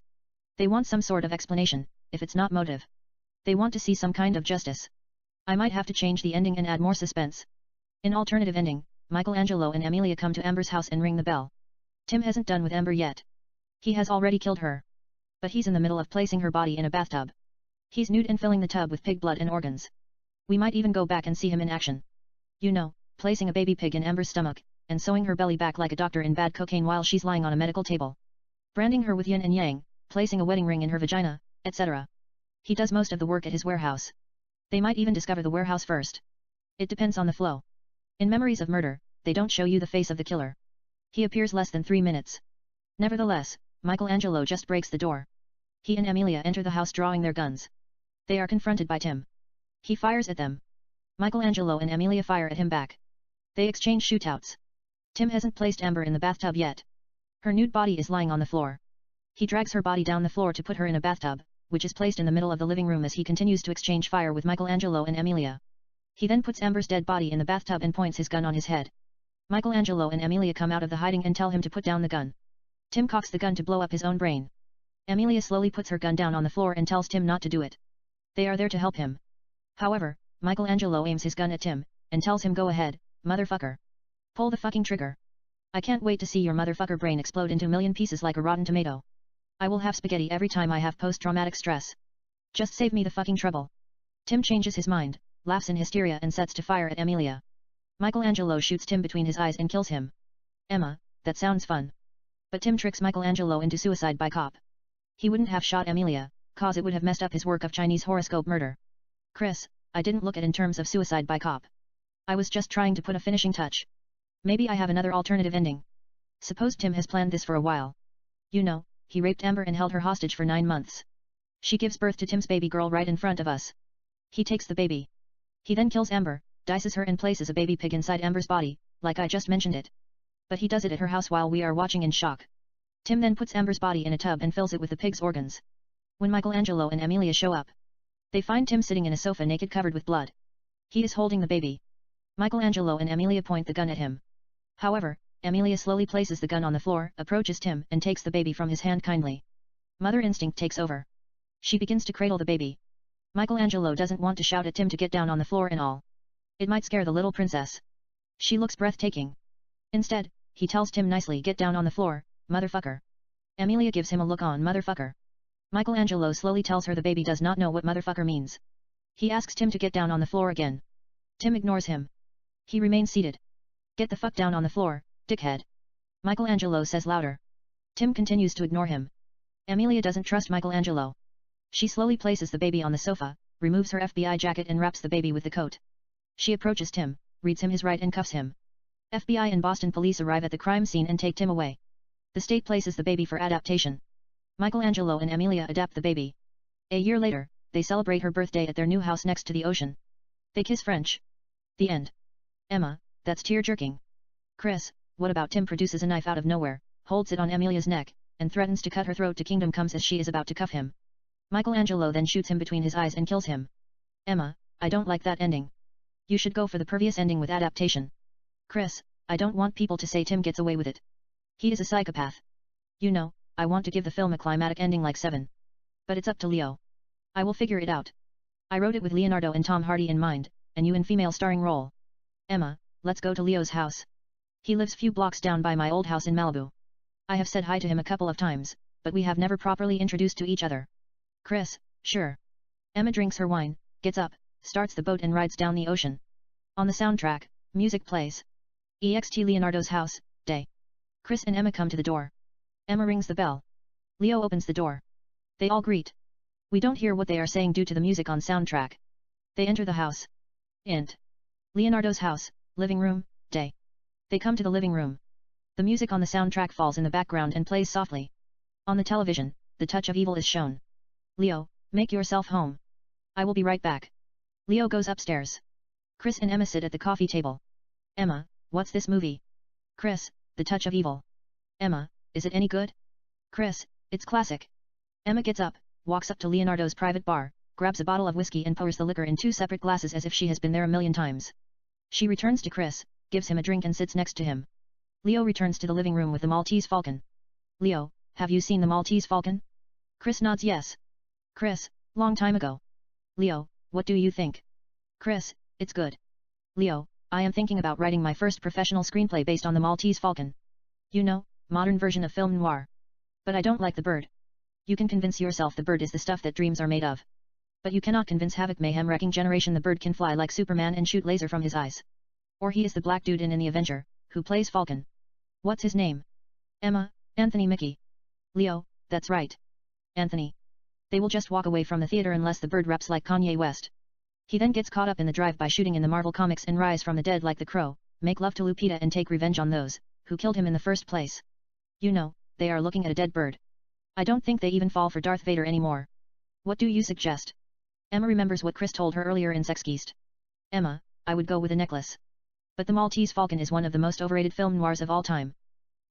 They want some sort of explanation, if it's not motive. They want to see some kind of justice. I might have to change the ending and add more suspense. In alternative ending, Michelangelo and Amelia come to Amber's house and ring the bell. Tim hasn't done with Amber yet. He has already killed her. But he's in the middle of placing her body in a bathtub. He's nude and filling the tub with pig blood and organs. We might even go back and see him in action. You know, placing a baby pig in Amber's stomach, and sewing her belly back like a doctor in bad cocaine while she's lying on a medical table. Branding her with yin and yang, placing a wedding ring in her vagina, etc. He does most of the work at his warehouse. They might even discover the warehouse first. It depends on the flow. In Memories of Murder, they don't show you the face of the killer. He appears less than 3 minutes. Nevertheless, Michelangelo just breaks the door. He and Amelia enter the house drawing their guns. They are confronted by Tim. He fires at them. Michelangelo and Amelia fire at him back. They exchange shootouts. Tim hasn't placed Amber in the bathtub yet. Her nude body is lying on the floor. He drags her body down the floor to put her in a bathtub, which is placed in the middle of the living room as he continues to exchange fire with Michelangelo and Amelia. He then puts Amber's dead body in the bathtub and points his gun on his head. Michelangelo and Amelia come out of the hiding and tell him to put down the gun. Tim cocks the gun to blow up his own brain. Amelia slowly puts her gun down on the floor and tells Tim not to do it. They are there to help him. However, Michelangelo aims his gun at Tim, and tells him go ahead, motherfucker. Pull the fucking trigger. I can't wait to see your motherfucker brain explode into a million pieces like a rotten tomato. I will have spaghetti every time I have post-traumatic stress. Just save me the fucking trouble. Tim changes his mind, laughs in hysteria and sets to fire at Amelia. Michelangelo shoots Tim between his eyes and kills him. Emma, that sounds fun. But Tim tricks Michelangelo into suicide by cop. He wouldn't have shot Amelia, cause it would have messed up his work of Chinese horoscope murder. Chris, I didn't look at in terms of suicide by cop. I was just trying to put a finishing touch. Maybe I have another alternative ending. Suppose Tim has planned this for a while. You know, he raped Amber and held her hostage for 9 months. She gives birth to Tim's baby girl right in front of us. He takes the baby. He then kills Amber, dices her and places a baby pig inside Amber's body, like I just mentioned it. But he does it at her house while we are watching in shock. Tim then puts Amber's body in a tub and fills it with the pig's organs. When Michelangelo and Amelia show up, they find Tim sitting in a sofa naked covered with blood. He is holding the baby. Michelangelo and Amelia point the gun at him. However, Amelia slowly places the gun on the floor, approaches Tim and takes the baby from his hand kindly. Mother instinct takes over. She begins to cradle the baby. Michelangelo doesn't want to shout at Tim to get down on the floor and all. It might scare the little princess. She looks breathtaking. Instead, he tells Tim nicely, get down on the floor, motherfucker. Amelia gives him a look on motherfucker. Michelangelo slowly tells her the baby does not know what motherfucker means. He asks Tim to get down on the floor again. Tim ignores him. He remains seated. Get the fuck down on the floor, dickhead. Michelangelo says louder. Tim continues to ignore him. Amelia doesn't trust Michelangelo. She slowly places the baby on the sofa, removes her FBI jacket and wraps the baby with the coat. She approaches Tim, reads him his right and cuffs him. FBI and Boston police arrive at the crime scene and take Tim away. The state places the baby for adaptation. Michelangelo and Amelia adapt the baby. A year later, they celebrate her birthday at their new house next to the ocean. They kiss French. The end. Emma, that's tear-jerking. Chris, what about Tim produces a knife out of nowhere, holds it on Amelia's neck, and threatens to cut her throat to kingdom comes as she is about to cuff him. Michelangelo then shoots him between his eyes and kills him. Emma, I don't like that ending. You should go for the previous ending with adaptation. Chris, I don't want people to say Tim gets away with it. He is a psychopath. You know, I want to give the film a climatic ending like Seven. But it's up to Leo. I will figure it out. I wrote it with Leonardo and Tom Hardy in mind, and you in female starring role. Emma, let's go to Leo's house. He lives few blocks down by my old house in Malibu. I have said hi to him a couple of times, but we have never properly introduced to each other. Chris, sure. Emma drinks her wine, gets up, starts the boat and rides down the ocean. On the soundtrack, music plays. EXT Leonardo's house, day. Chris and Emma come to the door. Emma rings the bell. Leo opens the door. They all greet. We don't hear what they are saying due to the music on soundtrack. They enter the house. Int. Leonardo's house, living room, day. They come to the living room. The music on the soundtrack falls in the background and plays softly. On the television, The Touch of Evil is shown. Leo, make yourself home. I will be right back. Leo goes upstairs. Chris and Emma sit at the coffee table. Emma, what's this movie? Chris, The Touch of Evil. Emma, is it any good? Chris, it's classic. Emma gets up, walks up to Leonardo's private bar, grabs a bottle of whiskey and pours the liquor in 2 separate glasses as if she has been there a million times. She returns to Chris, gives him a drink and sits next to him. Leo returns to the living room with the Maltese Falcon. Leo, have you seen the Maltese Falcon? Chris nods yes. Chris, long time ago. Leo, what do you think? Chris, it's good. Leo, I am thinking about writing my first professional screenplay based on the Maltese Falcon. You know, modern version of film noir. But I don't like the bird. You can convince yourself the bird is the stuff that dreams are made of. But you cannot convince Havoc Mayhem Wrecking Generation the bird can fly like Superman and shoot laser from his eyes. Or he is the black dude in The Avenger, who plays Falcon. What's his name? Emma, Anthony Mickey. Leo, that's right. Anthony. They will just walk away from the theater unless the bird raps like Kanye West. He then gets caught up in the drive-by shooting in the Marvel Comics and rise from the dead like the Crow, make love to Lupita and take revenge on those who killed him in the first place. You know, they are looking at a dead bird. I don't think they even fall for Darth Vader anymore. What do you suggest? Emma remembers what Chris told her earlier in Sexgeist. Emma, I would go with a necklace. But the Maltese Falcon is one of the most overrated film noirs of all time.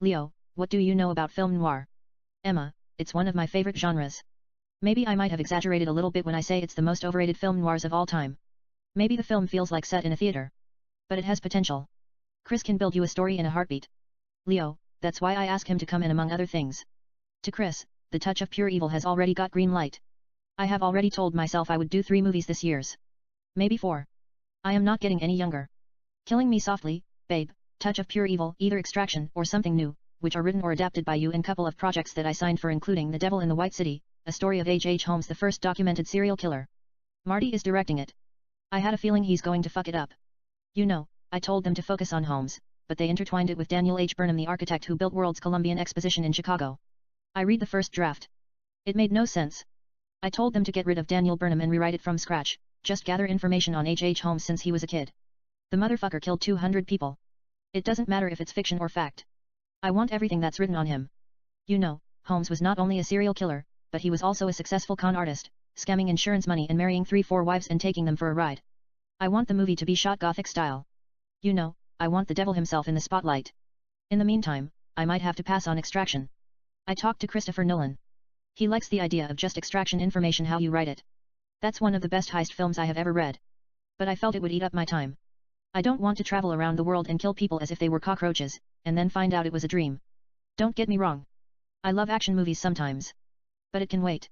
Leo, what do you know about film noir? Emma, it's one of my favorite genres. Maybe I might have exaggerated a little bit when I say it's the most overrated film noirs of all time. Maybe the film feels like set in a theater. But it has potential. Chris can build you a story in a heartbeat. Leo, that's why I ask him to come in among other things. To Chris, the touch of pure evil has already got green light. I have already told myself I would do 3 movies this year. Maybe 4. I am not getting any younger. Killing Me Softly, Babe, Touch of Pure Evil, either Extraction or something new, which are written or adapted by you, and couple of projects that I signed for, including The Devil in the White City, a story of H. Holmes, the first documented serial killer. Marty is directing it. I had a feeling he's going to fuck it up. You know, I told them to focus on Holmes, but they intertwined it with Daniel H. Burnham, the architect who built World's Columbian Exposition in Chicago. I read the first draft. It made no sense. I told them to get rid of Daniel Burnham and rewrite it from scratch, just gather information on H. Holmes since he was a kid. The motherfucker killed 200 people. It doesn't matter if it's fiction or fact. I want everything that's written on him. You know, Holmes was not only a serial killer, but he was also a successful con artist, scamming insurance money and marrying 3-4 wives and taking them for a ride. I want the movie to be shot Gothic style. You know, I want the devil himself in the spotlight. In the meantime, I might have to pass on Extraction. I talked to Christopher Nolan. He likes the idea of just extraction information, how you write it. That's one of the best heist films I have ever read. But I felt it would eat up my time. I don't want to travel around the world and kill people as if they were cockroaches, and then find out it was a dream. Don't get me wrong. I love action movies sometimes. But it can wait.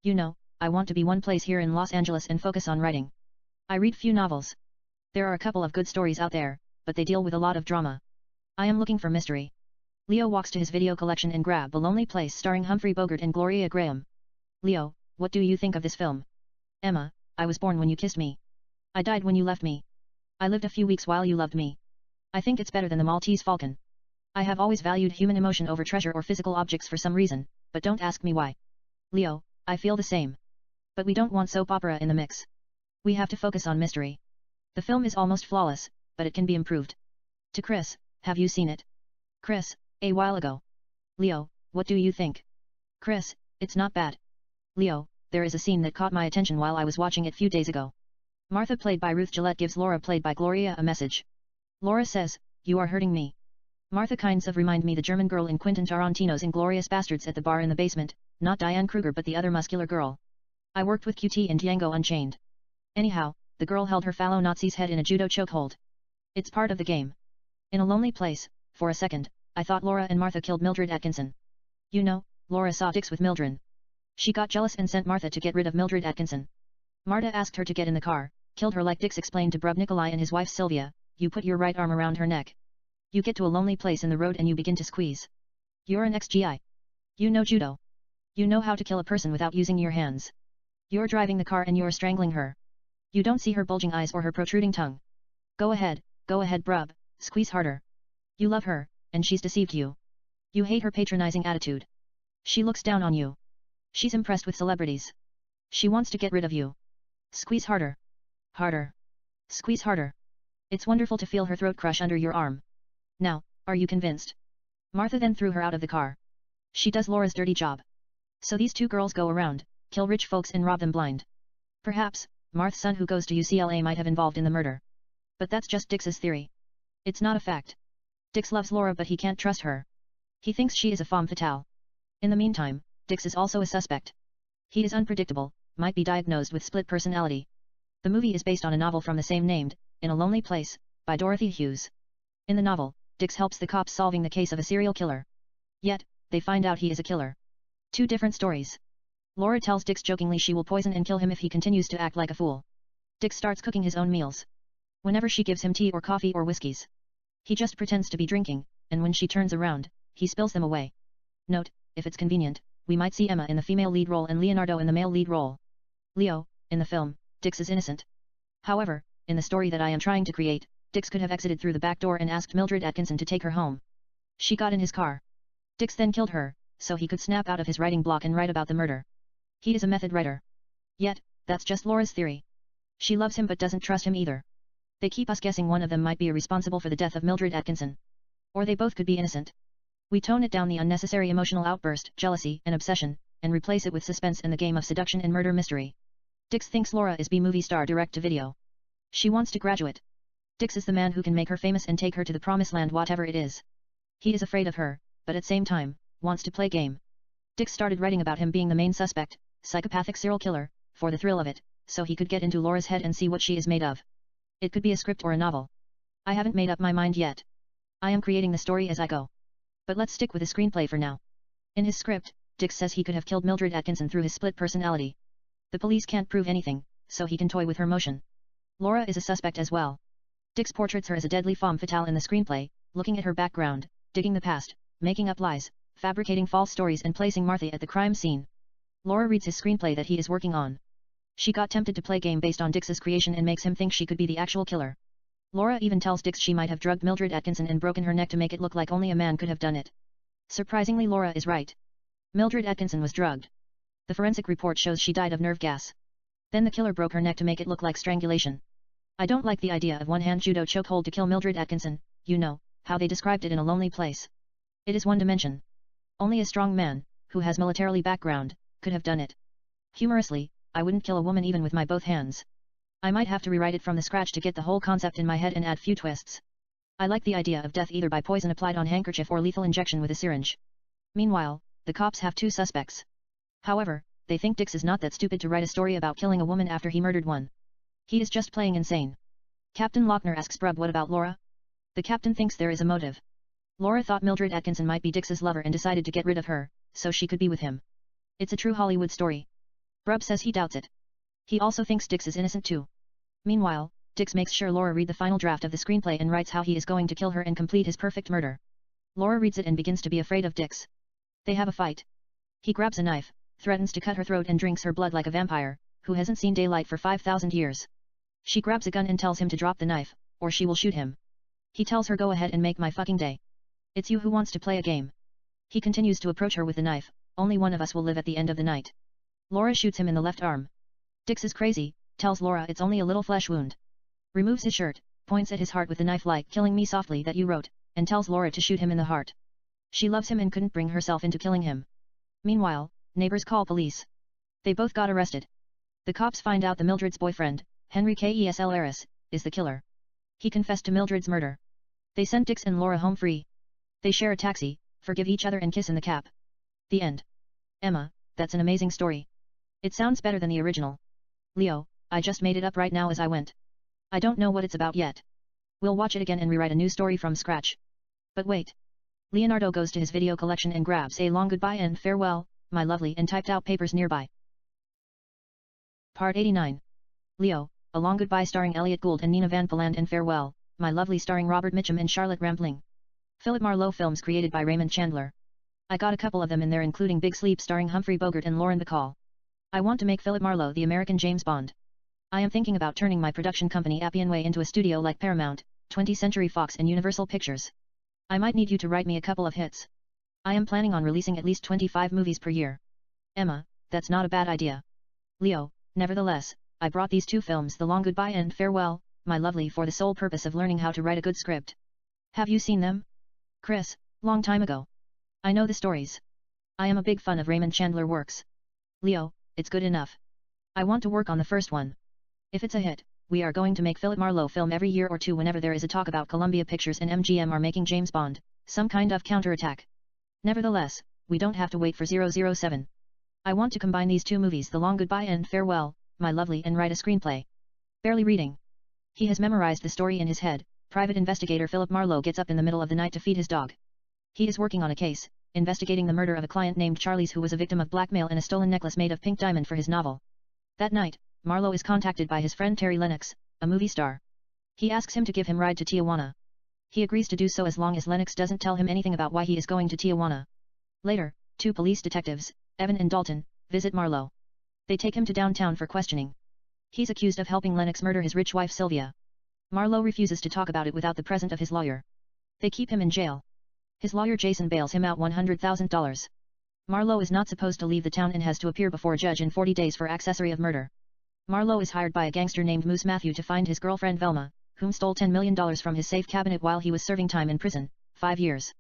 You know, I want to be one place here in Los Angeles and focus on writing. I read few novels. There are a couple of good stories out there, but they deal with a lot of drama. I am looking for mystery. Leo walks to his video collection and grab A Lonely Place starring Humphrey Bogart and Gloria Graham. Leo, what do you think of this film? Emma, I was born when you kissed me. I died when you left me. I lived a few weeks while you loved me. I think it's better than the Maltese Falcon. I have always valued human emotion over treasure or physical objects for some reason, but don't ask me why. Leo, I feel the same. But we don't want soap opera in the mix. We have to focus on mystery. The film is almost flawless, but it can be improved. To Chris, have you seen it? Chris, a while ago. Leo, what do you think? Chris, it's not bad. Leo, there is a scene that caught my attention while I was watching it few days ago. Martha, played by Ruth Gillette, gives Laura, played by Gloria, a message. Laura says, "You are hurting me." Martha kinds of remind me the German girl in Quentin Tarantino's Inglourious Bastards at the bar in the basement, not Diane Kruger but the other muscular girl. I worked with QT in Django Unchained. Anyhow, the girl held her fallow Nazi's head in a judo chokehold. It's part of the game. In A Lonely Place, for a second, I thought Laura and Martha killed Mildred Atkinson. You know, Laura saw Dix with Mildred. She got jealous and sent Martha to get rid of Mildred Atkinson. Marta asked her to get in the car, killed her like Dix explained to Brub Nikolai and his wife Sylvia. You put your right arm around her neck. You get to a lonely place in the road and you begin to squeeze. You're an ex-GI. You know judo. You know how to kill a person without using your hands. You're driving the car and you're strangling her. You don't see her bulging eyes or her protruding tongue. Go ahead, Brub, squeeze harder. You love her, and she's deceived you. You hate her patronizing attitude. She looks down on you. She's impressed with celebrities. She wants to get rid of you. Squeeze harder. Harder. Squeeze harder. It's wonderful to feel her throat crush under your arm. Now, are you convinced? Martha then threw her out of the car. She does Laura's dirty job. So these two girls go around, kill rich folks and rob them blind. Perhaps, Marth's son who goes to UCLA might have involved in the murder. But that's just Dix's theory. It's not a fact. Dix loves Laura but he can't trust her. He thinks she is a femme fatale. In the meantime, Dix is also a suspect. He is unpredictable, might be diagnosed with split personality. The movie is based on a novel from the same named, In a Lonely Place, by Dorothy Hughes. In the novel, Dix helps the cops solving the case of a serial killer. Yet, they find out he is a killer. Two different stories. Laura tells Dix jokingly she will poison and kill him if he continues to act like a fool. Dix starts cooking his own meals. Whenever she gives him tea or coffee or whiskeys, he just pretends to be drinking, and when she turns around, he spills them away. Note, if it's convenient, we might see Emma in the female lead role and Leonardo in the male lead role. Leo, in the film, Dix is innocent. However, in the story that I am trying to create, Dix could have exited through the back door and asked Mildred Atkinson to take her home. She got in his car. Dix then killed her, so he could snap out of his writing block and write about the murder. He is a method writer. Yet, that's just Laura's theory. She loves him but doesn't trust him either. They keep us guessing one of them might be responsible for the death of Mildred Atkinson. Or they both could be innocent. We tone it down the unnecessary emotional outburst, jealousy, and obsession, and replace it with suspense and the game of seduction and murder mystery. Dix thinks Laura is B-movie star direct-to-video. She wants to graduate. Dix is the man who can make her famous and take her to the promised land whatever it is. He is afraid of her, but at same time, wants to play game. Dix started writing about him being the main suspect, psychopathic serial killer, for the thrill of it, so he could get into Laura's head and see what she is made of. It could be a script or a novel. I haven't made up my mind yet. I am creating the story as I go. But let's stick with the screenplay for now. In his script, Dix says he could have killed Mildred Atkinson through his split personality. The police can't prove anything, so he can toy with her motion. Laura is a suspect as well. Dix portraits her as a deadly femme fatale in the screenplay, looking at her background, digging the past, making up lies, fabricating false stories and placing Martha at the crime scene. Laura reads his screenplay that he is working on. She got tempted to play game based on Dix's creation and makes him think she could be the actual killer. Laura even tells Dix she might have drugged Mildred Atkinson and broken her neck to make it look like only a man could have done it. Surprisingly, Laura is right. Mildred Atkinson was drugged. The forensic report shows she died of nerve gas. Then the killer broke her neck to make it look like strangulation. I don't like the idea of one-hand judo chokehold to kill Mildred Atkinson, you know, how they described it in A Lonely Place. It is one dimension. Only a strong man, who has militarily background, could have done it. Humorously, I wouldn't kill a woman even with my both hands. I might have to rewrite it from the scratch to get the whole concept in my head and add few twists. I like the idea of death either by poison applied on handkerchief or lethal injection with a syringe. Meanwhile, the cops have two suspects. However, they think Dix is not that stupid to write a story about killing a woman after he murdered one. He is just playing insane. Captain Lochner asks Brub what about Laura? The captain thinks there is a motive. Laura thought Mildred Atkinson might be Dix's lover and decided to get rid of her, so she could be with him. It's a true Hollywood story. Brub says he doubts it. He also thinks Dix is innocent too. Meanwhile, Dix makes sure Laura read the final draft of the screenplay and writes how he is going to kill her and complete his perfect murder. Laura reads it and begins to be afraid of Dix. They have a fight. He grabs a knife, threatens to cut her throat and drinks her blood like a vampire, who hasn't seen daylight for 5,000 years. She grabs a gun and tells him to drop the knife, or she will shoot him. He tells her go ahead and make my fucking day. It's you who wants to play a game. He continues to approach her with the knife, only one of us will live at the end of the night. Laura shoots him in the left arm. Dix is crazy, tells Laura it's only a little flesh wound. Removes his shirt, points at his heart with the knife like killing me softly that you wrote, and tells Laura to shoot him in the heart. She loves him and couldn't bring herself into killing him. Meanwhile, neighbors call police. They both got arrested. The cops find out the Mildred's boyfriend, Henry Kesl Eris, is the killer. He confessed to Mildred's murder. They send Dix and Laura home free. They share a taxi, forgive each other and kiss in the cab. The end. Emma, that's an amazing story. It sounds better than the original. Leo, I just made it up right now as I went. I don't know what it's about yet. We'll watch it again and rewrite a new story from scratch. But wait. Leonardo goes to his video collection and grabs a long goodbye and farewell, my lovely, and typed out papers nearby. Part 89. Leo, A Long Goodbye starring Elliot Gould and Nina Van Paland and Farewell, My Lovely starring Robert Mitchum and Charlotte Rampling. Philip Marlowe films created by Raymond Chandler. I got a couple of them in there including Big Sleep starring Humphrey Bogart and Lauren Bacall. I want to make Philip Marlowe the American James Bond. I am thinking about turning my production company Appianway into a studio like Paramount, 20th Century Fox and Universal Pictures. I might need you to write me a couple of hits. I am planning on releasing at least 25 movies per year. Emma, that's not a bad idea. Leo, nevertheless, I brought these two films The Long Goodbye and Farewell, My Lovely for the sole purpose of learning how to write a good script. Have you seen them? Chris, long time ago. I know the stories. I am a big fan of Raymond Chandler works. Leo, it's good enough. I want to work on the first one. If it's a hit, we are going to make Philip Marlowe film every year or two whenever there is a talk about Columbia Pictures and MGM are making James Bond, some kind of counterattack. Nevertheless, we don't have to wait for 007. I want to combine these two movies The Long Goodbye and Farewell, My Lovely and write a screenplay. Barely reading. He has memorized the story in his head, Private investigator Philip Marlowe gets up in the middle of the night to feed his dog. He is working on a case, investigating the murder of a client named Charles who was a victim of blackmail and a stolen necklace made of pink diamond for his novel. That night, Marlowe is contacted by his friend Terry Lennox, a movie star. He asks him to give him a ride to Tijuana. He agrees to do so as long as Lennox doesn't tell him anything about why he is going to Tijuana. Later, two police detectives, Evan and Dalton, visit Marlowe. They take him to downtown for questioning. He's accused of helping Lennox murder his rich wife Sylvia. Marlowe refuses to talk about it without the presence of his lawyer. They keep him in jail. His lawyer Jason bails him out $100,000. Marlowe is not supposed to leave the town and has to appear before a judge in 40 days for accessory of murder. Marlowe is hired by a gangster named Moose Matthew to find his girlfriend Velma, whom stole $10 million from his safe cabinet while he was serving time in prison, 5 years.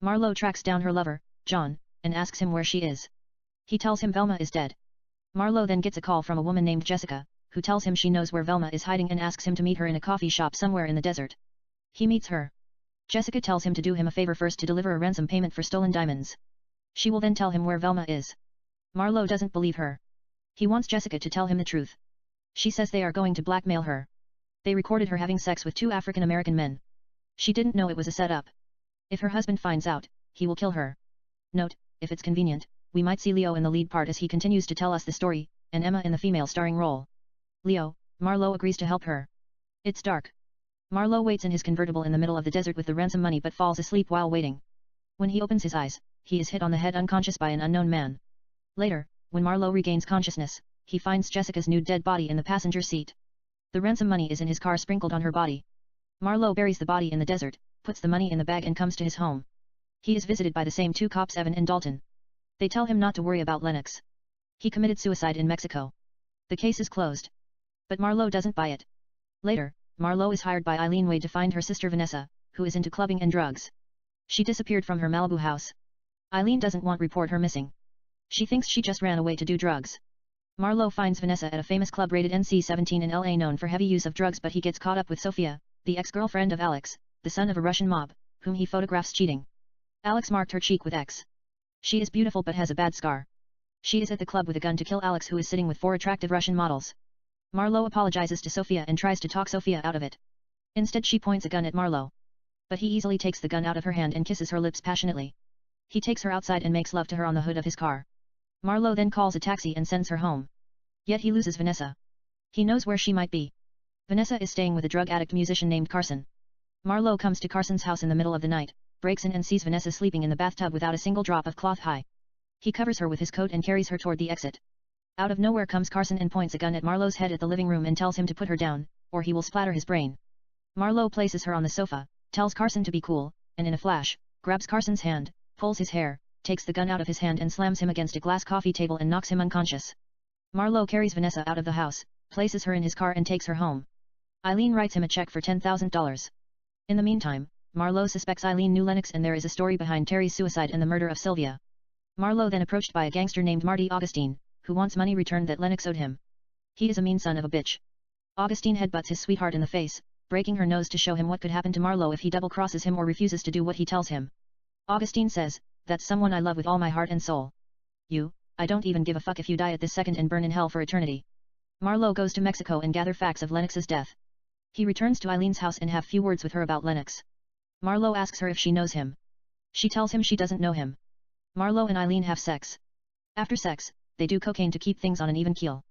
Marlowe tracks down her lover, John, and asks him where she is. He tells him Velma is dead. Marlowe then gets a call from a woman named Jessica, who tells him she knows where Velma is hiding and asks him to meet her in a coffee shop somewhere in the desert. He meets her. Jessica tells him to do him a favor first to deliver a ransom payment for stolen diamonds. She will then tell him where Velma is. Marlowe doesn't believe her. He wants Jessica to tell him the truth. She says they are going to blackmail her. They recorded her having sex with 2 African-American men. She didn't know it was a setup. If her husband finds out, he will kill her. Note, if it's convenient, we might see Leo in the lead part as he continues to tell us the story, and Emma in the female starring role. Leo, Marlowe agrees to help her. It's dark. Marlowe waits in his convertible in the middle of the desert with the ransom money but falls asleep while waiting. When he opens his eyes, he is hit on the head unconscious by an unknown man. Later, when Marlowe regains consciousness, he finds Jessica's nude dead body in the passenger seat. The ransom money is in his car sprinkled on her body. Marlowe buries the body in the desert, puts the money in the bag and comes to his home. He is visited by the same 2 cops Evan and Dalton. They tell him not to worry about Lennox. He committed suicide in Mexico. The case is closed. But Marlowe doesn't buy it. Later, Marlowe is hired by Eileen Wade to find her sister Vanessa, who is into clubbing and drugs. She disappeared from her Malibu house. Eileen doesn't want report her missing. She thinks she just ran away to do drugs. Marlowe finds Vanessa at a famous club rated NC-17 in LA known for heavy use of drugs but he gets caught up with Sophia, the ex-girlfriend of Alex, the son of a Russian mob, whom he photographs cheating. Alex marked her cheek with X. She is beautiful but has a bad scar. She is at the club with a gun to kill Alex who is sitting with 4 attractive Russian models. Marlowe apologizes to Sophia and tries to talk Sophia out of it. Instead she points a gun at Marlowe. But he easily takes the gun out of her hand and kisses her lips passionately. He takes her outside and makes love to her on the hood of his car. Marlowe then calls a taxi and sends her home. Yet he loses Vanessa. He knows where she might be. Vanessa is staying with a drug addict musician named Carson. Marlowe comes to Carson's house in the middle of the night, breaks in and sees Vanessa sleeping in the bathtub without a single drop of cloth high. He covers her with his coat and carries her toward the exit. Out of nowhere comes Carson and points a gun at Marlowe's head at the living room and tells him to put her down, or he will splatter his brain. Marlowe places her on the sofa, tells Carson to be cool, and in a flash, grabs Carson's hand, pulls his hair, takes the gun out of his hand and slams him against a glass coffee table and knocks him unconscious. Marlowe carries Vanessa out of the house, places her in his car and takes her home. Eileen writes him a check for $10,000. In the meantime, Marlowe suspects Eileen knew Lennox and there is a story behind Terry's suicide and the murder of Sylvia. Marlowe then approached by a gangster named Marty Augustine, who wants money returned that Lennox owed him. He is a mean son of a bitch. Augustine headbutts his sweetheart in the face, breaking her nose to show him what could happen to Marlowe if he double-crosses him or refuses to do what he tells him. Augustine says, "That's someone I love with all my heart and soul. I don't even give a fuck if you die at this second and burn in hell for eternity." Marlowe goes to Mexico and gather facts of Lennox's death. He returns to Eileen's house and have few words with her about Lennox. Marlowe asks her if she knows him. She tells him she doesn't know him. Marlowe and Eileen have sex. After sex, they do cocaine to keep things on an even keel.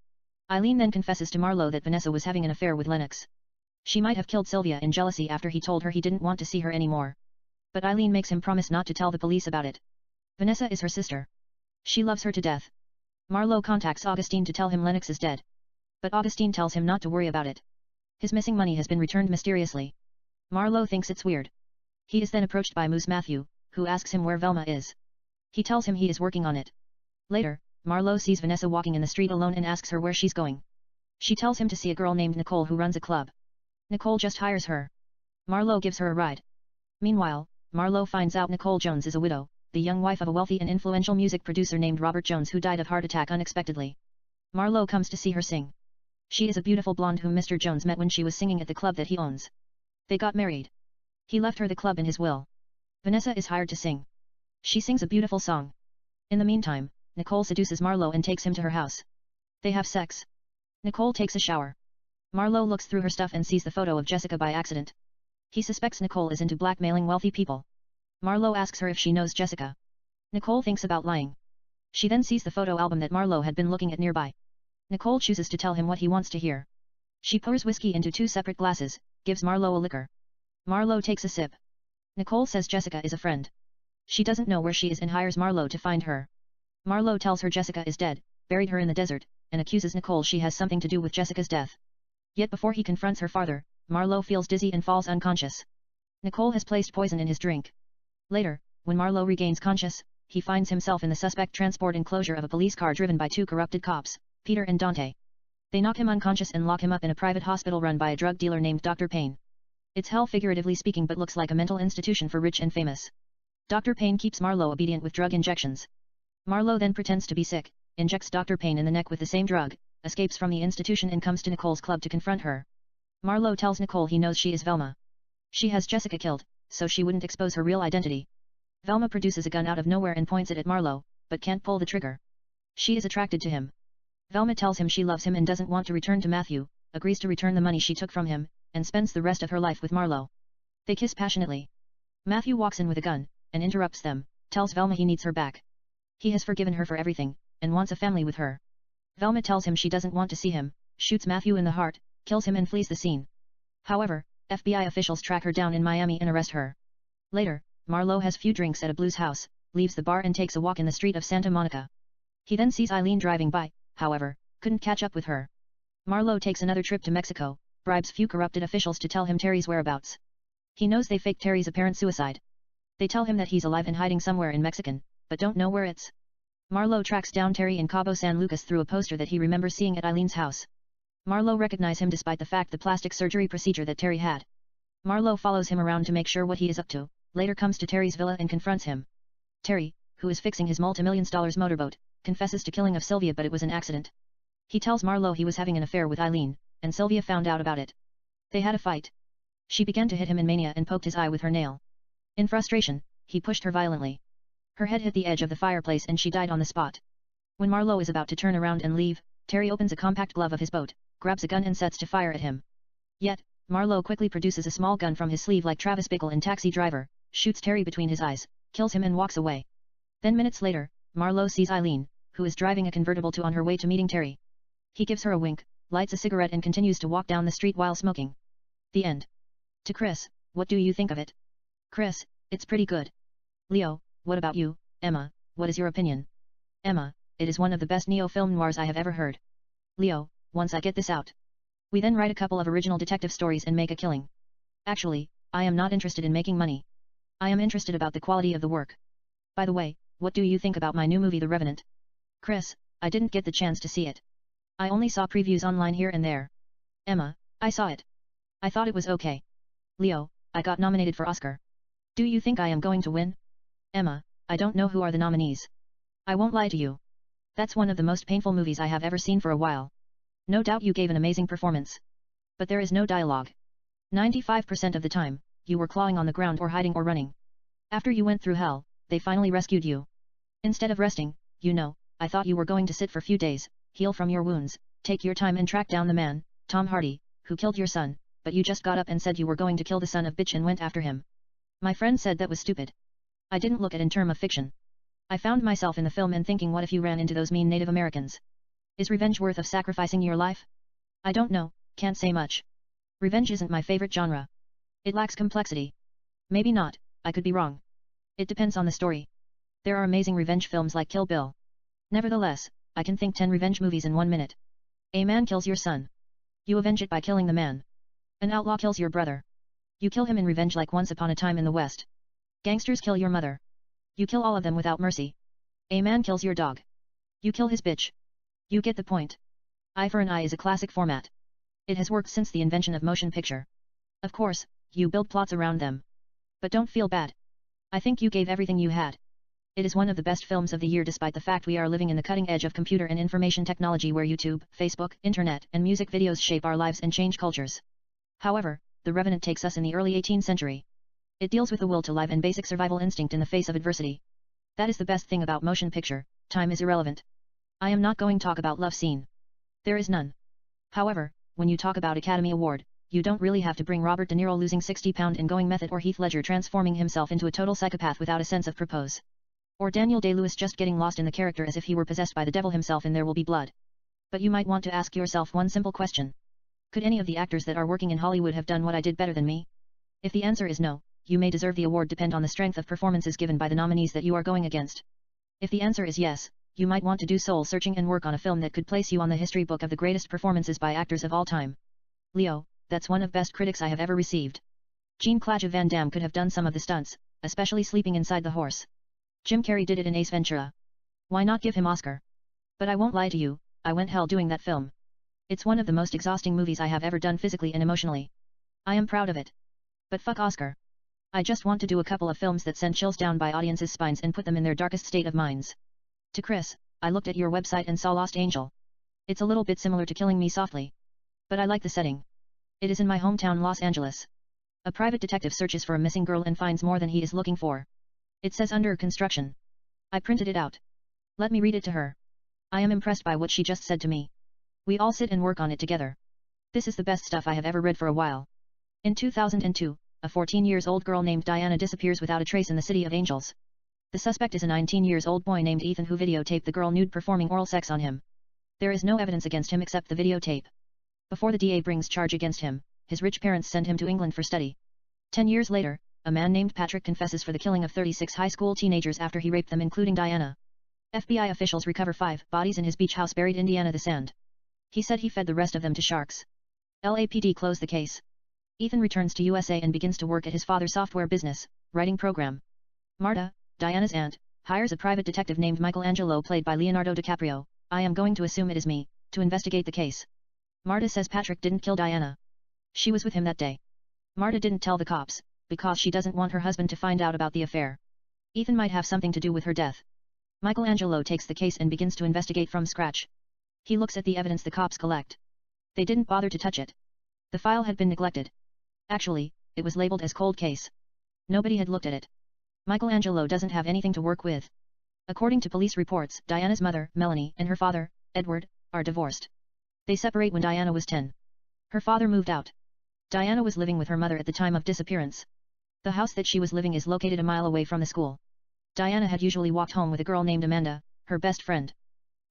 Eileen then confesses to Marlowe that Vanessa was having an affair with Lennox. She might have killed Sylvia in jealousy after he told her he didn't want to see her anymore. But Eileen makes him promise not to tell the police about it. Vanessa is her sister. She loves her to death. Marlowe contacts Augustine to tell him Lennox is dead. But Augustine tells him not to worry about it. His missing money has been returned mysteriously. Marlowe thinks it's weird. He is then approached by Moose Matthew, who asks him where Velma is. He tells him he is working on it. Later, Marlowe sees Vanessa walking in the street alone and asks her where she's going. She tells him to see a girl named Nicole who runs a club. Nicole just hires her. Marlowe gives her a ride. Meanwhile, Marlowe finds out Nicole Jones is a widow, the young wife of a wealthy and influential music producer named Robert Jones who died of heart attack unexpectedly. Marlowe comes to see her sing. She is a beautiful blonde whom Mr. Jones met when she was singing at the club that he owns. They got married. He left her the club in his will. Vanessa is hired to sing. She sings a beautiful song. In the meantime, Nicole seduces Marlowe and takes him to her house. They have sex. Nicole takes a shower. Marlowe looks through her stuff and sees the photo of Jessica by accident. He suspects Nicole is into blackmailing wealthy people. Marlowe asks her if she knows Jessica. Nicole thinks about lying. She then sees the photo album that Marlowe had been looking at nearby. Nicole chooses to tell him what he wants to hear. She pours whiskey into 2 separate glasses, gives Marlowe a liquor. Marlowe takes a sip. Nicole says Jessica is a friend. She doesn't know where she is and hires Marlowe to find her. Marlowe tells her Jessica is dead, buried her in the desert, and accuses Nicole she has something to do with Jessica's death. Yet before he confronts her farther, Marlowe feels dizzy and falls unconscious. Nicole has placed poison in his drink. Later, when Marlowe regains conscious, he finds himself in the suspect transport enclosure of a police car driven by 2 corrupted cops, Peter and Dante. They knock him unconscious and lock him up in a private hospital run by a drug dealer named Dr. Payne. It's hell figuratively speaking but looks like a mental institution for rich and famous. Dr. Payne keeps Marlowe obedient with drug injections. Marlowe then pretends to be sick, injects Dr. Payne in the neck with the same drug, escapes from the institution and comes to Nicole's club to confront her. Marlowe tells Nicole he knows she is Velma. She has Jessica killed, so she wouldn't expose her real identity. Velma produces a gun out of nowhere and points it at Marlowe, but can't pull the trigger. She is attracted to him. Velma tells him she loves him and doesn't want to return to Matthew, agrees to return the money she took from him, and spends the rest of her life with Marlowe. They kiss passionately. Matthew walks in with a gun, and interrupts them, tells Velma he needs her back. He has forgiven her for everything, and wants a family with her. Velma tells him she doesn't want to see him, shoots Matthew in the heart, kills him and flees the scene. However, FBI officials track her down in Miami and arrest her. Later, Marlowe has few drinks at a blues house, leaves the bar and takes a walk in the street of Santa Monica. He then sees Eileen driving by, however, couldn't catch up with her. Marlowe takes another trip to Mexico, bribes few corrupted officials to tell him Terry's whereabouts. He knows they faked Terry's apparent suicide. They tell him that he's alive and hiding somewhere in Mexican, but don't know where it's. Marlowe tracks down Terry in Cabo San Lucas through a poster that he remembers seeing at Eileen's house. Marlowe recognizes him despite the fact the plastic surgery procedure that Terry had. Marlowe follows him around to make sure what he is up to, later comes to Terry's villa and confronts him. Terry, who is fixing his multi-millions dollars motorboat, confesses to killing of Sylvia but it was an accident. He tells Marlowe he was having an affair with Eileen, and Sylvia found out about it. They had a fight. She began to hit him in mania and poked his eye with her nail. In frustration, he pushed her violently. Her head hit the edge of the fireplace and she died on the spot. When Marlowe is about to turn around and leave, Terry opens a compact glove of his boat, grabs a gun and sets to fire at him. Yet, Marlowe quickly produces a small gun from his sleeve like Travis Bickle in Taxi Driver, shoots Terry between his eyes, kills him and walks away. Then minutes later, Marlowe sees Eileen, who is driving a convertible on her way to meeting Terry. He gives her a wink, lights a cigarette and continues to walk down the street while smoking. The end. To Chris, what do you think of it? Chris, it's pretty good. Leo, what about you? Emma, what is your opinion? Emma, it is one of the best neo-film noirs I have ever heard. Leo, once I get this out. We then write a couple of original detective stories and make a killing. Actually, I am not interested in making money. I am interested about the quality of the work. By the way, what do you think about my new movie The Revenant? Chris, I didn't get the chance to see it. I only saw previews online here and there. Emma, I saw it. I thought it was okay. Leo, I got nominated for Oscar. Do you think I am going to win? Emma, I don't know who are the nominees. I won't lie to you. That's one of the most painful movies I have ever seen for a while. No doubt you gave an amazing performance. But there is no dialogue. 95% of the time, you were clawing on the ground or hiding or running. After you went through hell, they finally rescued you. Instead of resting, I thought you were going to sit for few days, heal from your wounds, take your time and track down the man, Tom Hardy, who killed your son, but you just got up and said you were going to kill the son of bitch and went after him. My friend said that was stupid. I didn't look at it in terms of fiction. I found myself in the film and thinking what if you ran into those mean Native Americans? Is revenge worth of sacrificing your life? I don't know, can't say much. Revenge isn't my favorite genre. It lacks complexity. Maybe not, I could be wrong. It depends on the story. There are amazing revenge films like Kill Bill. Nevertheless, I can think 10 revenge movies in 1 minute. A man kills your son. You avenge it by killing the man. An outlaw kills your brother. You kill him in revenge like Once Upon a Time in the West. Gangsters kill your mother. You kill all of them without mercy. A man kills your dog. You kill his bitch. You get the point. Eye for an eye is a classic format. It has worked since the invention of motion picture. Of course, you build plots around them. But don't feel bad. I think you gave everything you had. It is one of the best films of the year despite the fact we are living in the cutting edge of computer and information technology where YouTube, Facebook, internet, and music videos shape our lives and change cultures. However, The Revenant takes us in the early 18th century. It deals with the will to live and basic survival instinct in the face of adversity. That is the best thing about motion picture, time is irrelevant. I am not going to talk about love scene. There is none. However, when you talk about Academy Award, you don't really have to bring Robert De Niro losing 60 pounds and going method or Heath Ledger transforming himself into a total psychopath without a sense of purpose. Or Daniel Day-Lewis just getting lost in the character as if he were possessed by the devil himself and there will be blood. But you might want to ask yourself one simple question. Could any of the actors that are working in Hollywood have done what I did better than me? If the answer is no, you may deserve the award depend on the strength of performances given by the nominees that you are going against. If the answer is yes, you might want to do soul searching and work on a film that could place you on the history book of the greatest performances by actors of all time. Leo, that's one of best critics I have ever received. Jean-Claude Van Damme could have done some of the stunts, especially sleeping inside the horse. Jim Carrey did it in Ace Ventura. Why not give him Oscar? But I won't lie to you, I went hell doing that film. It's one of the most exhausting movies I have ever done physically and emotionally. I am proud of it. But fuck Oscar. I just want to do a couple of films that send chills down by audiences' spines and put them in their darkest state of minds. To Chris, I looked at your website and saw Lost Angel. It's a little bit similar to Killing Me Softly. But I like the setting. It is in my hometown Los Angeles. A private detective searches for a missing girl and finds more than he is looking for. It says under construction. I printed it out. Let me read it to her. I am impressed by what she just said to me. We all sit and work on it together. This is the best stuff I have ever read for a while. In 2002, a 14-year-old girl named Diana disappears without a trace in the City of Angels. The suspect is a 19-year-old boy named Ethan who videotaped the girl nude performing oral sex on him. There is no evidence against him except the videotape. Before the DA brings charge against him, his rich parents send him to England for study. 10 years later, a man named Patrick confesses for the killing of 36 high school teenagers after he raped them including Diana. FBI officials recover 5 bodies in his beach house buried Indiana the sand. He said he fed the rest of them to sharks. LAPD closed the case. Ethan returns to USA and begins to work at his father's software business, writing program. Marta, Diana's aunt, hires a private detective named Michelangelo played by Leonardo DiCaprio, I am going to assume it is me, to investigate the case. Marta says Patrick didn't kill Diana. She was with him that day. Marta didn't tell the cops, because she doesn't want her husband to find out about the affair. Ethan might have something to do with her death. Michelangelo takes the case and begins to investigate from scratch. He looks at the evidence the cops collect. They didn't bother to touch it. The file had been neglected. Actually, it was labeled as cold case. Nobody had looked at it. Michelangelo doesn't have anything to work with. According to police reports, Diana's mother, Melanie, and her father, Edward, are divorced. They separate when Diana was 10. Her father moved out. Diana was living with her mother at the time of disappearance. The house that she was living is located a mile away from the school. Diana had usually walked home with a girl named Amanda, her best friend.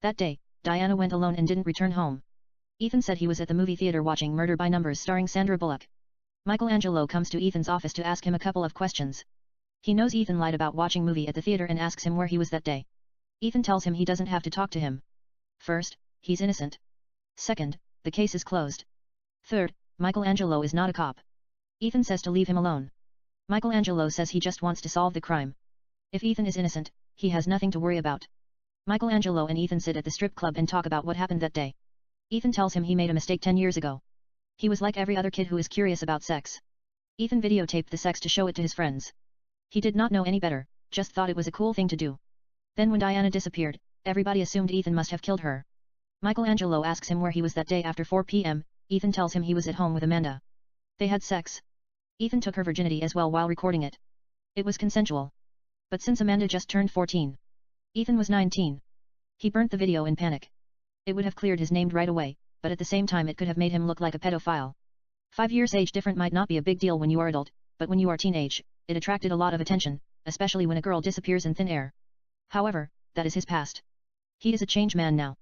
That day, Diana went alone and didn't return home. Ethan said he was at the movie theater watching Murder by Numbers starring Sandra Bullock. Michelangelo comes to Ethan's office to ask him a couple of questions. He knows Ethan lied about watching movie at the theater and asks him where he was that day. Ethan tells him he doesn't have to talk to him. First, he's innocent. Second, the case is closed. Third, Michelangelo is not a cop. Ethan says to leave him alone. Michelangelo says he just wants to solve the crime. If Ethan is innocent, he has nothing to worry about. Michelangelo and Ethan sit at the strip club and talk about what happened that day. Ethan tells him he made a mistake 10 years ago. He was like every other kid who is curious about sex. Ethan videotaped the sex to show it to his friends. He did not know any better, just thought it was a cool thing to do. Then when Diana disappeared, everybody assumed Ethan must have killed her. Michelangelo asks him where he was that day after 4 p.m., Ethan tells him he was at home with Amanda. They had sex. Ethan took her virginity as well while recording it. It was consensual. But since Amanda just turned 14, Ethan was 19. He burnt the video in panic. It would have cleared his name right away, but at the same time it could have made him look like a pedophile. 5 years age different might not be a big deal when you are adult, but when you are teenage, it attracted a lot of attention, especially when a girl disappears in thin air. However, that is his past. He is a changed man now.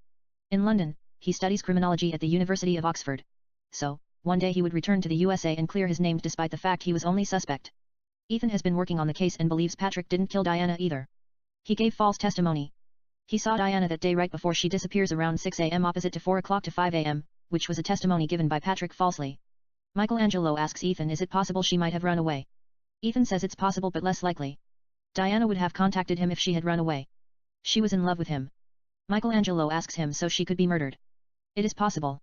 In London, he studies criminology at the University of Oxford. So, one day he would return to the USA and clear his name despite the fact he was only suspect. Ethan has been working on the case and believes Patrick didn't kill Diana either. He gave false testimony. He saw Diana that day right before she disappears around 6 a.m. opposite to 4 o'clock to 5 a.m., which was a testimony given by Patrick falsely. Michelangelo asks Ethan is it possible she might have run away. Ethan says it's possible but less likely. Diana would have contacted him if she had run away. She was in love with him. Michelangelo asks him so she could be murdered. It is possible.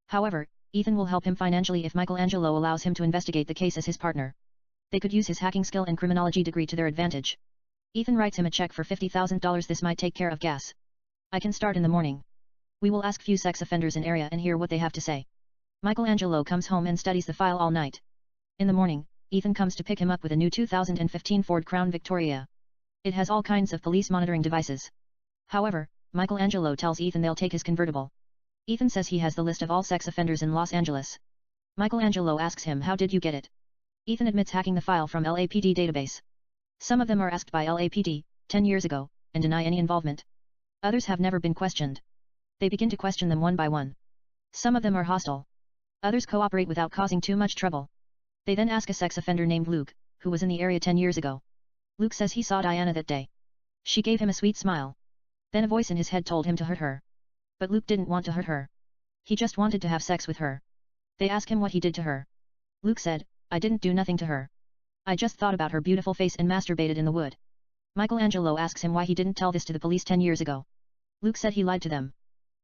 However, Ethan will help him financially if Michelangelo allows him to investigate the case as his partner. They could use his hacking skill and criminology degree to their advantage. Ethan writes him a check for $50,000. This might take care of gas. I can start in the morning. We will ask few sex offenders in area and hear what they have to say. Michelangelo comes home and studies the file all night. In the morning, Ethan comes to pick him up with a new 2015 Ford Crown Victoria. It has all kinds of police monitoring devices. However, Michelangelo tells Ethan they'll take his convertible. Ethan says he has the list of all sex offenders in Los Angeles. Michelangelo asks him, how did you get it? Ethan admits hacking the file from LAPD database. Some of them are asked by LAPD, 10 years ago, and deny any involvement. Others have never been questioned. They begin to question them one by one. Some of them are hostile. Others cooperate without causing too much trouble. They then ask a sex offender named Luke, who was in the area 10 years ago. Luke says he saw Diana that day. She gave him a sweet smile. Then a voice in his head told him to hurt her. But Luke didn't want to hurt her. He just wanted to have sex with her. They ask him what he did to her. Luke said, I didn't do nothing to her. I just thought about her beautiful face and masturbated in the wood. Michelangelo asks him why he didn't tell this to the police 10 years ago. Luke said he lied to them.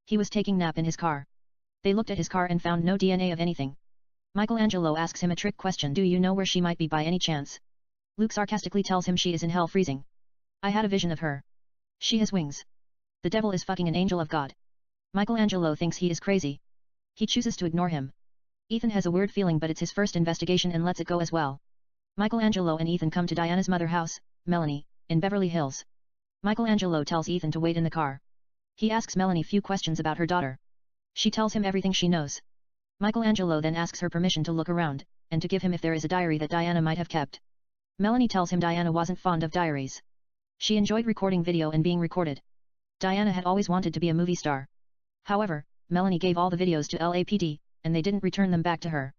He was taking a nap in his car. They looked at his car and found no DNA of anything. Michelangelo asks him a trick question, do you know where she might be by any chance? Luke sarcastically tells him she is in hell freezing. I had a vision of her. She has wings. The devil is fucking an angel of God. Michelangelo thinks he is crazy. He chooses to ignore him. Ethan has a weird feeling, but it's his first investigation and lets it go as well. Michelangelo and Ethan come to Diana's mother house, Melanie, in Beverly Hills. Michelangelo tells Ethan to wait in the car. He asks Melanie few questions about her daughter. She tells him everything she knows. Michelangelo then asks her permission to look around, and to give him if there is a diary that Diana might have kept. Melanie tells him Diana wasn't fond of diaries. She enjoyed recording video and being recorded. Diana had always wanted to be a movie star. However, Melanie gave all the videos to LAPD, and they didn't return them back to her.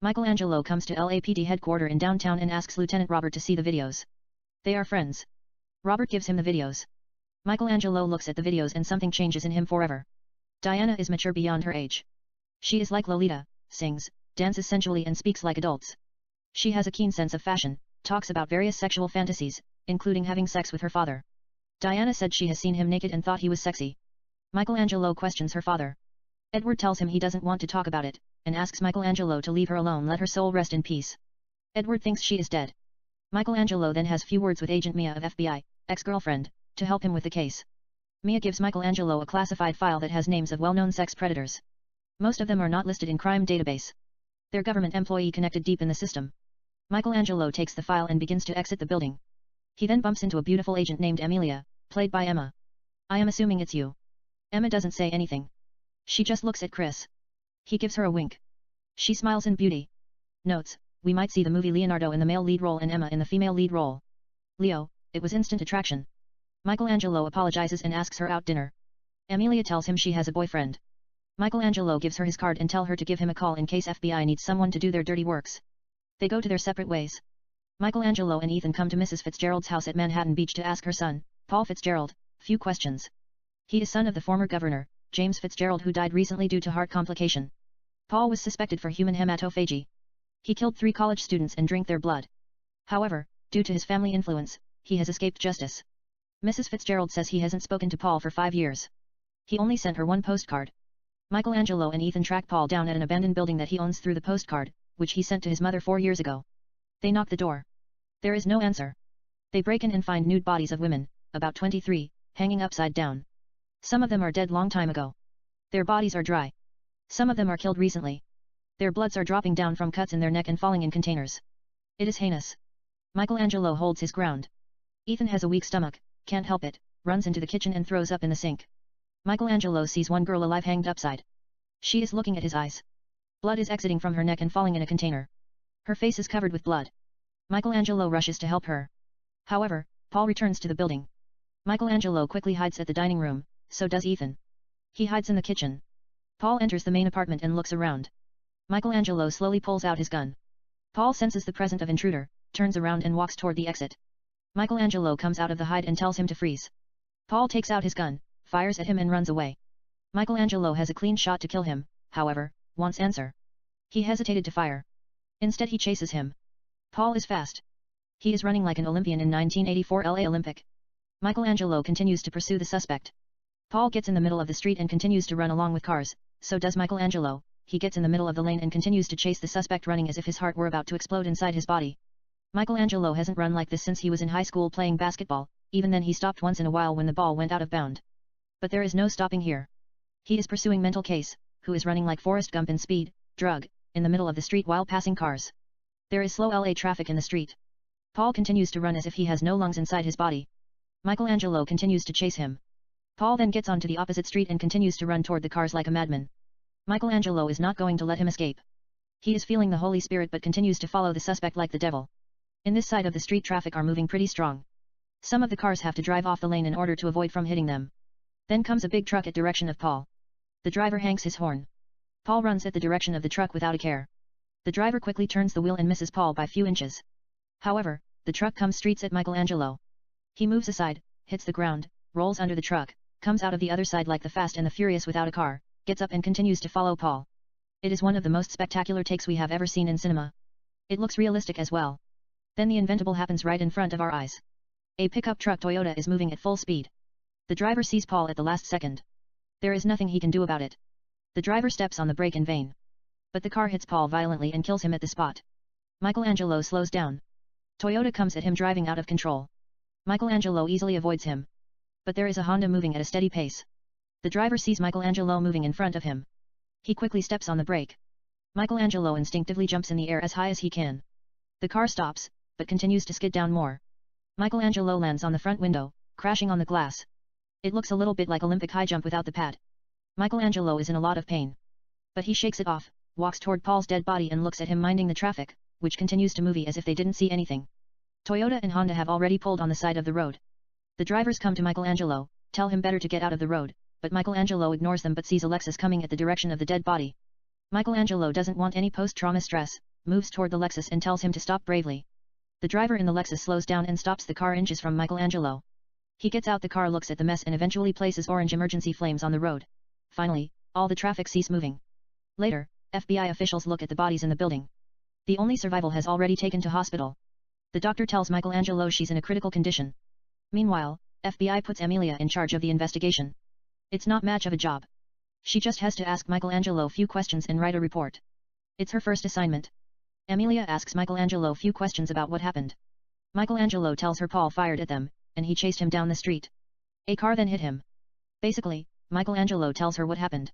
Michelangelo comes to LAPD headquarters in downtown and asks Lieutenant Robert to see the videos. They are friends. Robert gives him the videos. Michelangelo looks at the videos and something changes in him forever. Diana is mature beyond her age. She is like Lolita, sings, dances sensually and speaks like adults. She has a keen sense of fashion, talks about various sexual fantasies, including having sex with her father. Diana said she has seen him naked and thought he was sexy. Michelangelo questions her father. Edward tells him he doesn't want to talk about it, and asks Michelangelo to leave her alone, let her soul rest in peace. Edward thinks she is dead. Michelangelo then has few words with Agent Mia of FBI, ex-girlfriend, to help him with the case. Mia gives Michelangelo a classified file that has names of well-known sex predators. Most of them are not listed in crime database. They're government employee connected deep in the system. Michelangelo takes the file and begins to exit the building. He then bumps into a beautiful agent named Emilia, played by Emma. I am assuming it's you. Emma doesn't say anything. She just looks at Chris. He gives her a wink. She smiles in beauty. Notes, we might see the movie Leonardo in the male lead role and Emma in the female lead role. Leo, it was instant attraction. Michelangelo apologizes and asks her out dinner. Emilia tells him she has a boyfriend. Michelangelo gives her his card and tell her to give him a call in case FBI needs someone to do their dirty works. They go to their separate ways. Michelangelo and Ethan come to Mrs. Fitzgerald's house at Manhattan Beach to ask her son, Paul Fitzgerald, few questions. He is son of the former governor, James Fitzgerald, who died recently due to heart complication. Paul was suspected for human hematophagy. He killed 3 college students and drank their blood. However, due to his family influence, he has escaped justice. Mrs. Fitzgerald says he hasn't spoken to Paul for 5 years. He only sent her one postcard. Michelangelo and Ethan track Paul down at an abandoned building that he owns through the postcard, which he sent to his mother 4 years ago. They knock the door. There is no answer. They break in and find nude bodies of women, about 23, hanging upside down. Some of them are dead long time ago. Their bodies are dry. Some of them are killed recently. Their bloods are dropping down from cuts in their neck and falling in containers. It is heinous. Michelangelo holds his ground. Ethan has a weak stomach, can't help it, runs into the kitchen and throws up in the sink. Michelangelo sees one girl alive hanged upside. She is looking at his eyes. Blood is exiting from her neck and falling in a container. Her face is covered with blood. Michelangelo rushes to help her. However, Paul returns to the building. Michelangelo quickly hides at the dining room, so does Ethan. He hides in the kitchen. Paul enters the main apartment and looks around. Michelangelo slowly pulls out his gun. Paul senses the presence of intruder, turns around and walks toward the exit. Michelangelo comes out of the hide and tells him to freeze. Paul takes out his gun, fires at him and runs away. Michelangelo has a clean shot to kill him, however, wants answer. He hesitated to fire. Instead he chases him. Paul is fast. He is running like an Olympian in 1984 LA Olympic. Michelangelo continues to pursue the suspect. Paul gets in the middle of the street and continues to run along with cars, so does Michelangelo. He gets in the middle of the lane and continues to chase the suspect, running as if his heart were about to explode inside his body. Michelangelo hasn't run like this since he was in high school playing basketball, even then he stopped once in a while when the ball went out of bound. But there is no stopping here. He is pursuing mental case, who is running like Forrest Gump in Speed, Drug, in the middle of the street while passing cars. There is slow LA traffic in the street. Paul continues to run as if he has no lungs inside his body. Michelangelo continues to chase him. Paul then gets onto the opposite street and continues to run toward the cars like a madman. Michelangelo is not going to let him escape. He is feeling the Holy Spirit but continues to follow the suspect like the devil. In this side of the street traffic are moving pretty strong. Some of the cars have to drive off the lane in order to avoid from hitting them. Then comes a big truck at direction of Paul. The driver hanks his horn. Paul runs at the direction of the truck without a care. The driver quickly turns the wheel and misses Paul by few inches. However, the truck comes streets at Michelangelo. He moves aside, hits the ground, rolls under the truck, comes out of the other side like the Fast and the Furious without a car, gets up and continues to follow Paul. It is one of the most spectacular takes we have ever seen in cinema. It looks realistic as well. Then the inventable happens right in front of our eyes. A pickup truck Toyota is moving at full speed. The driver sees Paul at the last second. There is nothing he can do about it. The driver steps on the brake in vain. But the car hits Paul violently and kills him at the spot. Michelangelo slows down. Toyota comes at him driving out of control. Michelangelo easily avoids him. But there is a Honda moving at a steady pace. The driver sees Michelangelo moving in front of him. He quickly steps on the brake. Michelangelo instinctively jumps in the air as high as he can. The car stops, but continues to skid down more. Michelangelo lands on the front window, crashing on the glass. It looks a little bit like Olympic high jump without the pad. Michelangelo is in a lot of pain. But he shakes it off, walks toward Paul's dead body and looks at him minding the traffic, which continues to move as if they didn't see anything. Toyota and Honda have already pulled on the side of the road. The drivers come to Michelangelo, tell him better to get out of the road, but Michelangelo ignores them but sees Alexis coming at the direction of the dead body. Michelangelo doesn't want any post-trauma stress, moves toward the Lexus and tells him to stop bravely. The driver in the Lexus slows down and stops the car inches from Michelangelo. He gets out the car, looks at the mess and eventually places orange emergency flames on the road. Finally, all the traffic cease moving. Later, FBI officials look at the bodies in the building. The only survival has already taken to hospital. The doctor tells Michelangelo she's in a critical condition. Meanwhile, FBI puts Amelia in charge of the investigation. It's not much of a job. She just has to ask Michelangelo few questions and write a report. It's her first assignment. Amelia asks Michelangelo few questions about what happened. Michelangelo tells her Paul fired at them, and he chased him down the street. A car then hit him. Basically, Michelangelo tells her what happened.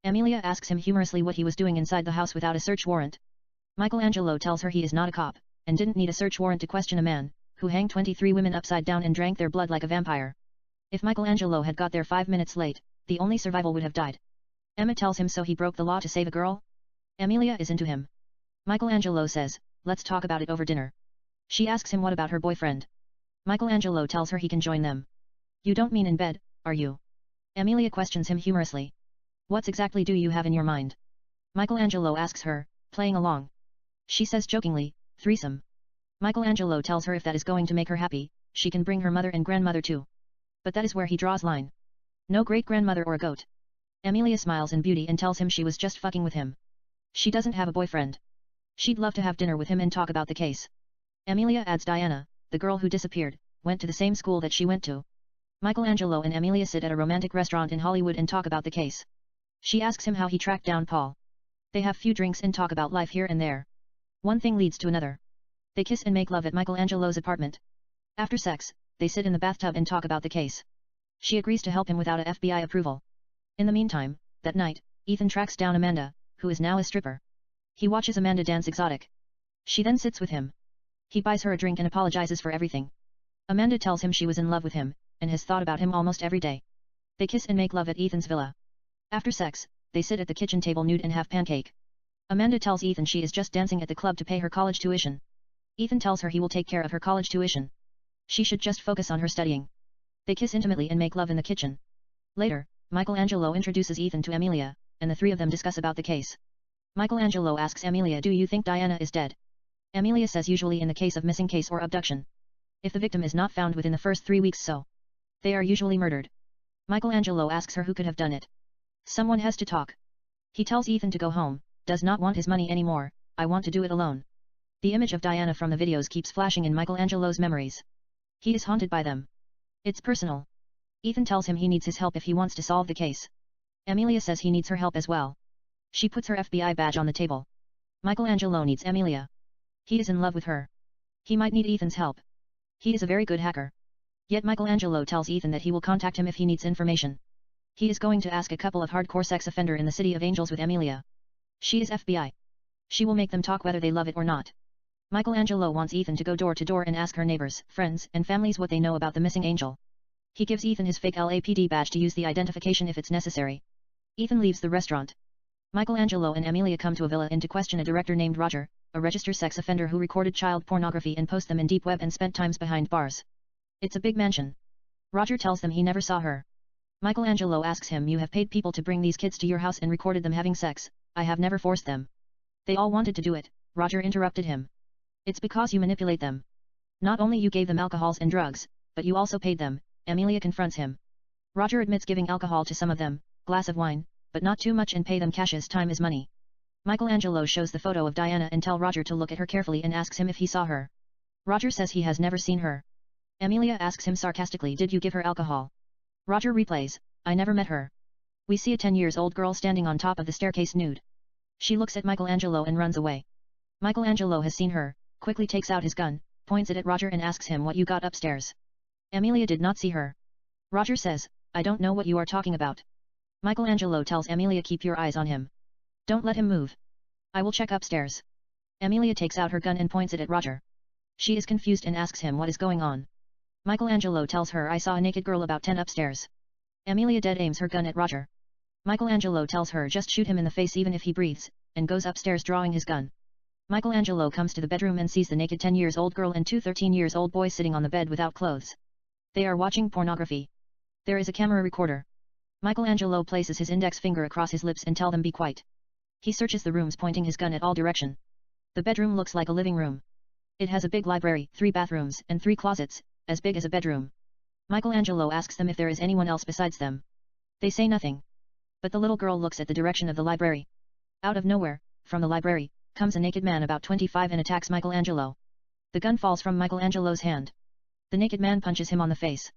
Amelia asks him humorously what he was doing inside the house without a search warrant. Michelangelo tells her he is not a cop, and didn't need a search warrant to question a man, who hanged 23 women upside down and drank their blood like a vampire. If Michelangelo had got there 5 minutes late, the only survivor would have died. Emma tells him so he broke the law to save a girl? Amelia is into him. Michelangelo says, let's talk about it over dinner. She asks him what about her boyfriend. Michelangelo tells her he can join them. You don't mean in bed, are you? Amelia questions him humorously. What exactly do you have in your mind? Michelangelo asks her, playing along. She says jokingly, threesome. Michelangelo tells her if that is going to make her happy, she can bring her mother and grandmother too. But that is where he draws line. No great-grandmother or a goat. Amelia smiles in beauty and tells him she was just fucking with him. She doesn't have a boyfriend. She'd love to have dinner with him and talk about the case. Amelia adds Diana, the girl who disappeared, went to the same school that she went to. Michelangelo and Amelia sit at a romantic restaurant in Hollywood and talk about the case. She asks him how he tracked down Paul. They have few drinks and talk about life here and there. One thing leads to another. They kiss and make love at Michelangelo's apartment. After sex, they sit in the bathtub and talk about the case. She agrees to help him without a FBI approval. In the meantime, that night, Ethan tracks down Amanda, who is now a stripper. He watches Amanda dance exotic. She then sits with him. He buys her a drink and apologizes for everything. Amanda tells him she was in love with him, and has thought about him almost every day. They kiss and make love at Ethan's villa. After sex, they sit at the kitchen table nude and have pancake. Amanda tells Ethan she is just dancing at the club to pay her college tuition. Ethan tells her he will take care of her college tuition. She should just focus on her studying. They kiss intimately and make love in the kitchen. Later, Michelangelo introduces Ethan to Amelia, and the three of them discuss about the case. Michelangelo asks Amelia, do you think Diana is dead? Amelia says usually in the case of missing case or abduction. If the victim is not found within the first 3 weeks so, they are usually murdered. Michelangelo asks her who could have done it. Someone has to talk. He tells Ethan to go home, does not want his money anymore, I want to do it alone. The image of Diana from the videos keeps flashing in Michelangelo's memories. He is haunted by them. It's personal. Ethan tells him he needs his help if he wants to solve the case. Amelia says he needs her help as well. She puts her FBI badge on the table. Michelangelo needs Amelia. He is in love with her. He might need Ethan's help. He is a very good hacker. Yet Michelangelo tells Ethan that he will contact him if he needs information. He is going to ask a couple of hardcore sex offender in the City of Angels with Amelia. She is FBI. She will make them talk whether they love it or not. Michelangelo wants Ethan to go door to door and ask her neighbors, friends, and families what they know about the missing angel. He gives Ethan his fake LAPD badge to use the identification if it's necessary. Ethan leaves the restaurant. Michelangelo and Amelia come to a villa to question a director named Roger, a registered sex offender who recorded child pornography and post them in deep web and spent times behind bars. It's a big mansion. Roger tells them he never saw her. Michelangelo asks him, you have paid people to bring these kids to your house and recorded them having sex. I have never forced them. They all wanted to do it. Roger interrupted him. It's because you manipulate them. Not only you gave them alcohols and drugs, but you also paid them. Amelia confronts him. Roger admits giving alcohol to some of them, glass of wine, but not too much, and pay them cash as time is money. Michelangelo shows the photo of Diana and tell Roger to look at her carefully and asks him if he saw her. Roger says he has never seen her. Amelia asks him sarcastically, did you give her alcohol? Roger replays, I never met her. We see a 10-year-old girl standing on top of the staircase nude. She looks at Michelangelo and runs away. Michelangelo has seen her, quickly takes out his gun, points it at Roger and asks him what you got upstairs. Amelia did not see her. Roger says, I don't know what you are talking about. Michelangelo tells Amelia, keep your eyes on him. Don't let him move. I will check upstairs. Amelia takes out her gun and points it at Roger. She is confused and asks him what is going on. Michelangelo tells her, I saw a naked girl about 10 upstairs. Amelia dead aims her gun at Roger. Michelangelo tells her, just shoot him in the face even if he breathes, and goes upstairs drawing his gun. Michelangelo comes to the bedroom and sees the naked 10-year-old girl and two 13-year-old boys sitting on the bed without clothes. They are watching pornography. There is a camera recorder. Michelangelo places his index finger across his lips and tells them be quiet. He searches the rooms, pointing his gun at all direction. The bedroom looks like a living room. It has a big library, 3 bathrooms, and 3 closets, as big as a bedroom. Michelangelo asks them if there is anyone else besides them. They say nothing. But the little girl looks at the direction of the library. Out of nowhere, from the library, comes a naked man about 25 and attacks Michelangelo. The gun falls from Michelangelo's hand. The naked man punches him on the face.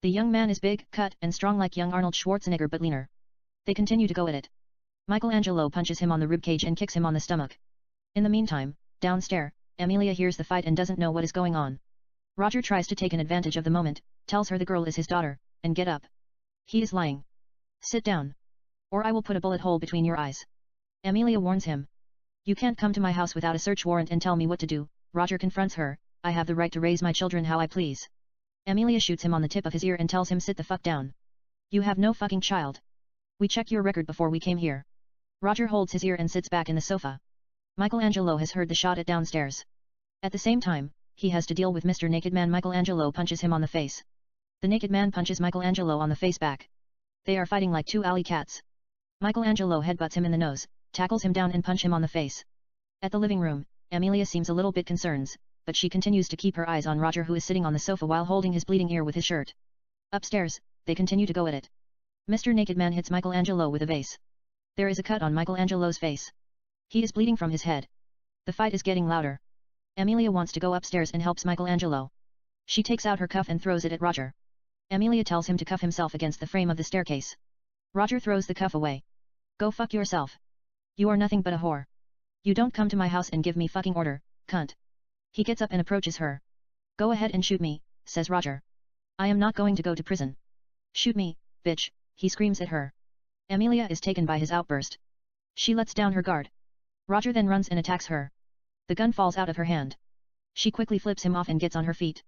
The young man is big, cut, and strong like young Arnold Schwarzenegger but leaner. They continue to go at it. Michelangelo punches him on the ribcage and kicks him on the stomach. In the meantime, downstairs, Amelia hears the fight and doesn't know what is going on. Roger tries to take an advantage of the moment, tells her the girl is his daughter, and get up. He is lying. Sit down. Or I will put a bullet hole between your eyes. Amelia warns him. You can't come to my house without a search warrant and tell me what to do. Roger confronts her, I have the right to raise my children how I please. Amelia shoots him on the tip of his ear and tells him sit the fuck down. You have no fucking child. We checked your record before we came here. Roger holds his ear and sits back in the sofa. Michelangelo has heard the shot at downstairs. At the same time, he has to deal with Mr. Naked Man. Michelangelo punches him on the face. The naked man punches Michelangelo on the face back. They are fighting like 2 alley cats. Michelangelo headbutts him in the nose, tackles him down and punches him on the face. At the living room, Amelia seems a little bit concerned, but she continues to keep her eyes on Roger, who is sitting on the sofa while holding his bleeding ear with his shirt. Upstairs, they continue to go at it. Mr. Naked Man hits Michelangelo with a vase. There is a cut on Michelangelo's face. He is bleeding from his head. The fight is getting louder. Amelia wants to go upstairs and helps Michelangelo. She takes out her cuff and throws it at Roger. Amelia tells him to cuff himself against the frame of the staircase. Roger throws the cuff away. Go fuck yourself. You are nothing but a whore. You don't come to my house and give me fucking order, cunt. He gets up and approaches her. Go ahead and shoot me, says Roger. I am not going to go to prison. Shoot me, bitch, he screams at her. Amelia is taken by his outburst. She lets down her guard. Roger then runs and attacks her. The gun falls out of her hand. She quickly flips him off and gets on her feet.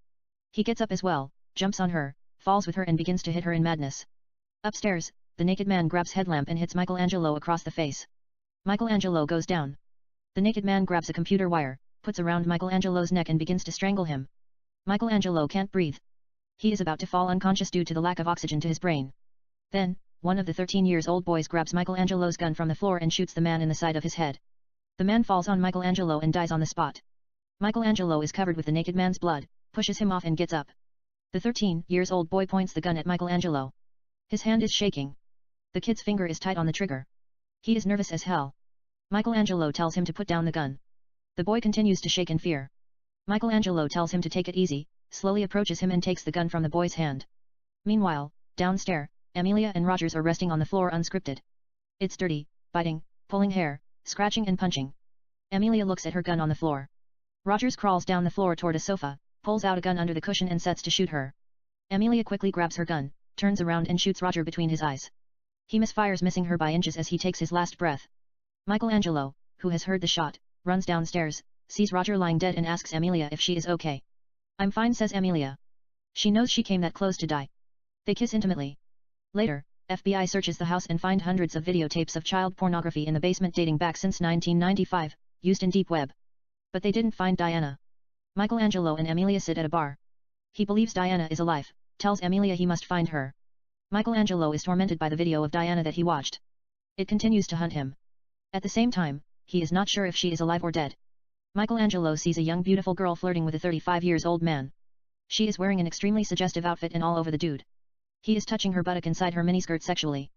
He gets up as well, jumps on her, falls with her and begins to hit her in madness. Upstairs, the naked man grabs headlamp and hits Michelangelo across the face. Michelangelo goes down. The naked man grabs a computer wire, puts around Michelangelo's neck and begins to strangle him. Michelangelo can't breathe. He is about to fall unconscious due to the lack of oxygen to his brain. Then, one of the 13-year-old boys grabs Michelangelo's gun from the floor and shoots the man in the side of his head. The man falls on Michelangelo and dies on the spot. Michelangelo is covered with the naked man's blood, pushes him off and gets up. The 13-year-old boy points the gun at Michelangelo. His hand is shaking. The kid's finger is tight on the trigger. He is nervous as hell. Michelangelo tells him to put down the gun. The boy continues to shake in fear. Michelangelo tells him to take it easy, slowly approaches him and takes the gun from the boy's hand. Meanwhile, downstairs, Amelia and Rogers are resting on the floor unscripted. It's dirty, biting, pulling hair, scratching and punching. Amelia looks at her gun on the floor. Rogers crawls down the floor toward a sofa, pulls out a gun under the cushion and sets to shoot her. Amelia quickly grabs her gun, turns around and shoots Roger between his eyes. He misfires, missing her by inches as he takes his last breath. Michelangelo, who has heard the shot, runs downstairs, sees Roger lying dead and asks Amelia if she is okay. I'm fine, says Amelia. She knows she came that close to die. They kiss intimately. Later, FBI searches the house and find hundreds of videotapes of child pornography in the basement dating back since 1995, used in deep web. But they didn't find Diana. Michelangelo and Amelia sit at a bar. He believes Diana is alive, tells Amelia he must find her. Michelangelo is tormented by the video of Diana that he watched. It continues to hunt him. At the same time, he is not sure if she is alive or dead. Michelangelo sees a young beautiful girl flirting with a 35-years-old man. She is wearing an extremely suggestive outfit and all over the dude. He is touching her buttock inside her miniskirt sexually.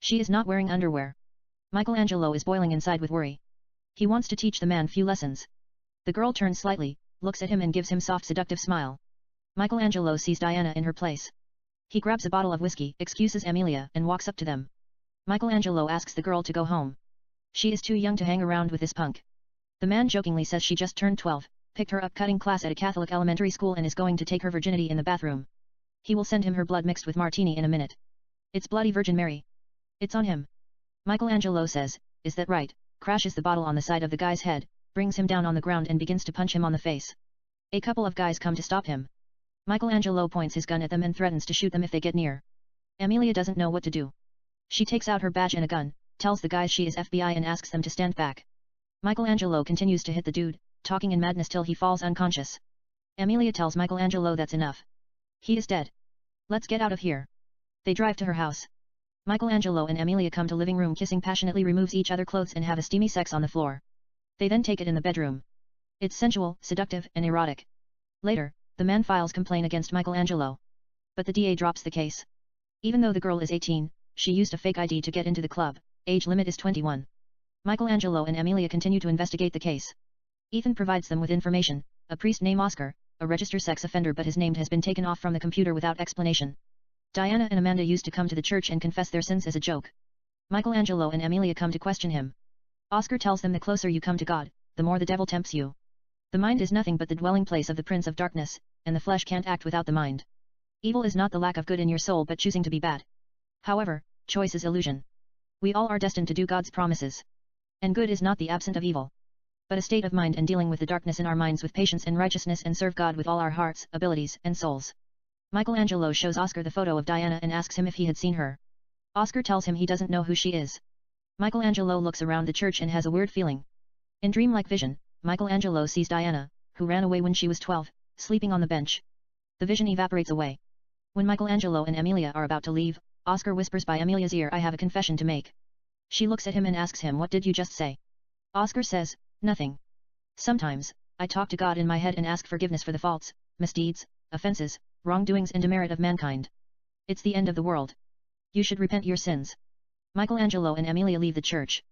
She is not wearing underwear. Michelangelo is boiling inside with worry. He wants to teach the man few lessons. The girl turns slightly, looks at him and gives him soft seductive smile. Michelangelo sees Diana in her place. He grabs a bottle of whiskey, excuses Amelia, and walks up to them. Michelangelo asks the girl to go home. She is too young to hang around with this punk. The man jokingly says she just turned 12, picked her up cutting class at a Catholic elementary school and is going to take her virginity in the bathroom. He will send him her blood mixed with martini in a minute. It's Bloody Virgin Mary. It's on him. Michelangelo says, is that right, crashes the bottle on the side of the guy's head, brings him down on the ground and begins to punch him on the face. A couple of guys come to stop him. Michelangelo points his gun at them and threatens to shoot them if they get near. Amelia doesn't know what to do. She takes out her badge and a gun, tells the guys she is FBI and asks them to stand back. Michelangelo continues to hit the dude, talking in madness till he falls unconscious. Amelia tells Michelangelo that's enough. He is dead. Let's get out of here. They drive to her house. Michelangelo and Amelia come to living room kissing passionately, removes each other clothes and have a steamy sex on the floor. They then take it in the bedroom. It's sensual, seductive, and erotic. Later, the man files complaint against Michelangelo. But the DA drops the case. Even though the girl is 18, she used a fake ID to get into the club, age limit is 21. Michelangelo and Amelia continue to investigate the case. Ethan provides them with information, a priest named Oscar, a registered sex offender but his name has been taken off from the computer without explanation. Diana and Amanda used to come to the church and confess their sins as a joke. Michelangelo and Amelia come to question him. Oscar tells them the closer you come to God, the more the devil tempts you. The mind is nothing but the dwelling place of the prince of darkness, and the flesh can't act without the mind. Evil is not the lack of good in your soul but choosing to be bad. However, choice is illusion. We all are destined to do God's promises. And good is not the absence of evil, but a state of mind and dealing with the darkness in our minds with patience and righteousness and serve God with all our hearts, abilities, and souls. Michelangelo shows Oscar the photo of Diana and asks him if he had seen her. Oscar tells him he doesn't know who she is. Michelangelo looks around the church and has a weird feeling. In dreamlike vision, Michelangelo sees Diana, who ran away when she was 12, sleeping on the bench. The vision evaporates away. When Michelangelo and Amelia are about to leave, Oscar whispers by Amelia's ear, I have a confession to make. She looks at him and asks him, what did you just say? Oscar says, nothing. Sometimes, I talk to God in my head and ask forgiveness for the faults, misdeeds, offenses, wrongdoings and demerit of mankind. It's the end of the world. You should repent your sins. Michelangelo and Amelia leave the church.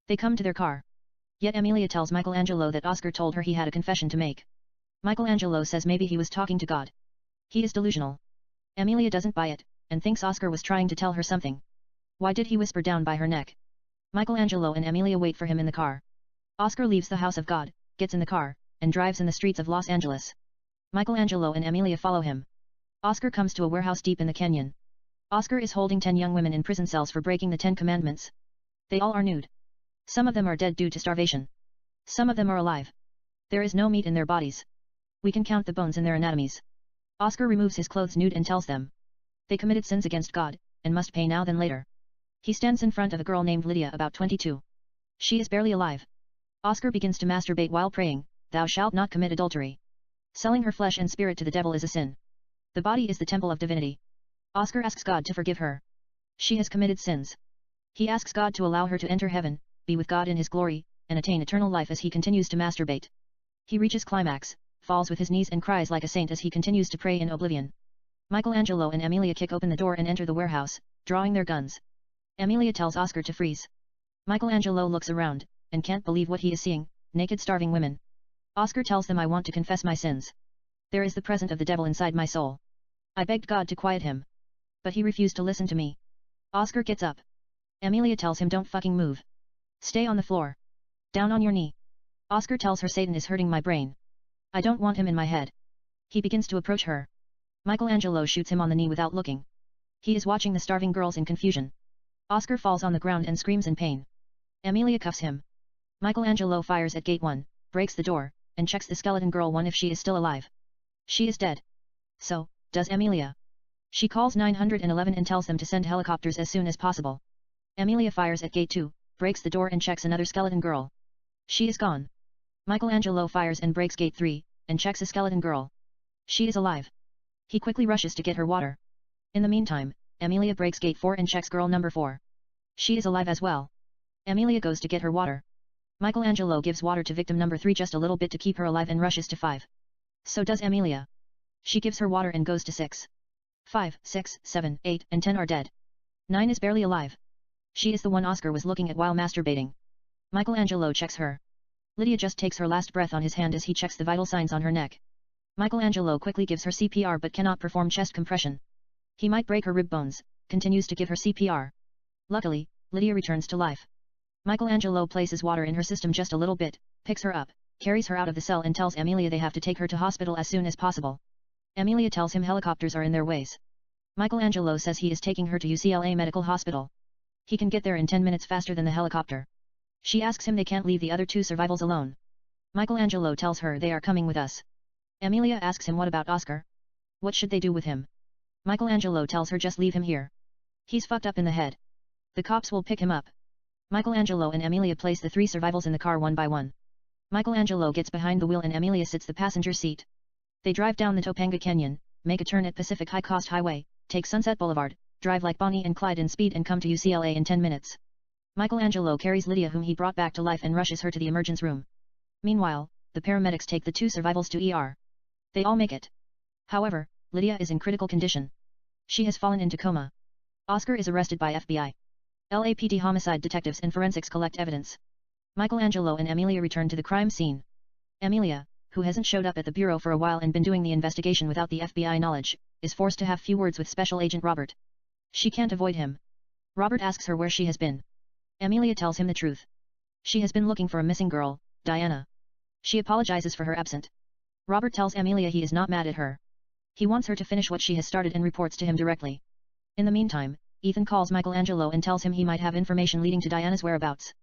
They come to their car. Yet Amelia tells Michelangelo that Oscar told her he had a confession to make. Michelangelo says maybe he was talking to God. He is delusional. Amelia doesn't buy it, and thinks Oscar was trying to tell her something. Why did he whisper down by her neck? Michelangelo and Amelia wait for him in the car. Oscar leaves the house of God, gets in the car, and drives in the streets of Los Angeles. Michelangelo and Amelia follow him. Oscar comes to a warehouse deep in the canyon. Oscar is holding 10 young women in prison cells for breaking the 10 commandments. They all are nude. Some of them are dead due to starvation. Some of them are alive. There is no meat in their bodies. We can count the bones in their anatomies. Oscar removes his clothes nude and tells them. They committed sins against God, and must pay now than later. He stands in front of a girl named Lydia about 22. She is barely alive. Oscar begins to masturbate while praying, thou shalt not commit adultery. Selling her flesh and spirit to the devil is a sin. The body is the temple of divinity. Oscar asks God to forgive her. She has committed sins. He asks God to allow her to enter heaven, be with God in his glory, and attain eternal life as he continues to masturbate. He reaches climax, falls with his knees and cries like a saint as he continues to pray in oblivion. Michelangelo and Amelia kick open the door and enter the warehouse, drawing their guns. Amelia tells Oscar to freeze. Michelangelo looks around, and can't believe what he is seeing, naked starving women. Oscar tells them I want to confess my sins. There is the presence of the devil inside my soul. I begged God to quiet him. But he refused to listen to me. Oscar gets up. Amelia tells him don't fucking move. Stay on the floor. Down on your knee. Oscar tells her Satan is hurting my brain. I don't want him in my head. He begins to approach her. Michelangelo shoots him on the knee without looking. He is watching the starving girls in confusion. Oscar falls on the ground and screams in pain. Amelia cuffs him. Michelangelo fires at gate 1, breaks the door, and checks the skeleton girl 1 if she is still alive. She is dead. So, does Amelia. She calls 911 and tells them to send helicopters as soon as possible. Amelia fires at gate 2, breaks the door and checks another skeleton girl. She is gone. Michelangelo fires and breaks gate 3, and checks a skeleton girl. She is alive. He quickly rushes to get her water. In the meantime, Amelia breaks gate 4 and checks girl number 4. She is alive as well. Amelia goes to get her water. Michelangelo gives water to victim number 3 just a little bit to keep her alive and rushes to 5. So does Amelia. She gives her water and goes to 6. 5, 6, 7, 8, and 10 are dead. 9 is barely alive. She is the one Oscar was looking at while masturbating. Michelangelo checks her. Lydia just takes her last breath on his hand as he checks the vital signs on her neck. Michelangelo quickly gives her CPR but cannot perform chest compression. He might break her rib bones, continues to give her CPR. Luckily, Lydia returns to life. Michelangelo places water in her system just a little bit, picks her up, carries her out of the cell and tells Amelia they have to take her to hospital as soon as possible. Amelia tells him helicopters are in their ways. Michelangelo says he is taking her to UCLA Medical Hospital. He can get there in 10 minutes faster than the helicopter. She asks him they can't leave the other 2 survivals alone. Michelangelo tells her they are coming with us. Amelia asks him what about Oscar? What should they do with him? Michelangelo tells her just leave him here. He's fucked up in the head. The cops will pick him up. Michelangelo and Amelia place the 3 survivals in the car one by one. Michelangelo gets behind the wheel and Amelia sits the passenger seat. They drive down the Topanga Canyon, make a turn at Pacific High Coast Highway, take Sunset Boulevard, drive like Bonnie and Clyde in speed and come to UCLA in 10 minutes. Michelangelo carries Lydia whom he brought back to life and rushes her to the emergency room. Meanwhile, the paramedics take the 2 survivals to ER. They all make it. However, Lydia is in critical condition. She has fallen into coma. Oscar is arrested by FBI. LAPD homicide detectives and forensics collect evidence. Michelangelo and Amelia return to the crime scene. Amelia, who hasn't showed up at the bureau for a while and been doing the investigation without the FBI knowledge, is forced to have few words with Special Agent Robert. She can't avoid him. Robert asks her where she has been. Amelia tells him the truth. She has been looking for a missing girl, Diana. She apologizes for her absence. Robert tells Amelia he is not mad at her. He wants her to finish what she has started and reports to him directly. In the meantime, Ethan calls Michelangelo and tells him he might have information leading to Diana's whereabouts.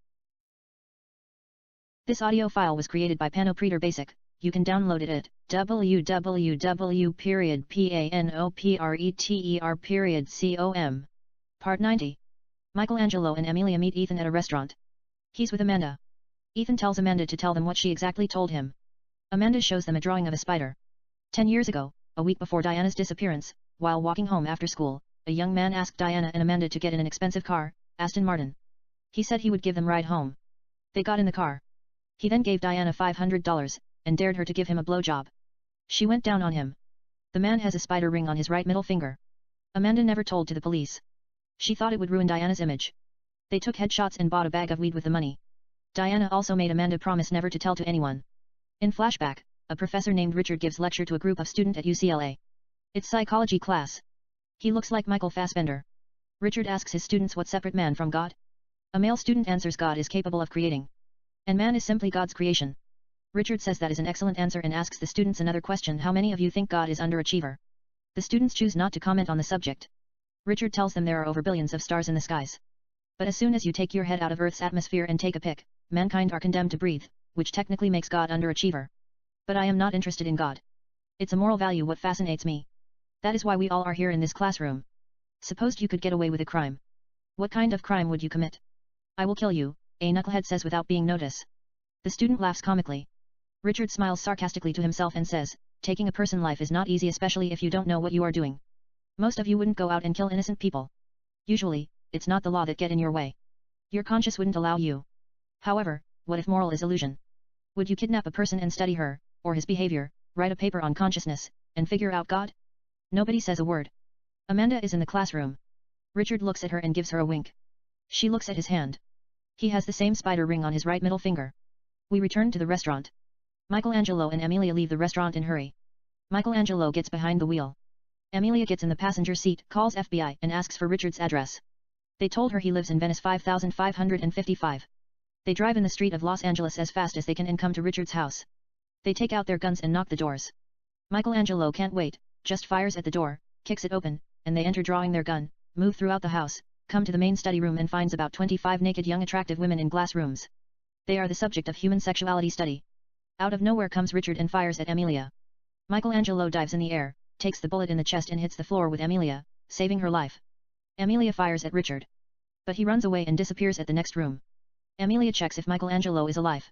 This audio file was created by Panopreter Basic. You can download it at www.panopreter.com. Part 90. Michelangelo and Amelia meet Ethan at a restaurant. He's with Amanda. Ethan tells Amanda to tell them what she exactly told him. Amanda shows them a drawing of a spider. 10 years ago, a week before Diana's disappearance, while walking home after school, a young man asked Diana and Amanda to get in an expensive car, Aston Martin. He said he would give them a ride home. They got in the car. He then gave Diana $500, and dared her to give him a blowjob. She went down on him. The man has a spider ring on his right middle finger. Amanda never told to the police. She thought it would ruin Diana's image. They took headshots and bought a bag of weed with the money. Diana also made Amanda promise never to tell to anyone. In flashback, a professor named Richard gives lecture to a group of students at UCLA. It's psychology class. He looks like Michael Fassbender. Richard asks his students what separate man from God. A male student answers God is capable of creating. And man is simply God's creation. Richard says that is an excellent answer and asks the students another question: how many of you think God is underachiever? The students choose not to comment on the subject. Richard tells them there are over billions of stars in the skies. But as soon as you take your head out of Earth's atmosphere and take a pic, mankind are condemned to breathe, which technically makes God underachiever. But I am not interested in God. It's a moral value what fascinates me. That is why we all are here in this classroom. Supposed you could get away with a crime. What kind of crime would you commit? I will kill you, a knucklehead says without being noticed. The student laughs comically. Richard smiles sarcastically to himself and says, taking a person's life is not easy, especially if you don't know what you are doing. Most of you wouldn't go out and kill innocent people. Usually, it's not the law that get in your way. Your conscience wouldn't allow you. However, what if moral is illusion? Would you kidnap a person and study her, or his behavior, write a paper on consciousness, and figure out God? Nobody says a word. Amanda is in the classroom. Richard looks at her and gives her a wink. She looks at his hand. He has the same spider ring on his right middle finger. We return to the restaurant. Michelangelo and Amelia leave the restaurant in hurry. Michelangelo gets behind the wheel. Amelia gets in the passenger seat, calls FBI and asks for Richard's address. They told her he lives in Venice 5555. They drive in the street of Los Angeles as fast as they can and come to Richard's house. They take out their guns and knock the doors. Michelangelo can't wait, just fires at the door, kicks it open, and they enter drawing their gun, move throughout the house, come to the main study room and finds about 25 naked young attractive women in glass rooms. They are the subject of human sexuality study. Out of nowhere comes Richard and fires at Amelia. Michelangelo dives in the air, takes the bullet in the chest and hits the floor with Amelia, saving her life. Amelia fires at Richard. But he runs away and disappears at the next room. Amelia checks if Michelangelo is alive.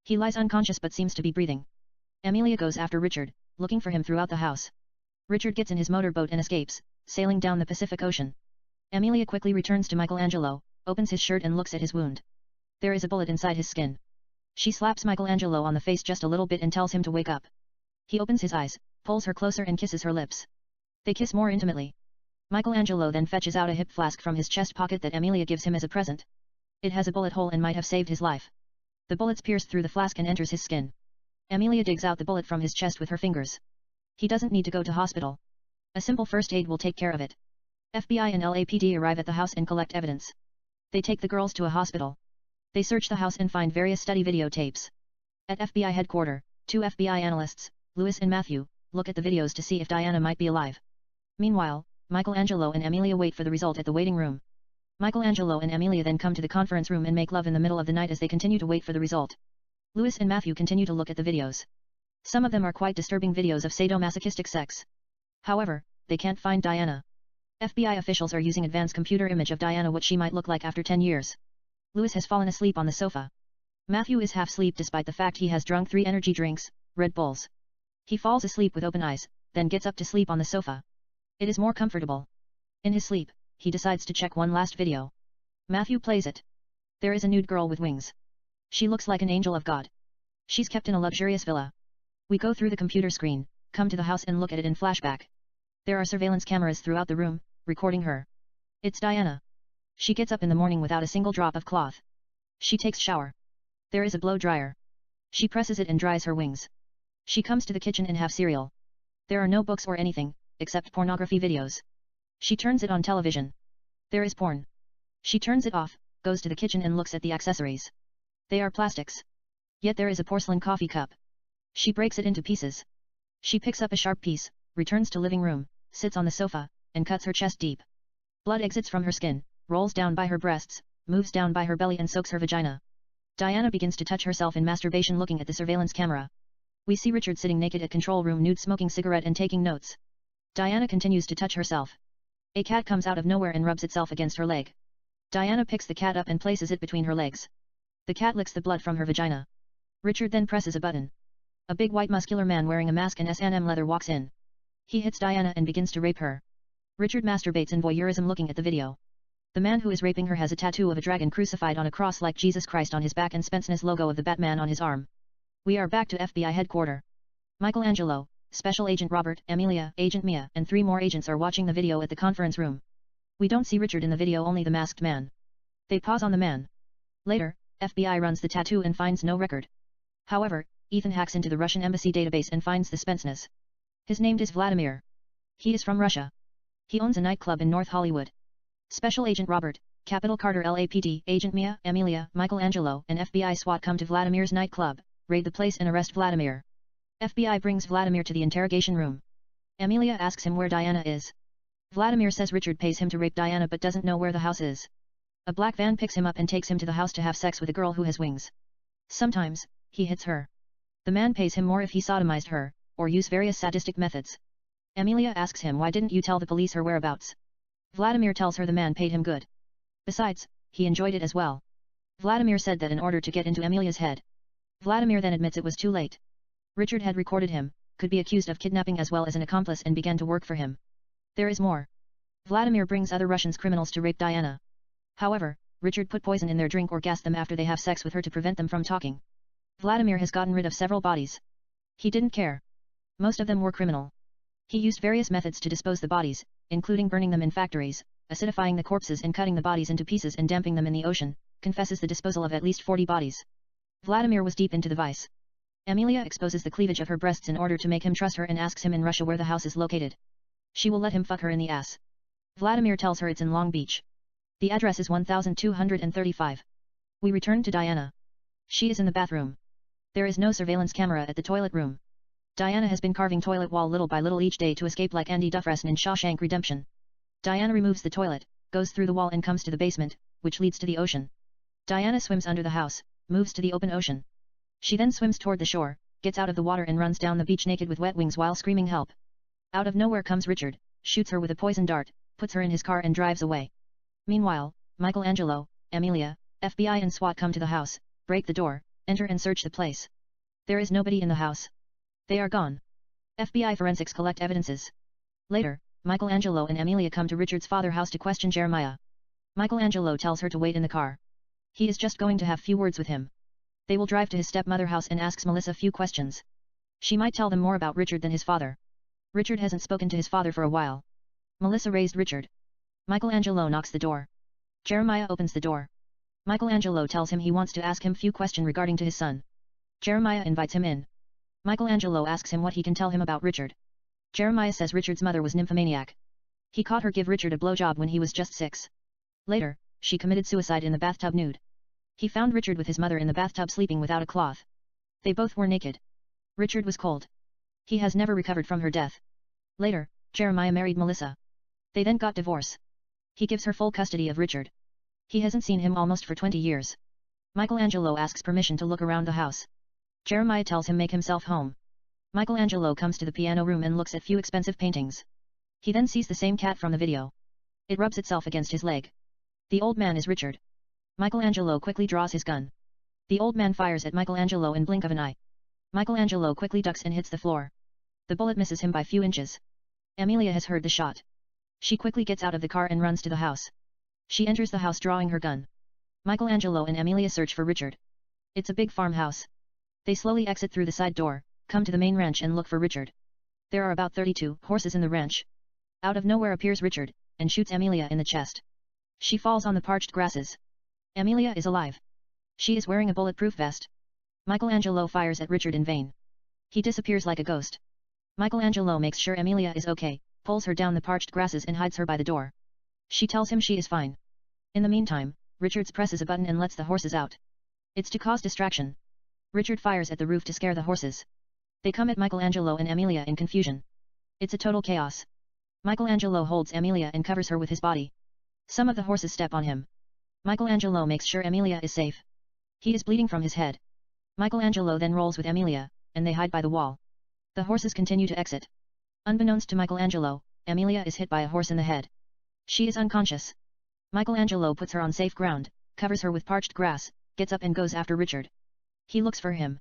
He lies unconscious but seems to be breathing. Amelia goes after Richard, looking for him throughout the house. Richard gets in his motorboat and escapes, sailing down the Pacific Ocean. Amelia quickly returns to Michelangelo, opens his shirt and looks at his wound. There is a bullet inside his skin. She slaps Michelangelo on the face just a little bit and tells him to wake up. He opens his eyes, pulls her closer and kisses her lips. They kiss more intimately. Michelangelo then fetches out a hip flask from his chest pocket that Amelia gives him as a present. It has a bullet hole and might have saved his life. The bullets pierce through the flask and enters his skin. Amelia digs out the bullet from his chest with her fingers. He doesn't need to go to hospital. A simple first aid will take care of it. FBI and LAPD arrive at the house and collect evidence. They take the girls to a hospital. They search the house and find various study videotapes. At FBI headquarters, 2 FBI analysts, Louis and Matthew, look at the videos to see if Diana might be alive. Meanwhile, Michelangelo and Amelia wait for the result at the waiting room. Michelangelo and Amelia then come to the conference room and make love in the middle of the night as they continue to wait for the result. Louis and Matthew continue to look at the videos. Some of them are quite disturbing videos of sadomasochistic sex. However, they can't find Diana. FBI officials are using advanced computer image of Diana what she might look like after 10 years. Louis has fallen asleep on the sofa. Matthew is half asleep despite the fact he has drunk 3 energy drinks, Red Bulls. He falls asleep with open eyes, then gets up to sleep on the sofa. It is more comfortable. In his sleep, he decides to check one last video. Matthew plays it. There is a nude girl with wings. She looks like an angel of God. She's kept in a luxurious villa. We go through the computer screen, come to the house and look at it in flashback. There are surveillance cameras throughout the room, recording her. It's Diana. She gets up in the morning without a single drop of cloth. She takes shower. There is a blow dryer. She presses it and dries her wings. She comes to the kitchen and have cereal. There are no books or anything, except pornography videos. She turns it on television. There is porn. She turns it off, goes to the kitchen and looks at the accessories. They are plastics. Yet there is a porcelain coffee cup. She breaks it into pieces. She picks up a sharp piece, returns to living room, sits on the sofa, and cuts her chest deep. Blood exits from her skin, rolls down by her breasts, moves down by her belly and soaks her vagina. Diana begins to touch herself in masturbation looking at the surveillance camera. We see Richard sitting naked at control room nude smoking cigarette and taking notes. Diana continues to touch herself. A cat comes out of nowhere and rubs itself against her leg. Diana picks the cat up and places it between her legs. The cat licks the blood from her vagina. Richard then presses a button. A big white muscular man wearing a mask and S&M leather walks in. He hits Diana and begins to rape her. Richard masturbates in voyeurism looking at the video. The man who is raping her has a tattoo of a dragon crucified on a cross like Jesus Christ on his back and Spence's logo of the Batman on his arm. We are back to FBI headquarters. Michelangelo, Special Agent Robert, Amelia, Agent Mia, and 3 more agents are watching the video at the conference room. We don't see Richard in the video, only the masked man. They pause on the man. Later, FBI runs the tattoo and finds no record. However, Ethan hacks into the Russian embassy database and finds the Spence's. His name is Vladimir. He is from Russia. He owns a nightclub in North Hollywood. Special Agent Robert, Capital Carter LAPD, Agent Mia, Amelia, Michelangelo, and FBI SWAT come to Vladimir's nightclub, raid the place and arrest Vladimir. FBI brings Vladimir to the interrogation room. Amelia asks him where Diana is. Vladimir says Richard pays him to rape Diana but doesn't know where the house is. A black van picks him up and takes him to the house to have sex with a girl who has wings. Sometimes, he hits her. The man pays him more if he sodomized her, or use various sadistic methods. Amelia asks him why didn't you tell the police her whereabouts. Vladimir tells her the man paid him good. Besides, he enjoyed it as well. Vladimir said that in order to get into Amelia's head. Vladimir then admits it was too late. Richard had recorded him, could be accused of kidnapping as well as an accomplice and began to work for him. There is more. Vladimir brings other Russian criminals to rape Diana. However, Richard put poison in their drink or gassed them after they have sex with her to prevent them from talking. Vladimir has gotten rid of several bodies. He didn't care. Most of them were criminal. He used various methods to dispose the bodies, including burning them in factories, acidifying the corpses and cutting the bodies into pieces and dumping them in the ocean, confesses the disposal of at least 40 bodies. Vladimir was deep into the vice. Amelia exposes the cleavage of her breasts in order to make him trust her and asks him in Russia where the house is located. She will let him fuck her in the ass. Vladimir tells her it's in Long Beach. The address is 1235. We return to Diana. She is in the bathroom. There is no surveillance camera at the toilet room. Diana has been carving toilet wall little by little each day to escape like Andy Dufresne in Shawshank Redemption. Diana removes the toilet, goes through the wall and comes to the basement, which leads to the ocean. Diana swims under the house, moves to the open ocean. She then swims toward the shore, gets out of the water and runs down the beach naked with wet wings while screaming help. Out of nowhere comes Richard, shoots her with a poison dart, puts her in his car and drives away. Meanwhile, Michelangelo, Amelia, FBI and SWAT come to the house, break the door, enter and search the place. There is nobody in the house. They are gone. FBI forensics collect evidences. Later, Michelangelo and Amelia come to Richard's father's house to question Jeremiah. Michelangelo tells her to wait in the car. He is just going to have few words with him. They will drive to his stepmother's house and asks Melissa few questions. She might tell them more about Richard than his father. Richard hasn't spoken to his father for a while. Melissa raised Richard. Michelangelo knocks the door. Jeremiah opens the door. Michelangelo tells him he wants to ask him few questions regarding to his son. Jeremiah invites him in. Michelangelo asks him what he can tell him about Richard. Jeremiah says Richard's mother was nymphomaniac. He caught her give Richard a blowjob when he was just 6. Later, she committed suicide in the bathtub nude. He found Richard with his mother in the bathtub sleeping without a cloth. They both were naked. Richard was cold. He has never recovered from her death. Later, Jeremiah married Melissa. They then got divorce. He gives her full custody of Richard. He hasn't seen him almost for 20 years. Michelangelo asks permission to look around the house. Jeremiah tells him make himself home. Michelangelo comes to the piano room and looks at few expensive paintings. He then sees the same cat from the video. It rubs itself against his leg. The old man is Richard. Michelangelo quickly draws his gun. The old man fires at Michelangelo in blink of an eye. Michelangelo quickly ducks and hits the floor. The bullet misses him by few inches. Amelia has heard the shot. She quickly gets out of the car and runs to the house. She enters the house drawing her gun. Michelangelo and Amelia search for Richard. It's a big farmhouse. They slowly exit through the side door, come to the main ranch and look for Richard. There are about 32 horses in the ranch. Out of nowhere appears Richard, and shoots Amelia in the chest. She falls on the parched grasses. Amelia is alive. She is wearing a bulletproof vest. Michelangelo fires at Richard in vain. He disappears like a ghost. Michelangelo makes sure Amelia is okay, pulls her down the parched grasses and hides her by the door. She tells him she is fine. In the meantime, Richard presses a button and lets the horses out. It's to cause distraction. Richard fires at the roof to scare the horses. They come at Michelangelo and Amelia in confusion. It's a total chaos. Michelangelo holds Amelia and covers her with his body. Some of the horses step on him. Michelangelo makes sure Amelia is safe. He is bleeding from his head. Michelangelo then rolls with Amelia, and they hide by the wall. The horses continue to exit. Unbeknownst to Michelangelo, Amelia is hit by a horse in the head. She is unconscious. Michelangelo puts her on safe ground, covers her with parched grass, gets up and goes after Richard. He looks for him.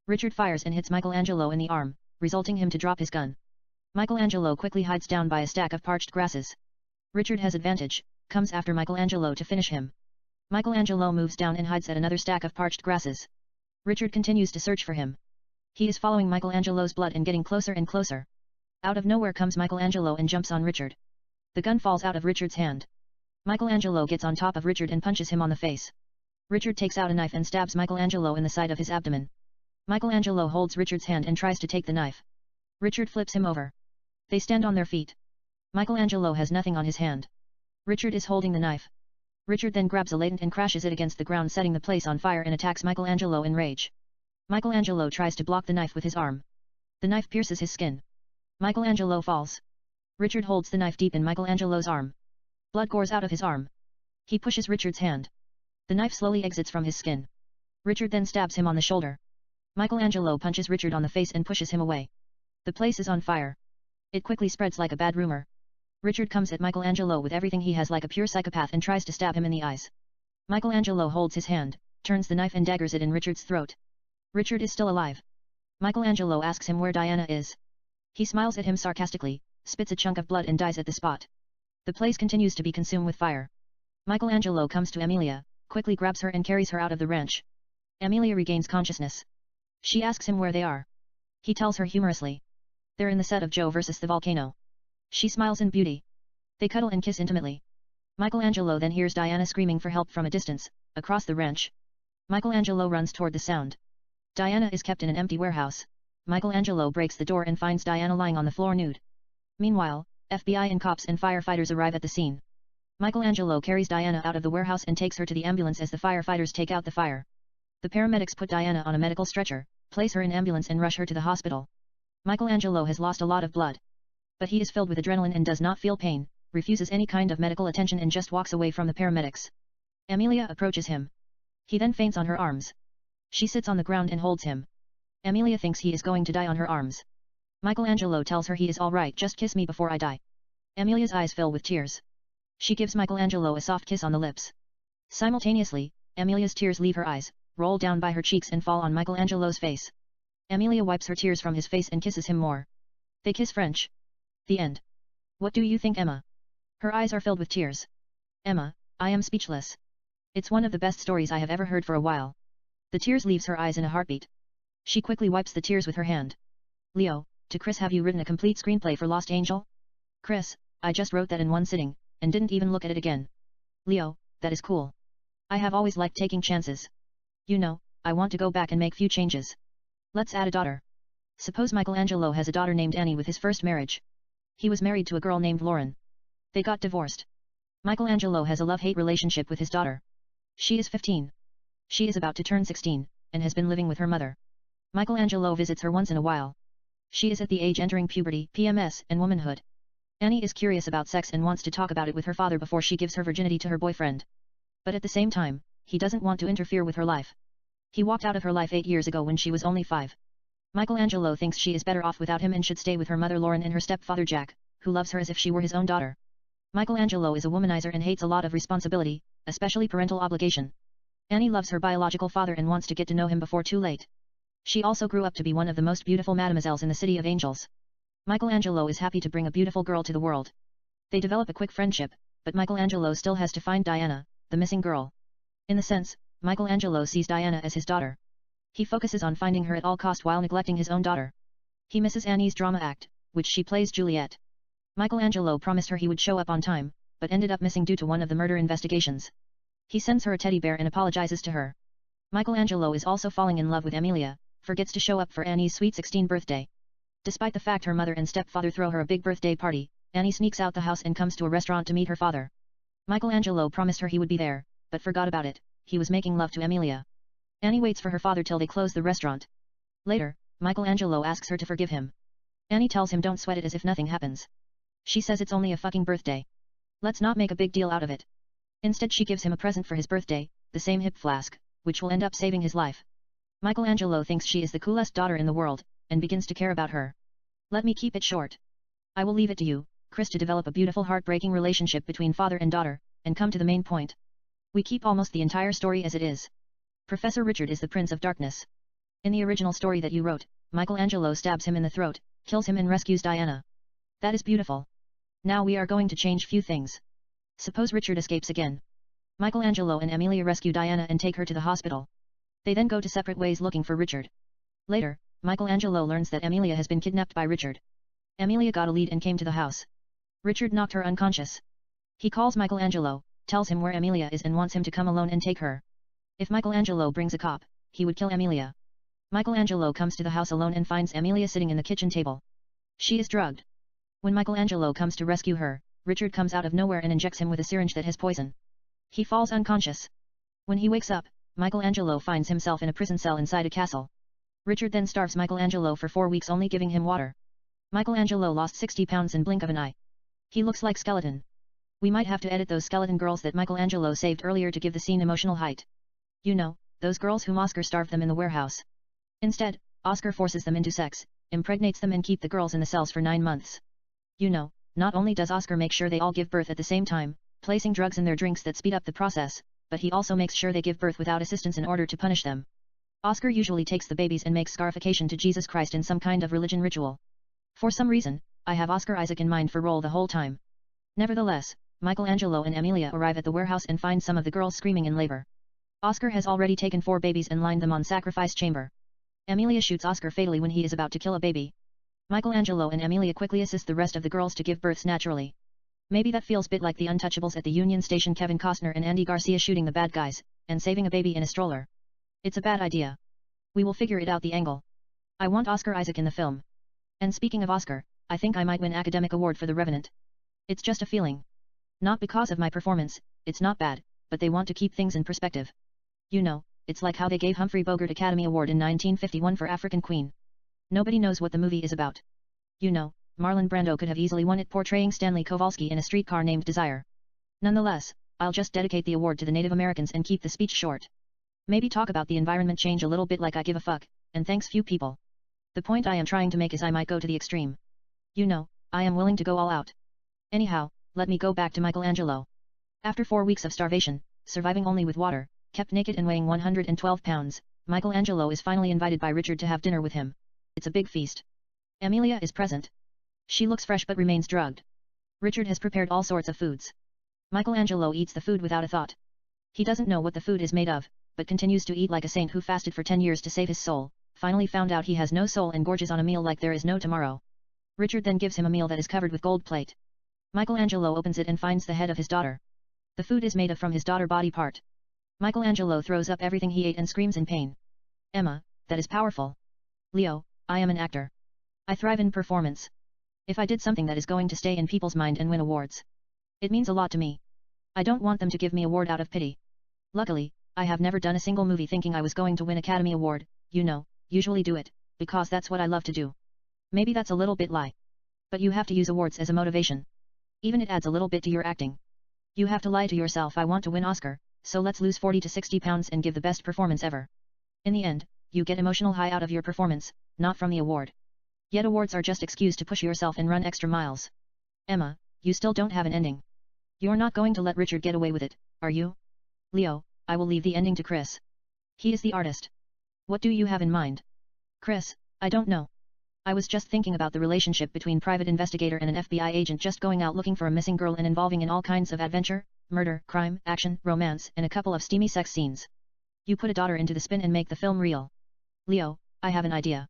Richard fires and hits Michelangelo in the arm, resulting him to drop his gun. Michelangelo quickly hides down by a stack of parched grasses. Richard has advantage, comes after Michelangelo to finish him. Michelangelo moves down and hides at another stack of parched grasses. Richard continues to search for him. He is following Michelangelo's blood and getting closer and closer. Out of nowhere comes Michelangelo and jumps on Richard. The gun falls out of Richard's hand. Michelangelo gets on top of Richard and punches him on the face. Richard takes out a knife and stabs Michelangelo in the side of his abdomen. Michelangelo holds Richard's hand and tries to take the knife. Richard flips him over. They stand on their feet. Michelangelo has nothing on his hand. Richard is holding the knife. Richard then grabs a latent and crashes it against the ground, setting the place on fire, and attacks Michelangelo in rage. Michelangelo tries to block the knife with his arm. The knife pierces his skin. Michelangelo falls. Richard holds the knife deep in Michelangelo's arm. Blood pours out of his arm. He pushes Richard's hand. The knife slowly exits from his skin. Richard then stabs him on the shoulder. Michelangelo punches Richard on the face and pushes him away. The place is on fire. It quickly spreads like a bad rumor. Richard comes at Michelangelo with everything he has like a pure psychopath and tries to stab him in the eyes. Michelangelo holds his hand, turns the knife and daggers it in Richard's throat. Richard is still alive. Michelangelo asks him where Diana is. He smiles at him sarcastically, spits a chunk of blood and dies at the spot. The place continues to be consumed with fire. Michelangelo comes to Amelia, quickly grabs her and carries her out of the ranch. Amelia regains consciousness. She asks him where they are. He tells her humorously. They're in the set of Joe vs. the Volcano. She smiles in beauty. They cuddle and kiss intimately. Michelangelo then hears Diana screaming for help from a distance, across the ranch. Michelangelo runs toward the sound. Diana is kept in an empty warehouse. Michelangelo breaks the door and finds Diana lying on the floor nude. Meanwhile, FBI and cops and firefighters arrive at the scene. Michelangelo carries Diana out of the warehouse and takes her to the ambulance as the firefighters take out the fire. The paramedics put Diana on a medical stretcher, place her in ambulance and rush her to the hospital. Michelangelo has lost a lot of blood. But he is filled with adrenaline and does not feel pain, refuses any kind of medical attention and just walks away from the paramedics. Amelia approaches him. He then faints on her arms. She sits on the ground and holds him. Amelia thinks he is going to die on her arms. Michelangelo tells her he is alright, just kiss me before I die. Amelia's eyes fill with tears. She gives Michelangelo a soft kiss on the lips. Simultaneously, Amelia's tears leave her eyes, roll down by her cheeks and fall on Michelangelo's face. Amelia wipes her tears from his face and kisses him more. They kiss French. The end. What do you think, Emma? Her eyes are filled with tears. Emma, I am speechless. It's one of the best stories I have ever heard for a while. The tears leaves her eyes in a heartbeat. She quickly wipes the tears with her hand. Leo, to Chris, have you written a complete screenplay for Lost Angel? Chris, I just wrote that in one sitting, and didn't even look at it again. Leo, that is cool. I have always liked taking chances. You know, I want to go back and make few changes. Let's add a daughter. Suppose Michelangelo has a daughter named Annie with his first marriage. He was married to a girl named Lauren. They got divorced. Michelangelo has a love-hate relationship with his daughter. She is 15. She is about to turn 16, and has been living with her mother. Michelangelo visits her once in a while. She is at the age entering puberty, PMS, and womanhood. Annie is curious about sex and wants to talk about it with her father before she gives her virginity to her boyfriend. But at the same time, he doesn't want to interfere with her life. He walked out of her life 8 years ago when she was only 5. Michelangelo thinks she is better off without him and should stay with her mother Lauren and her stepfather Jack, who loves her as if she were his own daughter. Michelangelo is a womanizer and hates a lot of responsibility, especially parental obligation. Annie loves her biological father and wants to get to know him before too late. She also grew up to be one of the most beautiful mademoiselles in the City of Angels. Michelangelo is happy to bring a beautiful girl to the world. They develop a quick friendship, but Michelangelo still has to find Diana, the missing girl. In the sense, Michelangelo sees Diana as his daughter. He focuses on finding her at all cost while neglecting his own daughter. He misses Annie's drama act, which she plays Juliet. Michelangelo promised her he would show up on time, but ended up missing due to one of the murder investigations. He sends her a teddy bear and apologizes to her. Michelangelo is also falling in love with Amelia, forgets to show up for Annie's sweet 16th birthday. Despite the fact her mother and stepfather throw her a big birthday party, Annie sneaks out the house and comes to a restaurant to meet her father. Michelangelo promised her he would be there, but forgot about it. He was making love to Amelia. Annie waits for her father till they close the restaurant. Later, Michelangelo asks her to forgive him. Annie tells him don't sweat it as if nothing happens. She says it's only a fucking birthday. Let's not make a big deal out of it. Instead she gives him a present for his birthday, the same hip flask, which will end up saving his life. Michelangelo thinks she is the coolest daughter in the world, and begins to care about her. Let me keep it short. I will leave it to you, Chris, to develop a beautiful heartbreaking relationship between father and daughter, and come to the main point. We keep almost the entire story as it is. Professor Richard is the Prince of Darkness. In the original story that you wrote, Michelangelo stabs him in the throat, kills him and rescues Diana. That is beautiful. Now we are going to change few things. Suppose Richard escapes again. Michelangelo and Amelia rescue Diana and take her to the hospital. They then go to separate ways looking for Richard. Later, Michelangelo learns that Amelia has been kidnapped by Richard. Amelia got a lead and came to the house. Richard knocked her unconscious. He calls Michelangelo, tells him where Amelia is and wants him to come alone and take her. If Michelangelo brings a cop, he would kill Amelia. Michelangelo comes to the house alone and finds Amelia sitting in the kitchen table. She is drugged. When Michelangelo comes to rescue her, Richard comes out of nowhere and injects him with a syringe that has poison. He falls unconscious. When he wakes up, Michelangelo finds himself in a prison cell inside a castle. Richard then starves Michelangelo for 4 weeks, only giving him water. Michelangelo lost 60 pounds in blink of an eye. He looks like skeleton. We might have to edit those skeleton girls that Michelangelo saved earlier to give the scene emotional height. You know, those girls whom Oscar starved them in the warehouse. Instead, Oscar forces them into sex, impregnates them and keep the girls in the cells for 9 months. You know, not only does Oscar make sure they all give birth at the same time, placing drugs in their drinks that speed up the process, but he also makes sure they give birth without assistance in order to punish them. Oscar usually takes the babies and makes scarification to Jesus Christ in some kind of religion ritual. For some reason, I have Oscar Isaac in mind for role the whole time. Nevertheless, Michelangelo and Amelia arrive at the warehouse and find some of the girls screaming in labor. Oscar has already taken 4 babies and lined them on sacrifice chamber. Amelia shoots Oscar fatally when he is about to kill a baby. Michelangelo and Amelia quickly assist the rest of the girls to give births naturally. Maybe that feels bit like the Untouchables at the Union Station, Kevin Costner and Andy Garcia shooting the bad guys, and saving a baby in a stroller. It's a bad idea. We will figure it out the angle. I want Oscar Isaac in the film. And speaking of Oscar, I think I might win Academic Award for The Revenant. It's just a feeling. Not because of my performance, it's not bad, but they want to keep things in perspective. You know, it's like how they gave Humphrey Bogart Academy Award in 1951 for African Queen. Nobody knows what the movie is about. You know, Marlon Brando could have easily won it portraying Stanley Kowalski in A Streetcar Named Desire. Nonetheless, I'll just dedicate the award to the Native Americans and keep the speech short. Maybe talk about the environment change a little bit like I give a fuck, and thanks few people. The point I am trying to make is I might go to the extreme. You know, I am willing to go all out. Anyhow, let me go back to Michelangelo. After 4 weeks of starvation, surviving only with water, kept naked and weighing 112 pounds, Michelangelo is finally invited by Richard to have dinner with him. It's a big feast. Amelia is present. She looks fresh but remains drugged. Richard has prepared all sorts of foods. Michelangelo eats the food without a thought. He doesn't know what the food is made of, but continues to eat like a saint who fasted for 10 years to save his soul, finally found out he has no soul and gorges on a meal like there is no tomorrow. Richard then gives him a meal that is covered with gold plate. Michelangelo opens it and finds the head of his daughter. The food is made of from his daughter's body part. Michelangelo throws up everything he ate and screams in pain. Emma, that is powerful. Leo, I am an actor. I thrive in performance. If I did something that is going to stay in people's mind and win awards, it means a lot to me. I don't want them to give me award out of pity. Luckily, I have never done a single movie thinking I was going to win Academy Award, you know, usually do it, because that's what I love to do. Maybe that's a little bit lie. But you have to use awards as a motivation. Even it adds a little bit to your acting. You have to lie to yourself, I want to win Oscar, so let's lose 40 to 60 pounds and give the best performance ever. In the end, you get emotional high out of your performance, not from the award. Yet awards are just excuse to push yourself and run extra miles. Emma, you still don't have an ending. You're not going to let Richard get away with it, are you? Leo, I will leave the ending to Chris. He is the artist. What do you have in mind? Chris, I don't know. I was just thinking about the relationship between private investigator and an FBI agent just going out looking for a missing girl and involving in all kinds of adventure, murder, crime, action, romance, and a couple of steamy sex scenes. You put a daughter into the spin and make the film real. Leo, I have an idea.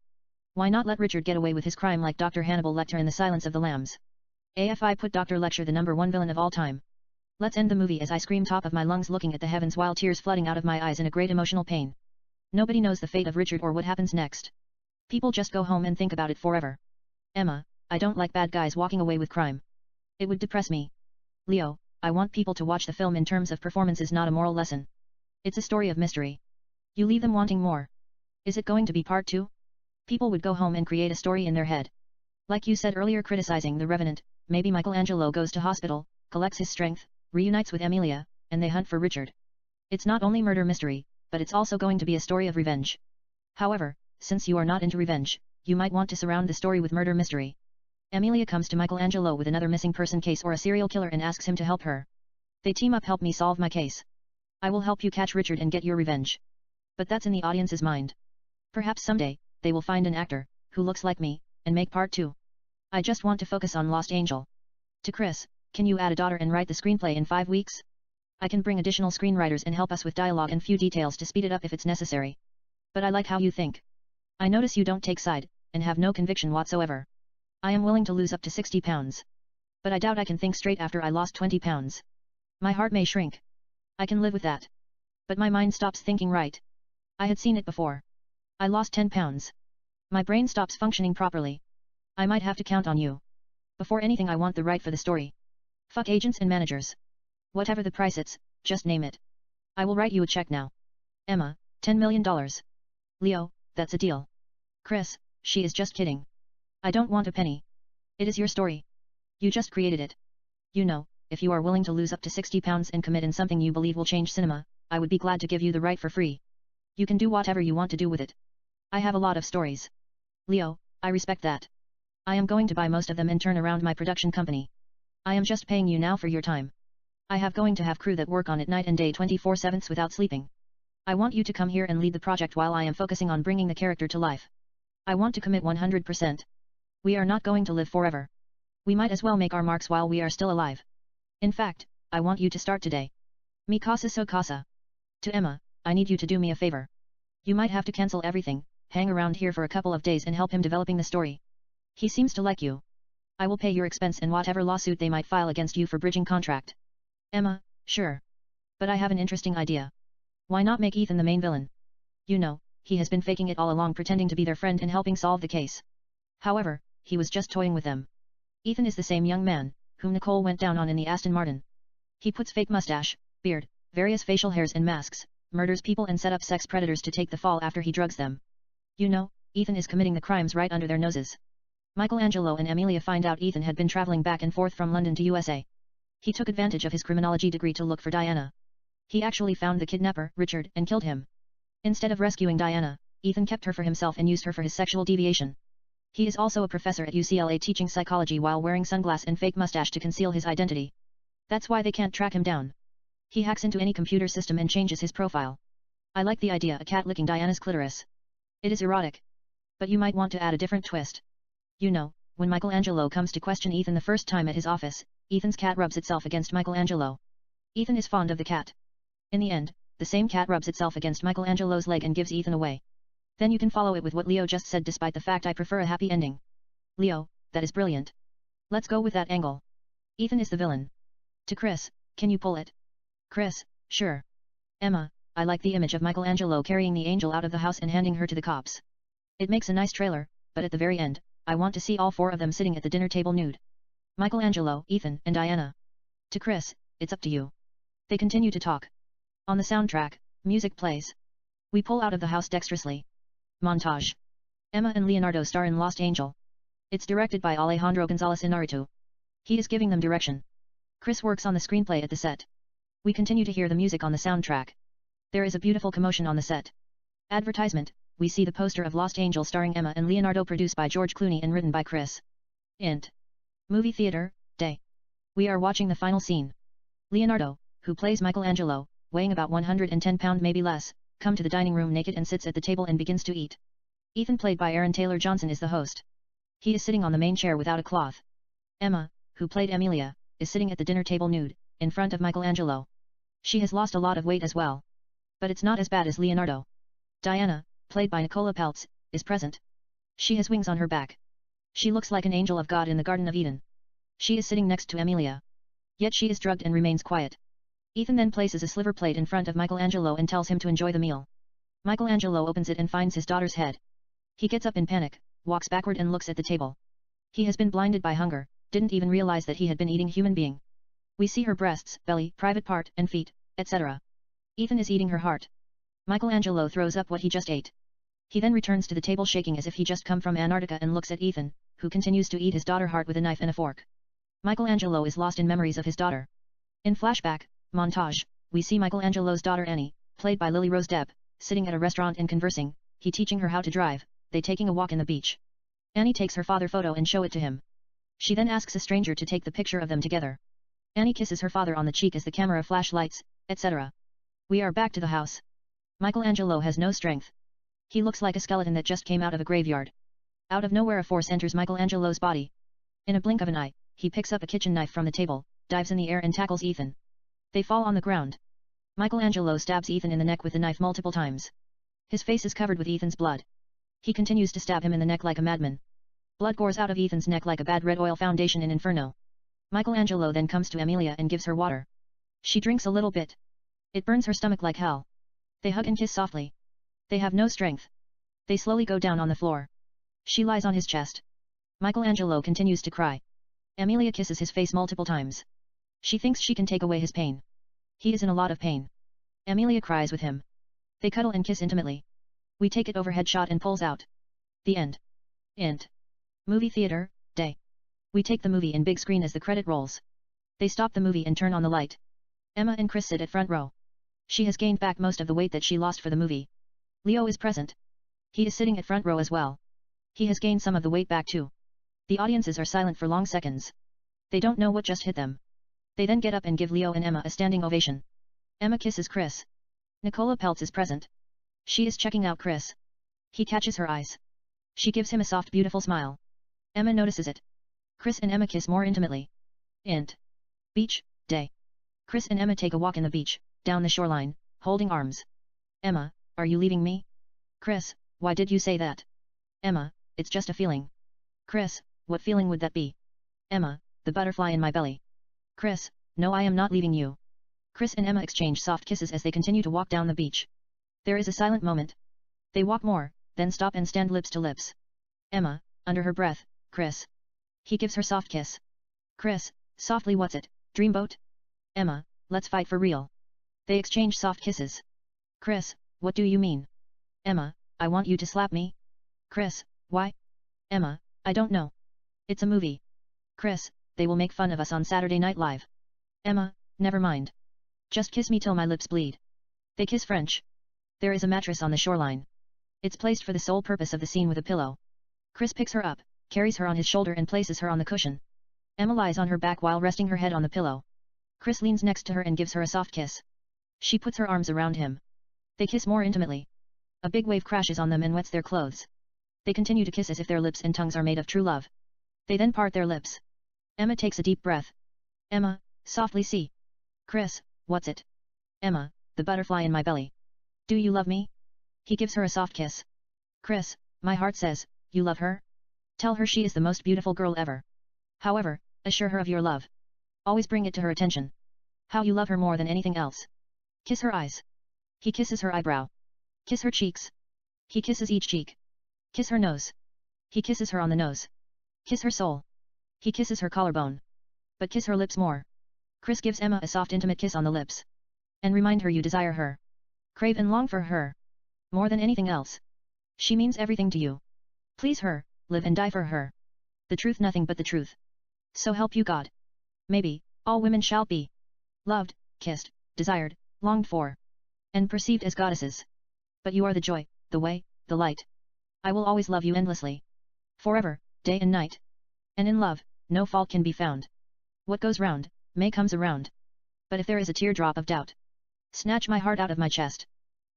Why not let Richard get away with his crime like Dr. Hannibal Lecter in The Silence of the Lambs? AFI put Dr. Lecter the #1 villain of all time. Let's end the movie as I scream top of my lungs looking at the heavens while tears flooding out of my eyes in a great emotional pain. Nobody knows the fate of Richard or what happens next. People just go home and think about it forever. Emma, I don't like bad guys walking away with crime. It would depress me. Leo, I want people to watch the film in terms of performances, not a moral lesson. It's a story of mystery. You leave them wanting more. Is it going to be part 2? People would go home and create a story in their head. Like you said earlier criticizing The Revenant, maybe Michelangelo goes to hospital, collects his strength, reunites with Amelia, and they hunt for Richard. It's not only murder mystery, but it's also going to be a story of revenge. However, since you are not into revenge, you might want to surround the story with murder mystery. Amelia comes to Michelangelo with another missing person case or a serial killer and asks him to help her. They team up, help me solve my case. I will help you catch Richard and get your revenge. But that's in the audience's mind. Perhaps someday, they will find an actor, who looks like me, and make part 2. I just want to focus on Lost Angel. To Chris, can you add a daughter and write the screenplay in 5 weeks? I can bring additional screenwriters and help us with dialogue and few details to speed it up if it's necessary. But I like how you think. I notice you don't take side, and have no conviction whatsoever. I am willing to lose up to 60 pounds. But I doubt I can think straight after I lost 20 pounds. My heart may shrink. I can live with that. But my mind stops thinking right. I had seen it before. I lost 10 pounds. My brain stops functioning properly. I might have to count on you. Before anything I want the right for the story. Fuck agents and managers. Whatever the price it's, just name it. I will write you a check now. Emma, $10 million. Leo, that's a deal. Chris, she is just kidding. I don't want a penny. It is your story. You just created it. You know, if you are willing to lose up to 60 pounds and commit in something you believe will change cinema, I would be glad to give you the right for free. You can do whatever you want to do with it. I have a lot of stories. Leo, I respect that. I am going to buy most of them and turn around my production company. I am just paying you now for your time. I have going to have crew that work on it night and day 24/7 without sleeping. I want you to come here and lead the project while I am focusing on bringing the character to life. I want to commit 100%. We are not going to live forever. We might as well make our marks while we are still alive. In fact, I want you to start today. Mi casa so casa. To Emma, I need you to do me a favor. You might have to cancel everything, hang around here for a couple of days and help him developing the story. He seems to like you. I will pay your expense and whatever lawsuit they might file against you for bridging contract. Emma, sure. But I have an interesting idea. Why not make Ethan the main villain? You know, he has been faking it all along, pretending to be their friend and helping solve the case. However, he was just toying with them. Ethan is the same young man, whom Nicole went down on in the Aston Martin. He puts fake mustache, beard, various facial hairs and masks, murders people and set up sex predators to take the fall after he drugs them. You know, Ethan is committing the crimes right under their noses. Michelangelo and Amelia find out Ethan had been traveling back and forth from London to USA. He took advantage of his criminology degree to look for Diana. He actually found the kidnapper, Richard, and killed him. Instead of rescuing Diana, Ethan kept her for himself and used her for his sexual deviation. He is also a professor at UCLA teaching psychology while wearing sunglasses and fake mustache to conceal his identity. That's why they can't track him down. He hacks into any computer system and changes his profile. I like the idea, a cat licking Diana's clitoris. It is erotic. But you might want to add a different twist. You know, when Michelangelo comes to question Ethan the first time at his office, Ethan's cat rubs itself against Michelangelo. Ethan is fond of the cat. In the end, the same cat rubs itself against Michelangelo's leg and gives Ethan away. Then you can follow it with what Leo just said, despite the fact I prefer a happy ending. Leo, that is brilliant. Let's go with that angle. Ethan is the villain. To Chris, can you pull it? Chris, sure. Emma, I like the image of Michelangelo carrying the angel out of the house and handing her to the cops. It makes a nice trailer, but at the very end, I want to see all four of them sitting at the dinner table nude. Michelangelo, Ethan, and Diana. To Chris, it's up to you. They continue to talk. On the soundtrack, music plays. We pull out of the house dexterously. Montage. Emma and Leonardo star in Lost Angel. It's directed by Alejandro Gonzalez Inarritu. He is giving them direction. Chris works on the screenplay at the set. We continue to hear the music on the soundtrack. There is a beautiful commotion on the set. Advertisement, we see the poster of Lost Angel starring Emma and Leonardo, produced by George Clooney and written by Chris. Int. Movie theater, day. We are watching the final scene. Leonardo, who plays Michelangelo, weighing about 110 pounds maybe less, come to the dining room naked and sits at the table and begins to eat. Ethan, played by Aaron Taylor Johnson, is the host. He is sitting on the main chair without a cloth. Emma, who played Emilia, is sitting at the dinner table nude, in front of Michelangelo. She has lost a lot of weight as well. But it's not as bad as Leonardo. Diana, played by Nicola Peltz, is present. She has wings on her back. She looks like an angel of God in the Garden of Eden. She is sitting next to Emilia. Yet she is drugged and remains quiet. Ethan then places a sliver plate in front of Michelangelo and tells him to enjoy the meal. Michelangelo opens it and finds his daughter's head. He gets up in panic, walks backward and looks at the table. He has been blinded by hunger, didn't even realize that he had been eating human being. We see her breasts, belly, private part, and feet, etc. Ethan is eating her heart. Michelangelo throws up what he just ate. He then returns to the table shaking as if he just come from Antarctica and looks at Ethan, who continues to eat his daughter heart with a knife and a fork. Michelangelo is lost in memories of his daughter. In flashback, montage, we see Michelangelo's daughter Annie, played by Lily Rose Depp, sitting at a restaurant and conversing, he teaching her how to drive, they taking a walk in the beach. Annie takes her father photo and show it to him. She then asks a stranger to take the picture of them together. Annie kisses her father on the cheek as the camera flashlights, etc. We are back to the house. Michelangelo has no strength. He looks like a skeleton that just came out of a graveyard. Out of nowhere a force enters Michelangelo's body. In a blink of an eye, he picks up a kitchen knife from the table, dives in the air and tackles Ethan. They fall on the ground. Michelangelo stabs Ethan in the neck with the knife multiple times. His face is covered with Ethan's blood. He continues to stab him in the neck like a madman. Blood pours out of Ethan's neck like a bad red oil foundation in Inferno. Michelangelo then comes to Emilia and gives her water. She drinks a little bit. It burns her stomach like hell. They hug and kiss softly. They have no strength. They slowly go down on the floor. She lies on his chest. Michelangelo continues to cry. Emilia kisses his face multiple times. She thinks she can take away his pain. He is in a lot of pain. Emilia cries with him. They cuddle and kiss intimately. We take it overhead shot and pulls out. The end. Int. Movie theater, day. We take the movie in big screen as the credit rolls. They stop the movie and turn on the light. Emma and Chris sit at front row. She has gained back most of the weight that she lost for the movie. Leo is present. He is sitting at front row as well. He has gained some of the weight back too. The audiences are silent for long seconds. They don't know what just hit them. They then get up and give Leo and Emma a standing ovation. Emma kisses Chris. Nicola Peltz is present. She is checking out Chris. He catches her eyes. She gives him a soft beautiful smile. Emma notices it. Chris and Emma kiss more intimately. Int. Beach, day. Chris and Emma take a walk in the beach, down the shoreline, holding arms. Emma, are you leaving me? Chris, why did you say that? Emma, it's just a feeling. Chris, what feeling would that be? Emma, the butterfly in my belly. Chris, no, I am not leaving you. Chris and Emma exchange soft kisses as they continue to walk down the beach. There is a silent moment. They walk more, then stop and stand lips to lips. Emma, under her breath, Chris. He gives her soft kiss. Chris, softly, what's it, dreamboat? Emma, let's fight for real. They exchange soft kisses. Chris, what do you mean? Emma, I want you to slap me. Chris, why? Emma, I don't know. It's a movie. Chris, they will make fun of us on Saturday Night Live. Emma, never mind. Just kiss me till my lips bleed. They kiss French. There is a mattress on the shoreline. It's placed for the sole purpose of the scene with a pillow. Chris picks her up, carries her on his shoulder and places her on the cushion. Emma lies on her back while resting her head on the pillow. Chris leans next to her and gives her a soft kiss. She puts her arms around him. They kiss more intimately. A big wave crashes on them and wets their clothes. They continue to kiss as if their lips and tongues are made of true love. They then part their lips. Emma takes a deep breath. Emma, softly see. Chris, what's it? Emma, the butterfly in my belly. Do you love me? He gives her a soft kiss. Chris, my heart says, you love her? Tell her she is the most beautiful girl ever. However, assure her of your love. Always bring it to her attention. How you love her more than anything else. Kiss her eyes. He kisses her eyebrow. Kiss her cheeks. He kisses each cheek. Kiss her nose. He kisses her on the nose. Kiss her soul. He kisses her collarbone. But kiss her lips more. Chris gives Emma a soft intimate kiss on the lips. And remind her you desire her. Crave and long for her. More than anything else. She means everything to you. Please her, live and die for her. The truth, nothing but the truth. So help you God. Maybe, all women shall be loved, kissed, desired, longed for, and perceived as goddesses. But you are the joy, the way, the light. I will always love you endlessly. Forever, day and night. And in love, no fault can be found. What goes round, may comes around. But if there is a teardrop of doubt, snatch my heart out of my chest.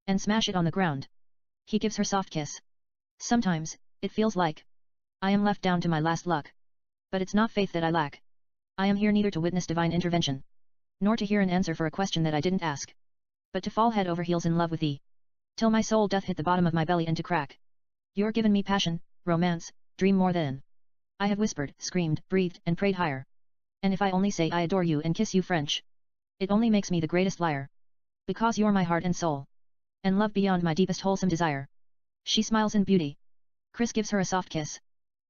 And smash it on the ground. He gives her soft kiss. Sometimes, it feels like I am left down to my last luck. But it's not faith that I lack. I am here neither to witness divine intervention, nor to hear an answer for a question that I didn't ask, but to fall head over heels in love with thee, till my soul doth hit the bottom of my belly and to crack. You're given me passion, romance, dream more than I have whispered, screamed, breathed, and prayed higher. And if I only say I adore you and kiss you French, it only makes me the greatest liar. Because you're my heart and soul, and love beyond my deepest wholesome desire. She smiles in beauty. Chris gives her a soft kiss.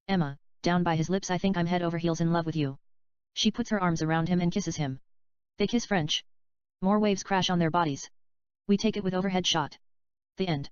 Emma, down by his lips, I think I'm head over heels in love with you. She puts her arms around him and kisses him. They kiss French. More waves crash on their bodies. We take it with overhead shot. The end.